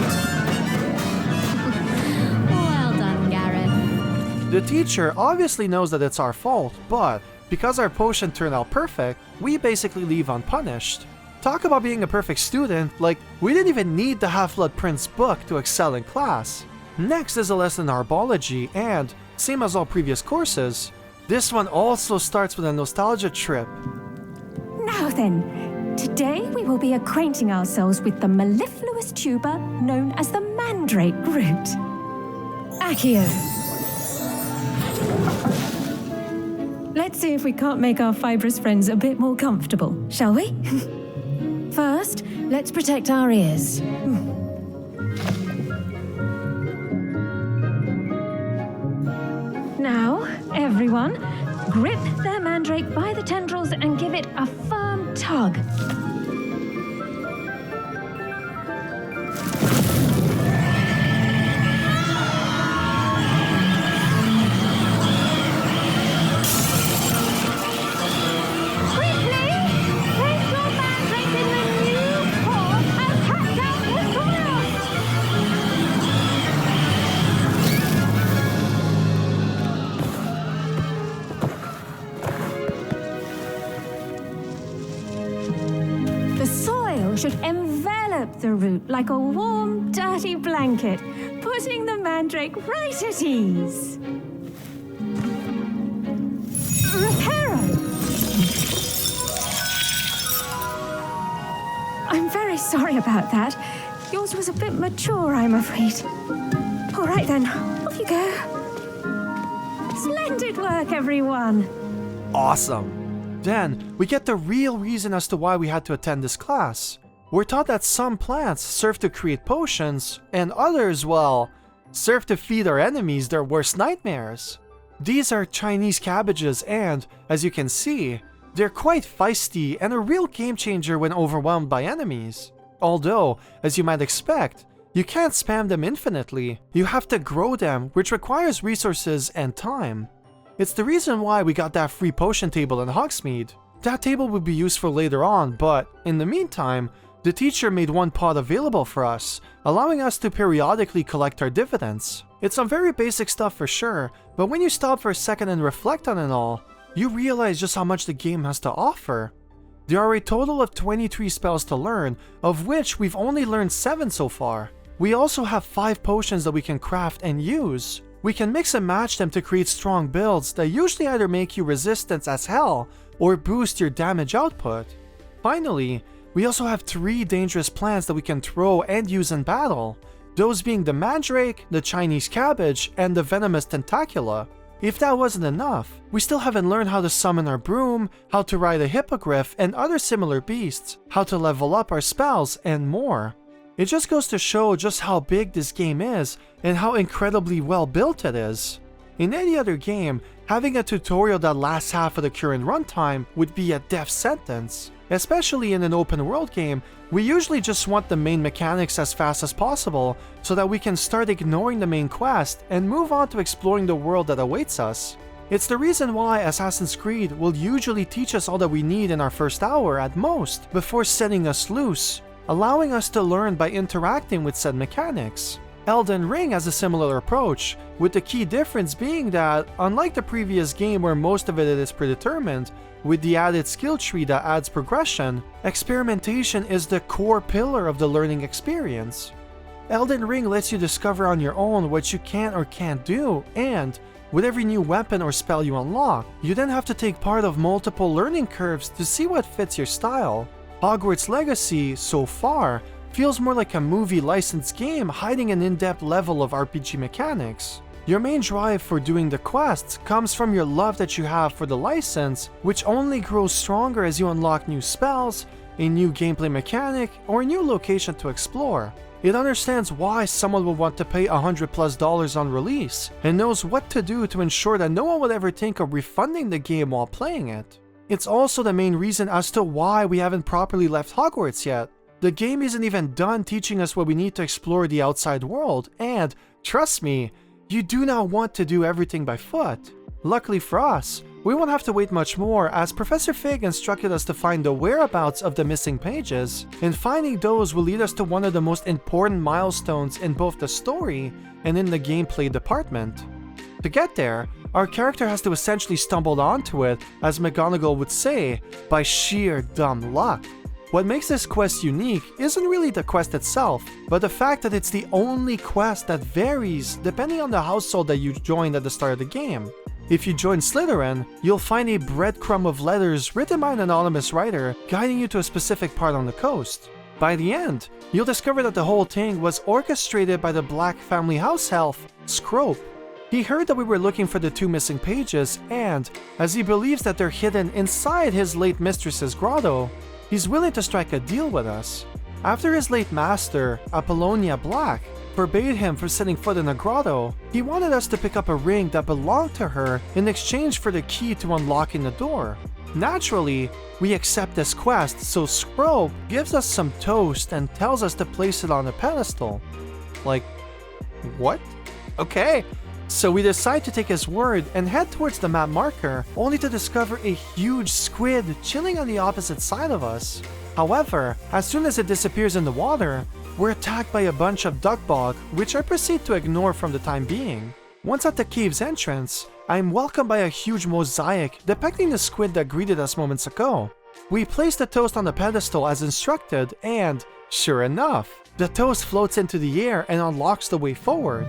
Well done, Gareth. The teacher obviously knows that it's our fault, but Because our potion turned out perfect, we basically leave unpunished. Talk about being a perfect student, like, we didn't even need the Half-Blood Prince book to excel in class. Next is a lesson in arbology, and, same as all previous courses, this one also starts with a nostalgia trip. Now then, today we will be acquainting ourselves with the mellifluous tuber known as the mandrake root. Accio. Let's see if we can't make our fibrous friends a bit more comfortable, shall we? First, let's protect our ears. Now, everyone, grip their mandrake by the tendrils and give it a firm tug. Should envelop the root like a warm, dirty blanket, putting the mandrake right at ease. Reparo! I'm very sorry about that. Yours was a bit mature, I'm afraid. All right then, off you go. Splendid work, everyone. Awesome. Then, we get the real reason as to why we had to attend this class. We're taught that some plants serve to create potions, and others, well, serve to feed our enemies their worst nightmares. These are Chinese cabbages and, as you can see, they're quite feisty and a real game changer when overwhelmed by enemies. Although, as you might expect, you can't spam them infinitely. You have to grow them, which requires resources and time. It's the reason why we got that free potion table in Hogsmeade. That table would be useful later on, but in the meantime, the teacher made one pot available for us, allowing us to periodically collect our dividends. It's some very basic stuff for sure, but when you stop for a second and reflect on it all, you realize just how much the game has to offer. There are a total of 23 spells to learn, of which we've only learned 7 so far. We also have 5 potions that we can craft and use. We can mix and match them to create strong builds that usually either make you resistant as hell or boost your damage output. Finally, we also have 3 dangerous plants that we can throw and use in battle, those being the mandrake, the Chinese cabbage, and the venomous tentacula. If that wasn't enough, we still haven't learned how to summon our broom, how to ride a hippogriff and other similar beasts, how to level up our spells, and more. It just goes to show just how big this game is and how incredibly well built it is. In any other game, having a tutorial that lasts half of the current runtime would be a death sentence. Especially in an open world game, we usually just want the main mechanics as fast as possible so that we can start ignoring the main quest and move on to exploring the world that awaits us. It's the reason why Assassin's Creed will usually teach us all that we need in our first hour at most before setting us loose, allowing us to learn by interacting with said mechanics. Elden Ring has a similar approach, with the key difference being that, unlike the previous game where most of it is predetermined, with the added skill tree that adds progression, experimentation is the core pillar of the learning experience. Elden Ring lets you discover on your own what you can or can't do, and with every new weapon or spell you unlock, you then have to take part of multiple learning curves to see what fits your style. Hogwarts Legacy, so far, feels more like a movie licensed game hiding an in-depth level of RPG mechanics. Your main drive for doing the quests comes from your love that you have for the license, which only grows stronger as you unlock new spells, a new gameplay mechanic, or a new location to explore. It understands why someone would want to pay $100+ on release, and knows what to do to ensure that no one would ever think of refunding the game while playing it. It's also the main reason as to why we haven't properly left Hogwarts yet. The game isn't even done teaching us what we need to explore the outside world, and, trust me, you do not want to do everything by foot. Luckily for us, we won't have to wait much more as Professor Fig instructed us to find the whereabouts of the missing pages, and finding those will lead us to one of the most important milestones in both the story and in the gameplay department. To get there, our character has to essentially stumble onto it, as McGonagall would say, by sheer dumb luck. What makes this quest unique isn't really the quest itself, but the fact that it's the only quest that varies depending on the household that you joined at the start of the game. If you join Slytherin, you'll find a breadcrumb of letters written by an anonymous writer guiding you to a specific part on the coast. By the end, you'll discover that the whole thing was orchestrated by the Black family house elf, Scrope. He heard that we were looking for the 2 missing pages, and, as he believes that they're hidden inside his late mistress's grotto, he's willing to strike a deal with us. After his late master, Apollonia Black, forbade him from setting foot in a grotto, he wanted us to pick up a ring that belonged to her in exchange for the key to unlocking the door. Naturally, we accept this quest, so Scrope gives us some toast and tells us to place it on a pedestal. Like, what? Okay. So we decide to take his word and head towards the map marker, only to discover a huge squid chilling on the opposite side of us. However, as soon as it disappears in the water, we're attacked by a bunch of duckbog, which I proceed to ignore from the time being. Once at the cave's entrance, I'm welcomed by a huge mosaic depicting the squid that greeted us moments ago. We place the toast on the pedestal as instructed, and, sure enough, the toast floats into the air and unlocks the way forward.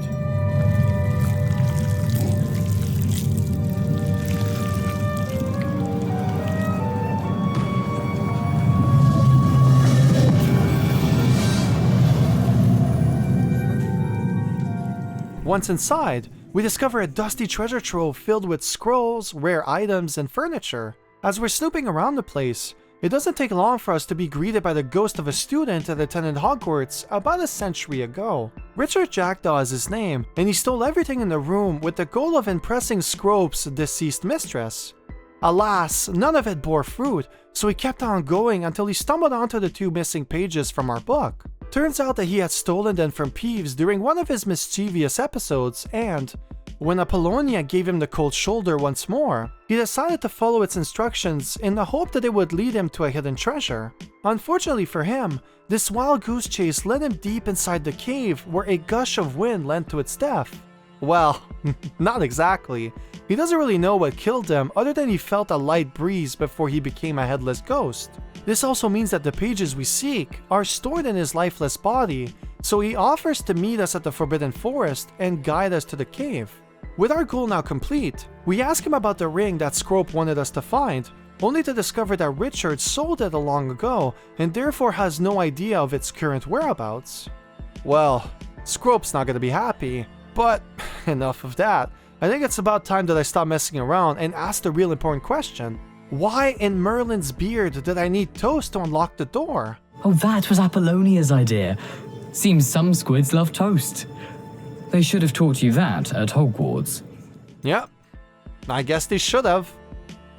Once inside, we discover a dusty treasure trove filled with scrolls, rare items, and furniture. As we're snooping around the place, it doesn't take long for us to be greeted by the ghost of a student that attended Hogwarts about a century ago. Richard Jackdaw is his name, and he stole everything in the room with the goal of impressing Scrope's deceased mistress. Alas, none of it bore fruit, so he kept on going until he stumbled onto the 2 missing pages from our book. Turns out that he had stolen them from Peeves during one of his mischievous episodes, and when Apollonia gave him the cold shoulder once more, he decided to follow its instructions in the hope that it would lead him to a hidden treasure. Unfortunately for him, this wild goose chase led him deep inside the cave where a gush of wind led to its death. Well, not exactly. He doesn't really know what killed him other than he felt a light breeze before he became a headless ghost. This also means that the pages we seek are stored in his lifeless body, so he offers to meet us at the Forbidden Forest and guide us to the cave. With our goal now complete, we ask him about the ring that Scrope wanted us to find, only to discover that Richard sold it long ago and therefore has no idea of its current whereabouts. Well, Scrope's not gonna be happy, but enough of that. I think it's about time that I stop messing around and ask the real important question. Why in Merlin's beard did I need toast to unlock the door? Oh, that was Apollonia's idea. Seems some squids love toast. They should have taught you that at Hogwarts. Yep, I guess they should have.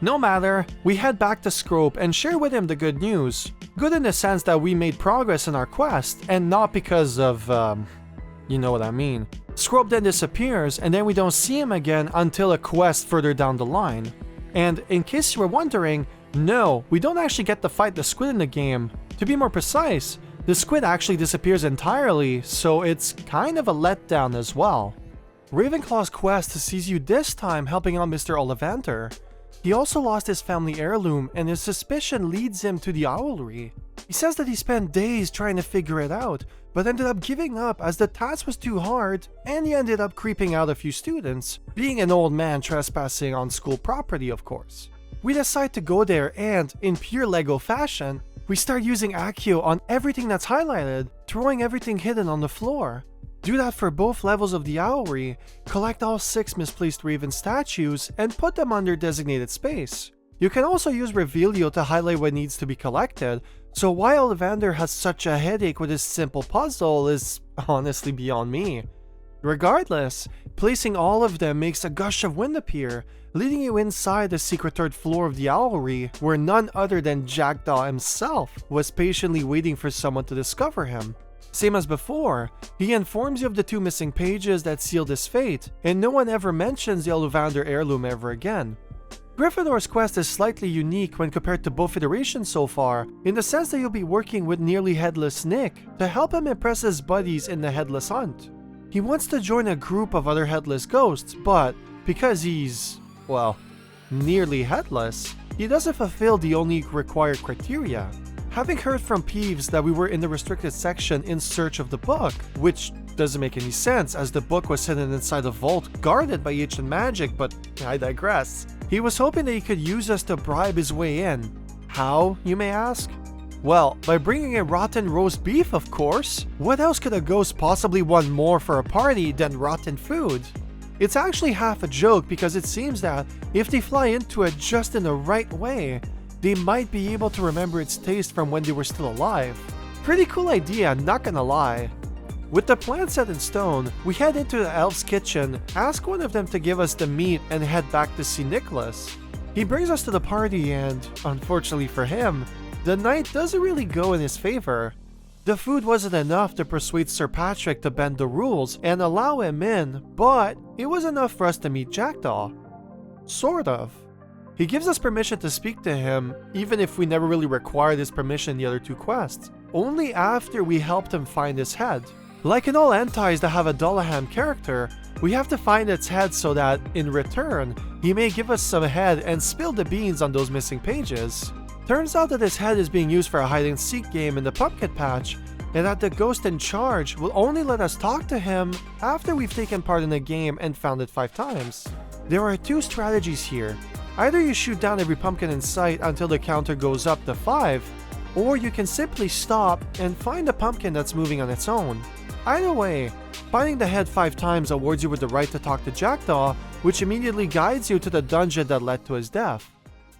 No matter, we head back to Scrope and share with him the good news. Good in the sense that we made progress in our quest, and not because of, you know what I mean. Scrope then disappears, and then we don't see him again until a quest further down the line. And in case you were wondering, no, we don't actually get to fight the squid in the game. To be more precise, the squid actually disappears entirely, so it's kind of a letdown as well. Ravenclaw's quest sees you this time helping out Mr. Ollivander. He also lost his family heirloom, and his suspicion leads him to the owlry. He says that he spent days trying to figure it out, but ended up giving up as the task was too hard, and he ended up creeping out a few students, being an old man trespassing on school property, of course. We decide to go there and, in pure LEGO fashion, we start using Accio on everything that's highlighted, throwing everything hidden on the floor. Do that for both levels of the owlry, collect all 6 misplaced Raven statues, and put them under designated space. You can also use Revelio to highlight what needs to be collected, so why Ollivander has such a headache with this simple puzzle is honestly beyond me. Regardless, placing all of them makes a gush of wind appear, leading you inside the secret 3rd floor of the owlry, where none other than Jackdaw himself was patiently waiting for someone to discover him. Same as before, he informs you of the 2 missing pages that sealed his fate, and no one ever mentions the Ollivander heirloom ever again. Gryffindor's quest is slightly unique when compared to both iterations so far, in the sense that you'll be working with nearly headless Nick to help him impress his buddies in the headless hunt. He wants to join a group of other headless ghosts, but because he's, well, nearly headless, he doesn't fulfill the only required criteria. Having heard from Peeves that we were in the restricted section in search of the book, which doesn't make any sense as the book was hidden inside a vault guarded by ancient magic, but I digress. He was hoping that he could use us to bribe his way in. How, you may ask? Well, by bringing in rotten roast beef, of course. What else could a ghost possibly want more for a party than rotten food? It's actually half a joke because it seems that if they fly into it just in the right way, they might be able to remember its taste from when they were still alive. Pretty cool idea, not gonna lie. With the plan set in stone, we head into the elf's kitchen, ask one of them to give us the meat, and head back to see Nicholas. He brings us to the party and, unfortunately for him, the night doesn't really go in his favor. The food wasn't enough to persuade Sir Patrick to bend the rules and allow him in, but it was enough for us to meet Jackdaw. Sort of. He gives us permission to speak to him, even if we never really required his permission in the other two quests, only after we helped him find his head. Like in all Entais that have a Dullahan character, we have to find its head so that, in return, he may give us some head and spill the beans on those missing pages. Turns out that his head is being used for a hide-and-seek game in the pumpkin patch, and that the ghost in charge will only let us talk to him after we've taken part in the game and found it 5 times. There are 2 strategies here. Either you shoot down every pumpkin in sight until the counter goes up to 5, or you can simply stop and find a pumpkin that's moving on its own. Either way, finding the head 5 times awards you with the right to talk to Jackdaw, which immediately guides you to the dungeon that led to his death.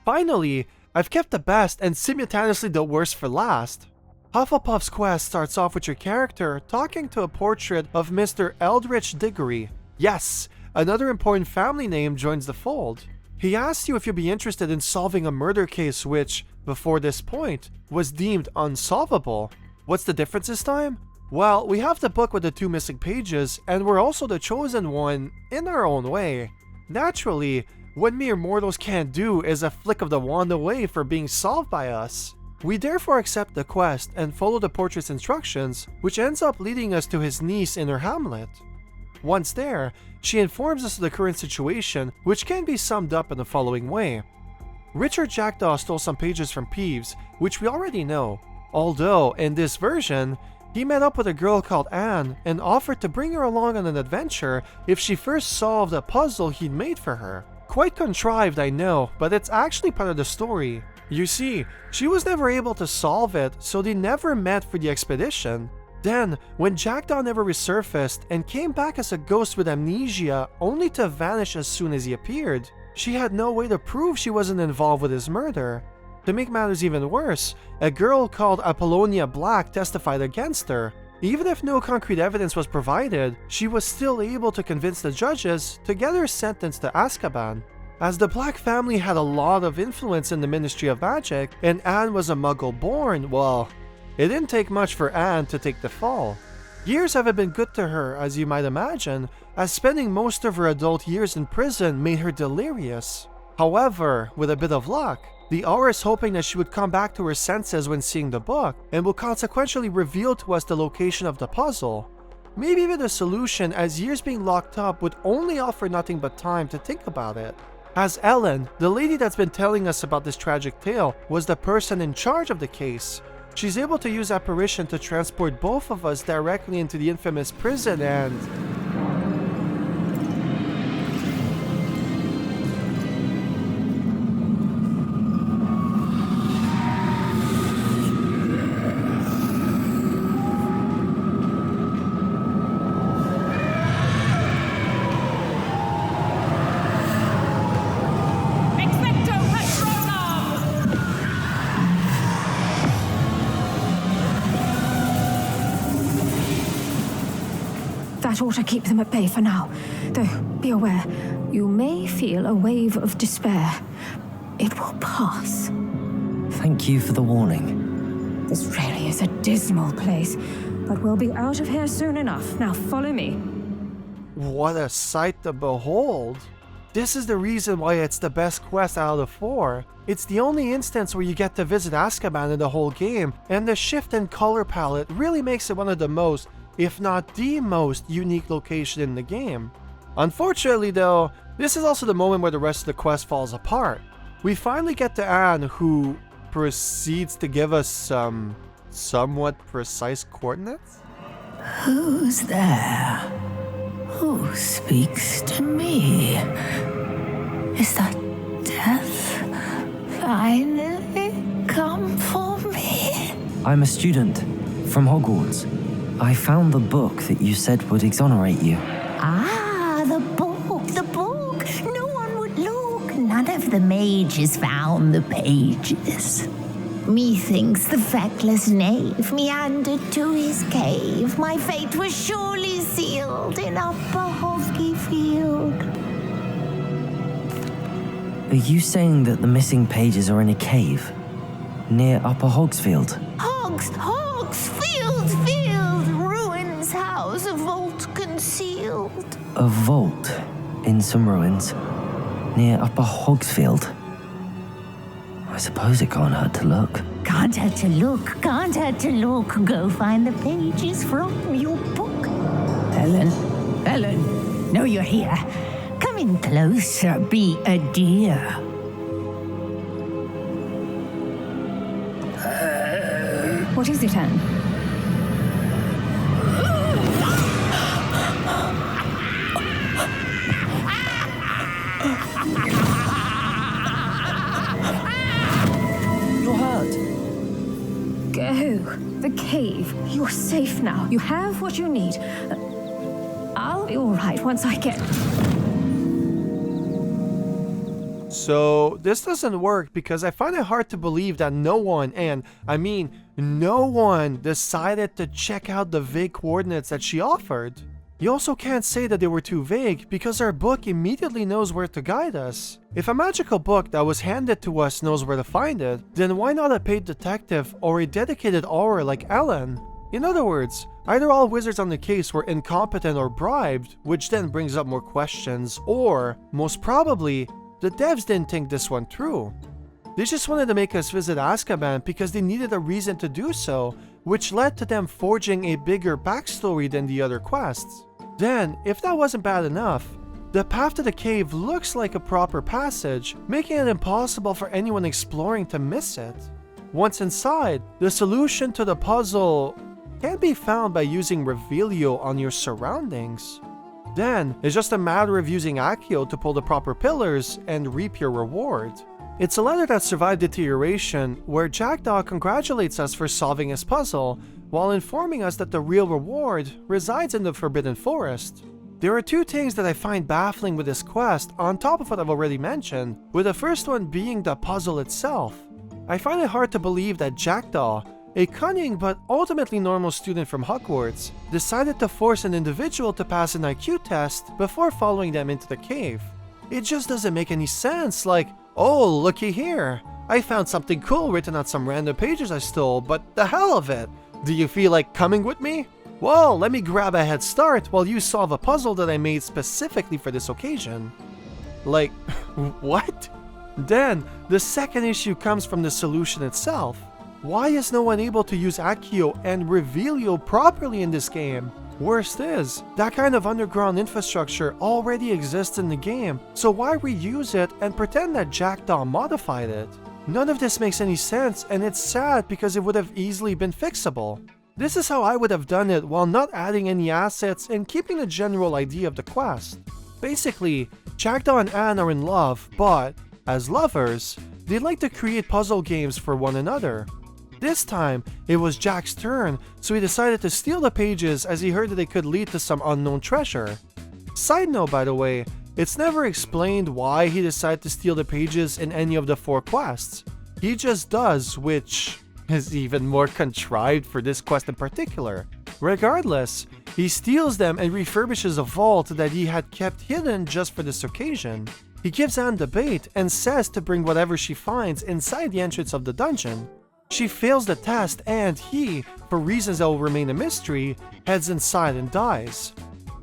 Finally, I've kept the best and simultaneously the worst for last. Hufflepuff's quest starts off with your character talking to a portrait of Mr. Eldritch Diggory. Yes, another important family name joins the fold. He asks you if you'd be interested in solving a murder case which, before this point, was deemed unsolvable. What's the difference this time? Well, we have the book with the 2 missing pages, and we're also the chosen one in our own way. Naturally, what mere mortals can't do is a flick of the wand away for being solved by us. We therefore accept the quest and follow the portrait's instructions, which ends up leading us to his niece in her hamlet. Once there, she informs us of the current situation, which can be summed up in the following way. Richard Jackdaw stole some pages from Peeves, which we already know, although, in this version, he met up with a girl called Anne and offered to bring her along on an adventure if she first solved a puzzle he'd made for her. Quite contrived, I know, but it's actually part of the story. You see, she was never able to solve it, so they never met for the expedition. Then, when Jackdaw never resurfaced and came back as a ghost with amnesia only to vanish as soon as he appeared, she had no way to prove she wasn't involved with his murder. To make matters even worse, a girl called Apollonia Black testified against her. Even if no concrete evidence was provided, she was still able to convince the judges to get her sentenced to Azkaban. As the Black family had a lot of influence in the Ministry of Magic, and Anne was a Muggle born, well, it didn't take much for Anne to take the fall. Years haven't been good to her, as you might imagine, as spending most of her adult years in prison made her delirious. However, with a bit of luck, the Auror is hoping that she would come back to her senses when seeing the book, and will consequentially reveal to us the location of the puzzle. Maybe even a solution, as years being locked up would only offer nothing but time to think about it. As Ellen, the lady that's been telling us about this tragic tale, was the person in charge of the case, she's able to use apparition to transport both of us directly into the infamous prison and... That ought to keep them at bay for now. Though, be aware, you may feel a wave of despair. It will pass. Thank you for the warning. This really is a dismal place, but we'll be out of here soon enough. Now follow me. What a sight to behold! This is the reason why it's the best quest out of the 4. It's the only instance where you get to visit Azkaban in the whole game, and the shift in color palette really makes it one of the most, if not the most, unique location in the game. Unfortunately though, this is also the moment where the rest of the quest falls apart. We finally get to Anne, who proceeds to give us some somewhat precise coordinates. Who's there? Who speaks to me? Is that death finally come for me? I'm a student from Hogwarts. I found the book that you said would exonerate you. Ah, the book, the book. No one would look. None of the mages found the pages. Methinks the feckless knave meandered to his cave. My fate was surely sealed in Upper Hoggyfield. Are you saying that the missing pages are in a cave near Upper Hogsfield? Hogsfield, ruins house, a vault concealed. A vault in some ruins near Upper Hogsfield. I suppose it can't hurt to look. Can't hurt to look, can't hurt to look. Go find the pages from your book. Helen, know you're here. Come in closer, be a dear. What is it, Anne? You're hurt. Go. The cave. You're safe now. You have what you need. I'll be all right once I get... So this doesn't work because I find it hard to believe that no one, and I mean no one, decided to check out the vague coordinates that she offered. You also can't say that they were too vague because our book immediately knows where to guide us. If a magical book that was handed to us knows where to find it, then why not a paid detective or a dedicated auror like Ellen? In other words, either all wizards on the case were incompetent or bribed, which then brings up more questions, or, most probably, the devs didn't think this one through. They just wanted to make us visit Azkaban because they needed a reason to do so, which led to them forging a bigger backstory than the other quests. Then, if that wasn't bad enough, the path to the cave looks like a proper passage, making it impossible for anyone exploring to miss it. Once inside, the solution to the puzzle can be found by using Revelio on your surroundings. Then, it's just a matter of using Accio to pull the proper pillars and reap your reward. It's a letter that survived deterioration, where Jackdaw congratulates us for solving his puzzle, while informing us that the real reward resides in the Forbidden Forest. There are two things that I find baffling with this quest, on top of what I've already mentioned, with the first one being the puzzle itself. I find it hard to believe that Jackdaw, a cunning but ultimately normal student from Hogwarts, decided to force an individual to pass an IQ test before following them into the cave. It just doesn't make any sense, like, oh, looky here, I found something cool written on some random pages I stole, but the hell of it! Do you feel like coming with me? Well, let me grab a head start while you solve a puzzle that I made specifically for this occasion. Like, what? Then, the second issue comes from the solution itself. Why is no one able to use Accio and Revelio properly in this game? Worst is, that kind of underground infrastructure already exists in the game, so why reuse it and pretend that Jackdaw modified it? None of this makes any sense, and it's sad because it would have easily been fixable. This is how I would have done it while not adding any assets and keeping the general idea of the quest. Basically, Jackdaw and Anne are in love, but, as lovers, they like to create puzzle games for one another. This time, it was Jack's turn, so he decided to steal the pages as he heard that they could lead to some unknown treasure. Side note, by the way, it's never explained why he decided to steal the pages in any of the 4 quests. He just does, which is even more contrived for this quest in particular. Regardless, he steals them and refurbishes a vault that he had kept hidden just for this occasion. He gives Anne the bait and says to bring whatever she finds inside the entrance of the dungeon. She fails the test and he, for reasons that will remain a mystery, heads inside and dies.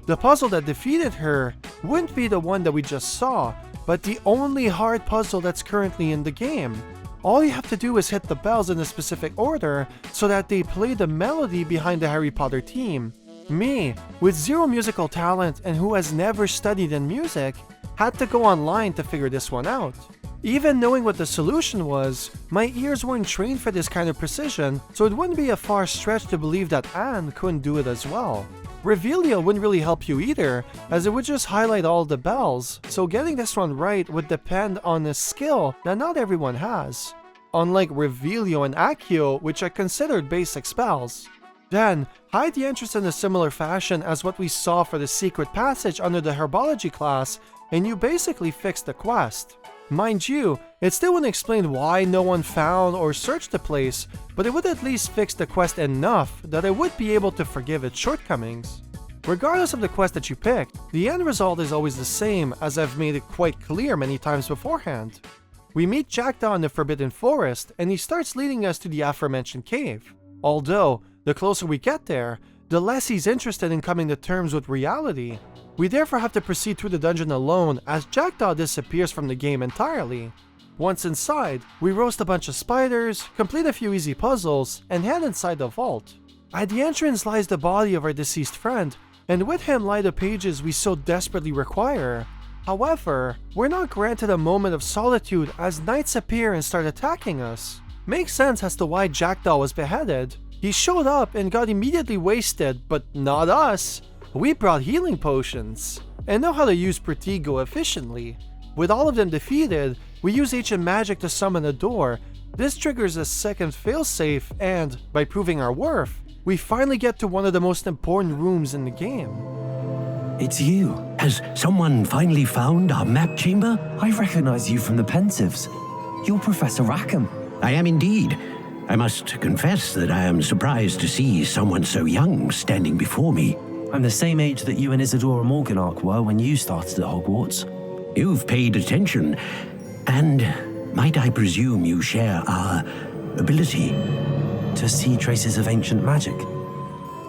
The puzzle that defeated her wouldn't be the one that we just saw, but the only hard puzzle that's currently in the game. All you have to do is hit the bells in a specific order so that they play the melody behind the Harry Potter theme. Me, with zero musical talent and who has never studied in music, had to go online to figure this one out. Even knowing what the solution was, my ears weren't trained for this kind of precision, so it wouldn't be a far stretch to believe that Anne couldn't do it as well. Revealio wouldn't really help you either, as it would just highlight all the bells, so getting this one right would depend on a skill that not everyone has. Unlike Revealio and Accio, which are considered basic spells. Then, hide the entrance in a similar fashion as what we saw for the secret passage under the herbology class, and you basically fixed the quest. Mind you, it still wouldn't explain why no one found or searched the place, but it would at least fix the quest enough that I would be able to forgive its shortcomings. Regardless of the quest that you picked, the end result is always the same, as I've made it quite clear many times beforehand. We meet Jackdaw in the Forbidden Forest, and he starts leading us to the aforementioned cave. Although, the closer we get there, the less he's interested in coming to terms with reality. We therefore have to proceed through the dungeon alone as Jackdaw disappears from the game entirely. Once inside, we roast a bunch of spiders, complete a few easy puzzles, and head inside the vault. At the entrance lies the body of our deceased friend, and with him lie the pages we so desperately require. However, we're not granted a moment of solitude as knights appear and start attacking us. Makes sense as to why Jackdaw was beheaded. He showed up and got immediately wasted, but not us. We brought healing potions, and know how to use Protego efficiently. With all of them defeated, we use ancient magic to summon a door. This triggers a second failsafe, and, by proving our worth, we finally get to one of the most important rooms in the game. It's you. Has someone finally found our map chamber? I recognize you from the Pensives. You're Professor Rackham. I am indeed. I must confess that I am surprised to see someone so young standing before me. I'm the same age that you and Isadora Morganach were when you started at Hogwarts. You've paid attention, and might I presume you share our ability? To see traces of ancient magic?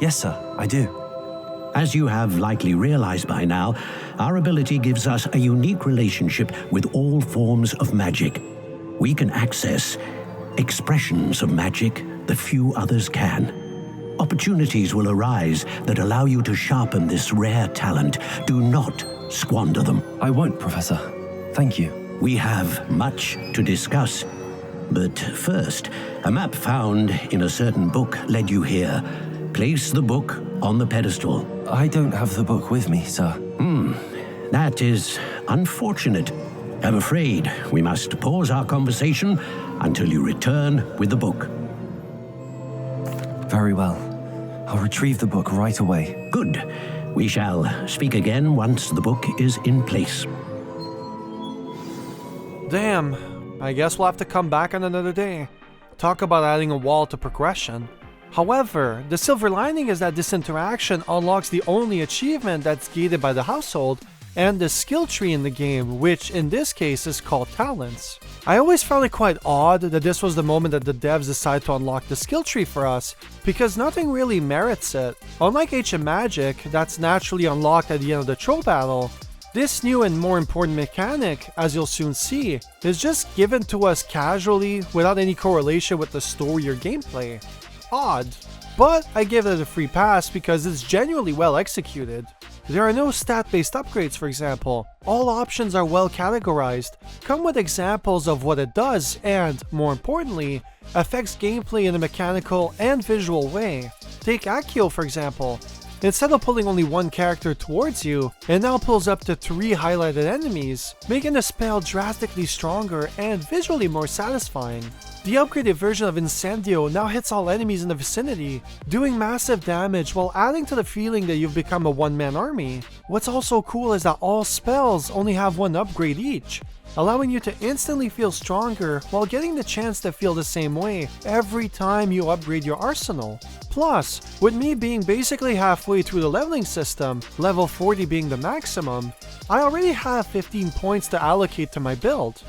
Yes, sir, I do. As you have likely realized by now, our ability gives us a unique relationship with all forms of magic. We can access expressions of magic that few others can. Opportunities will arise that allow you to sharpen this rare talent. Do not squander them. I won't, Professor. Thank you. We have much to discuss. But first, a map found in a certain book led you here. Place the book on the pedestal. I don't have the book with me, sir. That is unfortunate. I'm afraid we must pause our conversation until you return with the book. Very well. I'll retrieve the book right away. Good. We shall speak again once the book is in place. Damn. I guess we'll have to come back on another day. Talk about adding a wall to progression. However, the silver lining is that this interaction unlocks the only achievement that's gated by the household and the skill tree in the game, which in this case is called Talents. I always found it quite odd that this was the moment that the devs decided to unlock the skill tree for us, because nothing really merits it. Unlike ancient magic, that's naturally unlocked at the end of the troll battle, this new and more important mechanic, as you'll soon see, is just given to us casually without any correlation with the story or gameplay. Odd, but I give it a free pass because it's genuinely well executed. There are no stat-based upgrades, for example. All options are well categorized, come with examples of what it does, and, more importantly, affects gameplay in a mechanical and visual way. Take Accio, for example. Instead of pulling only one character towards you, it now pulls up to 3 highlighted enemies, making the spell drastically stronger and visually more satisfying. The upgraded version of Incendio now hits all enemies in the vicinity, doing massive damage while adding to the feeling that you've become a one-man army. What's also cool is that all spells only have 1 upgrade each, allowing you to instantly feel stronger while getting the chance to feel the same way every time you upgrade your arsenal. Plus, with me being basically halfway through the leveling system, level 40 being the maximum, I already have 15 points to allocate to my build.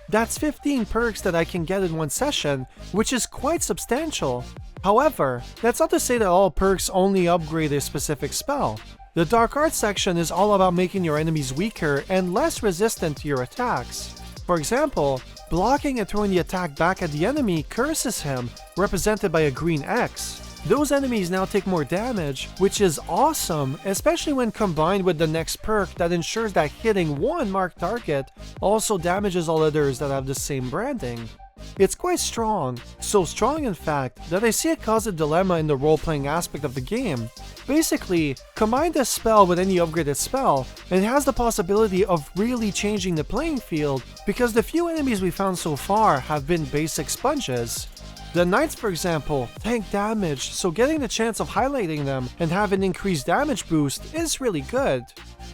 That's 15 perks that I can get in one session, which is quite substantial. However, that's not to say that all perks only upgrade a specific spell. The Dark Arts section is all about making your enemies weaker and less resistant to your attacks. For example, blocking and throwing the attack back at the enemy curses him, represented by a green X. those enemies now take more damage, which is awesome, especially when combined with the next perk that ensures that hitting one marked target also damages all others that have the same branding. It's quite strong, so strong in fact that I see it cause a dilemma in the role-playing aspect of the game. Basically, combine this spell with any upgraded spell, and it has the possibility of really changing the playing field because the few enemies we found so far have been basic sponges. The knights, for example, tank damage, so getting the chance of highlighting them and have an increased damage boost is really good.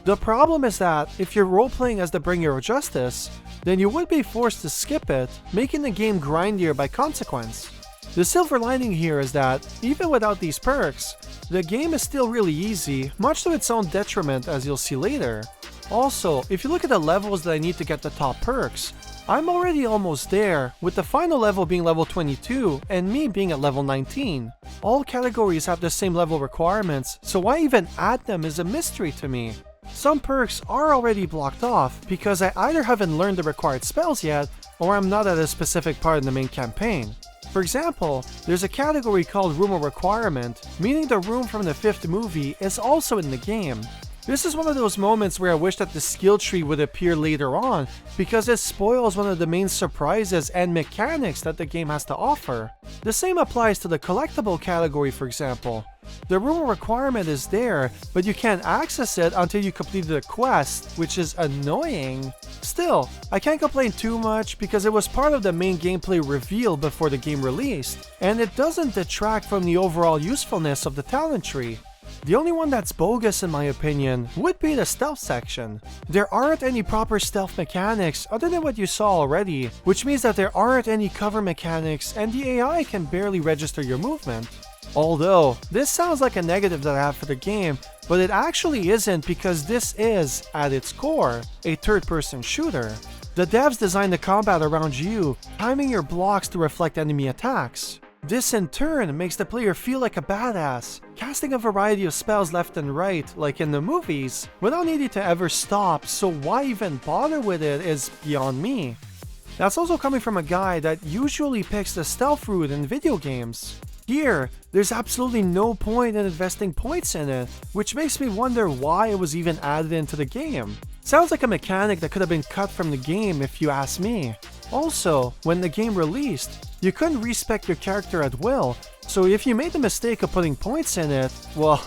The problem is that if you're role-playing as the Bringer of Justice, then you would be forced to skip it, making the game grindier by consequence. The silver lining here is that, even without these perks, the game is still really easy, much to its own detriment as you'll see later. Also, if you look at the levels that I need to get the top perks, I'm already almost there, with the final level being level 22 and me being at level 19. All categories have the same level requirements, so why even add them is a mystery to me. Some perks are already blocked off because I either haven't learned the required spells yet or I'm not at a specific part in the main campaign. For example, there's a category called Room of Requirement, meaning the room from the 5th movie is also in the game. This is one of those moments where I wish that the skill tree would appear later on because it spoils one of the main surprises and mechanics that the game has to offer. The same applies to the collectible category, for example. The room of requirement is there, but you can't access it until you complete the quest, which is annoying. Still, I can't complain too much because it was part of the main gameplay reveal before the game released, and it doesn't detract from the overall usefulness of the talent tree. The only one that's bogus in my opinion would be the stealth section. There aren't any proper stealth mechanics other than what you saw already, which means that there aren't any cover mechanics and the AI can barely register your movement. Although, this sounds like a negative that I have for the game, but it actually isn't because this is, at its core, a third-person shooter. The devs designed the combat around you, timing your blocks to reflect enemy attacks. This in turn makes the player feel like a badass, casting a variety of spells left and right, like in the movies, without needing to ever stop, so why even bother with it is beyond me. That's also coming from a guy that usually picks the stealth route in video games. Here, there's absolutely no point in investing points in it, which makes me wonder why it was even added into the game. Sounds like a mechanic that could have been cut from the game if you ask me. Also, when the game released, you couldn't respec your character at will, so if you made the mistake of putting points in it, well,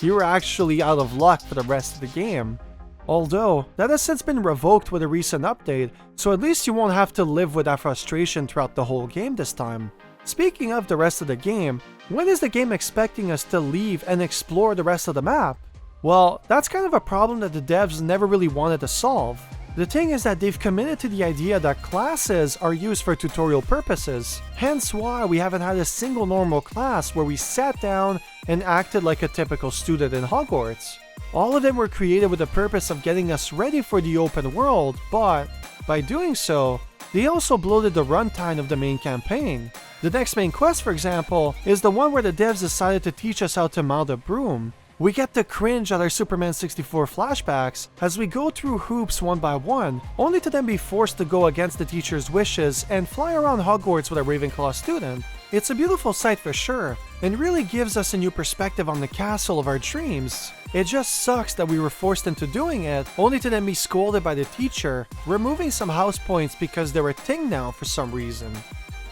you were actually out of luck for the rest of the game. Although, that has since been revoked with a recent update, so at least you won't have to live with that frustration throughout the whole game this time. Speaking of the rest of the game, when is the game expecting us to leave and explore the rest of the map? Well, that's kind of a problem that the devs never really wanted to solve. The thing is that they've committed to the idea that classes are used for tutorial purposes, hence why we haven't had a single normal class where we sat down and acted like a typical student in Hogwarts. All of them were created with the purpose of getting us ready for the open world, but by doing so, they also bloated the runtime of the main campaign. The next main quest, for example, is the one where the devs decided to teach us how to mount a broom. We get to cringe at our Superman 64 flashbacks as we go through hoops one by one, only to then be forced to go against the teacher's wishes and fly around Hogwarts with a Ravenclaw student. It's a beautiful sight for sure, and really gives us a new perspective on the castle of our dreams. It just sucks that we were forced into doing it, only to then be scolded by the teacher, removing some house points because they're a thing now for some reason.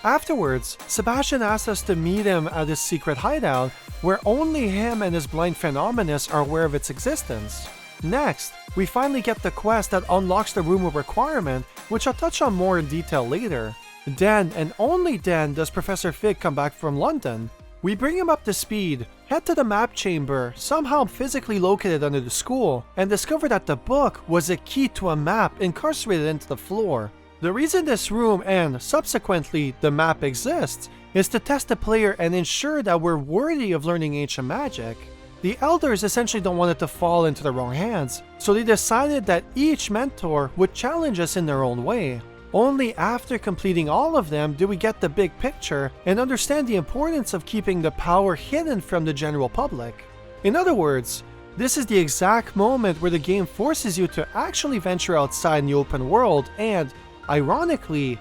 Afterwards, Sebastian asked us to meet him at his secret hideout, where only him and his blind Phenomenus are aware of its existence. Next, we finally get the quest that unlocks the Room of Requirement, which I'll touch on more in detail later. Then, and only then, does Professor Fig come back from London. We bring him up to speed, head to the map chamber, somehow physically located under the school, and discover that the book was a key to a map incarcerated into the floor. The reason this room and, subsequently, the map exists is to test the player and ensure that we're worthy of learning ancient magic. The elders essentially don't want it to fall into the wrong hands, so they decided that each mentor would challenge us in their own way. Only after completing all of them do we get the big picture and understand the importance of keeping the power hidden from the general public. In other words, this is the exact moment where the game forces you to actually venture outside in the open world and, ironically,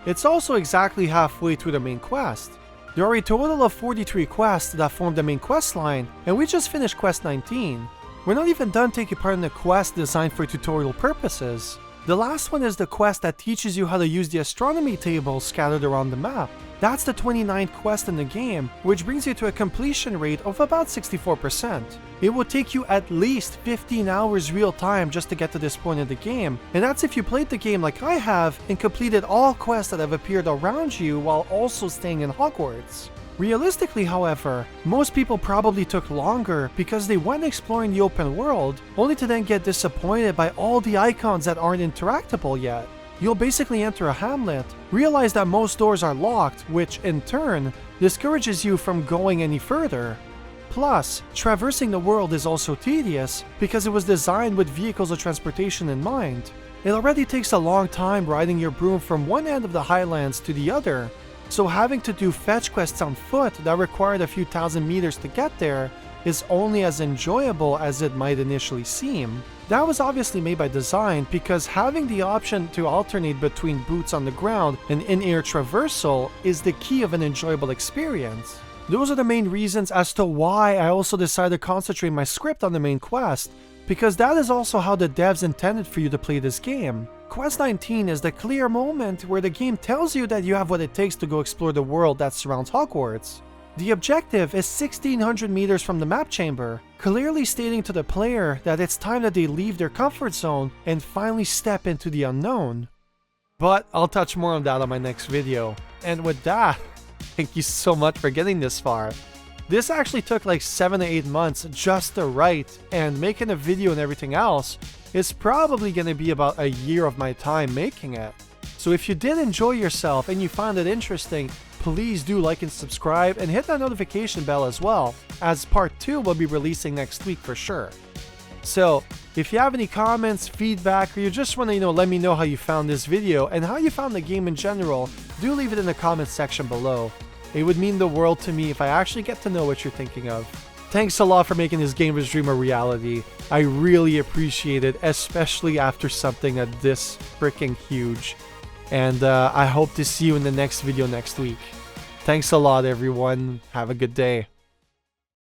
it's also exactly halfway through the main quest. There are a total of 43 quests that form the main quest line, and we just finished quest 19. We're not even done taking part in the quest designed for tutorial purposes. The last one is the quest that teaches you how to use the astronomy tables scattered around the map. That's the 29th quest in the game, which brings you to a completion rate of about 64%. It will take you at least 15 hours real time just to get to this point in the game, and that's if you played the game like I have and completed all quests that have appeared around you while also staying in Hogwarts. Realistically, however, most people probably took longer because they went exploring the open world, only to then get disappointed by all the icons that aren't interactable yet. You'll basically enter a hamlet, realize that most doors are locked, which in turn discourages you from going any further. Plus, traversing the world is also tedious because it was designed with vehicles of transportation in mind. It already takes a long time riding your broom from one end of the Highlands to the other, so having to do fetch quests on foot that required a few thousand meters to get there is only as enjoyable as it might initially seem. That was obviously made by design because having the option to alternate between boots on the ground and in-air traversal is the key of an enjoyable experience. Those are the main reasons as to why I also decided to concentrate my script on the main quest, because that is also how the devs intended for you to play this game. Quest 19 is the clear moment where the game tells you that you have what it takes to go explore the world that surrounds Hogwarts. The objective is 1600 meters from the map chamber, clearly stating to the player that it's time that they leave their comfort zone and finally step into the unknown. But I'll touch more on that on my next video. And with that, thank you so much for getting this far. This actually took like 7 to 8 months just to write, and making a video and everything else is probably going to be about a year of my time making it. So if you did enjoy yourself and you found it interesting, please do like and subscribe and hit that notification bell as well, as part 2 will be releasing next week for sure. So if you have any comments, feedback, or you just want to let me know how you found this video and how you found the game in general, do leave it in the comments section below. It would mean the world to me if I actually get to know what you're thinking of. Thanks a lot for making this gamer's dream a reality. I really appreciate it, especially after something this freaking huge. And I hope to see you in the next video next week. Thanks a lot, everyone. Have a good day.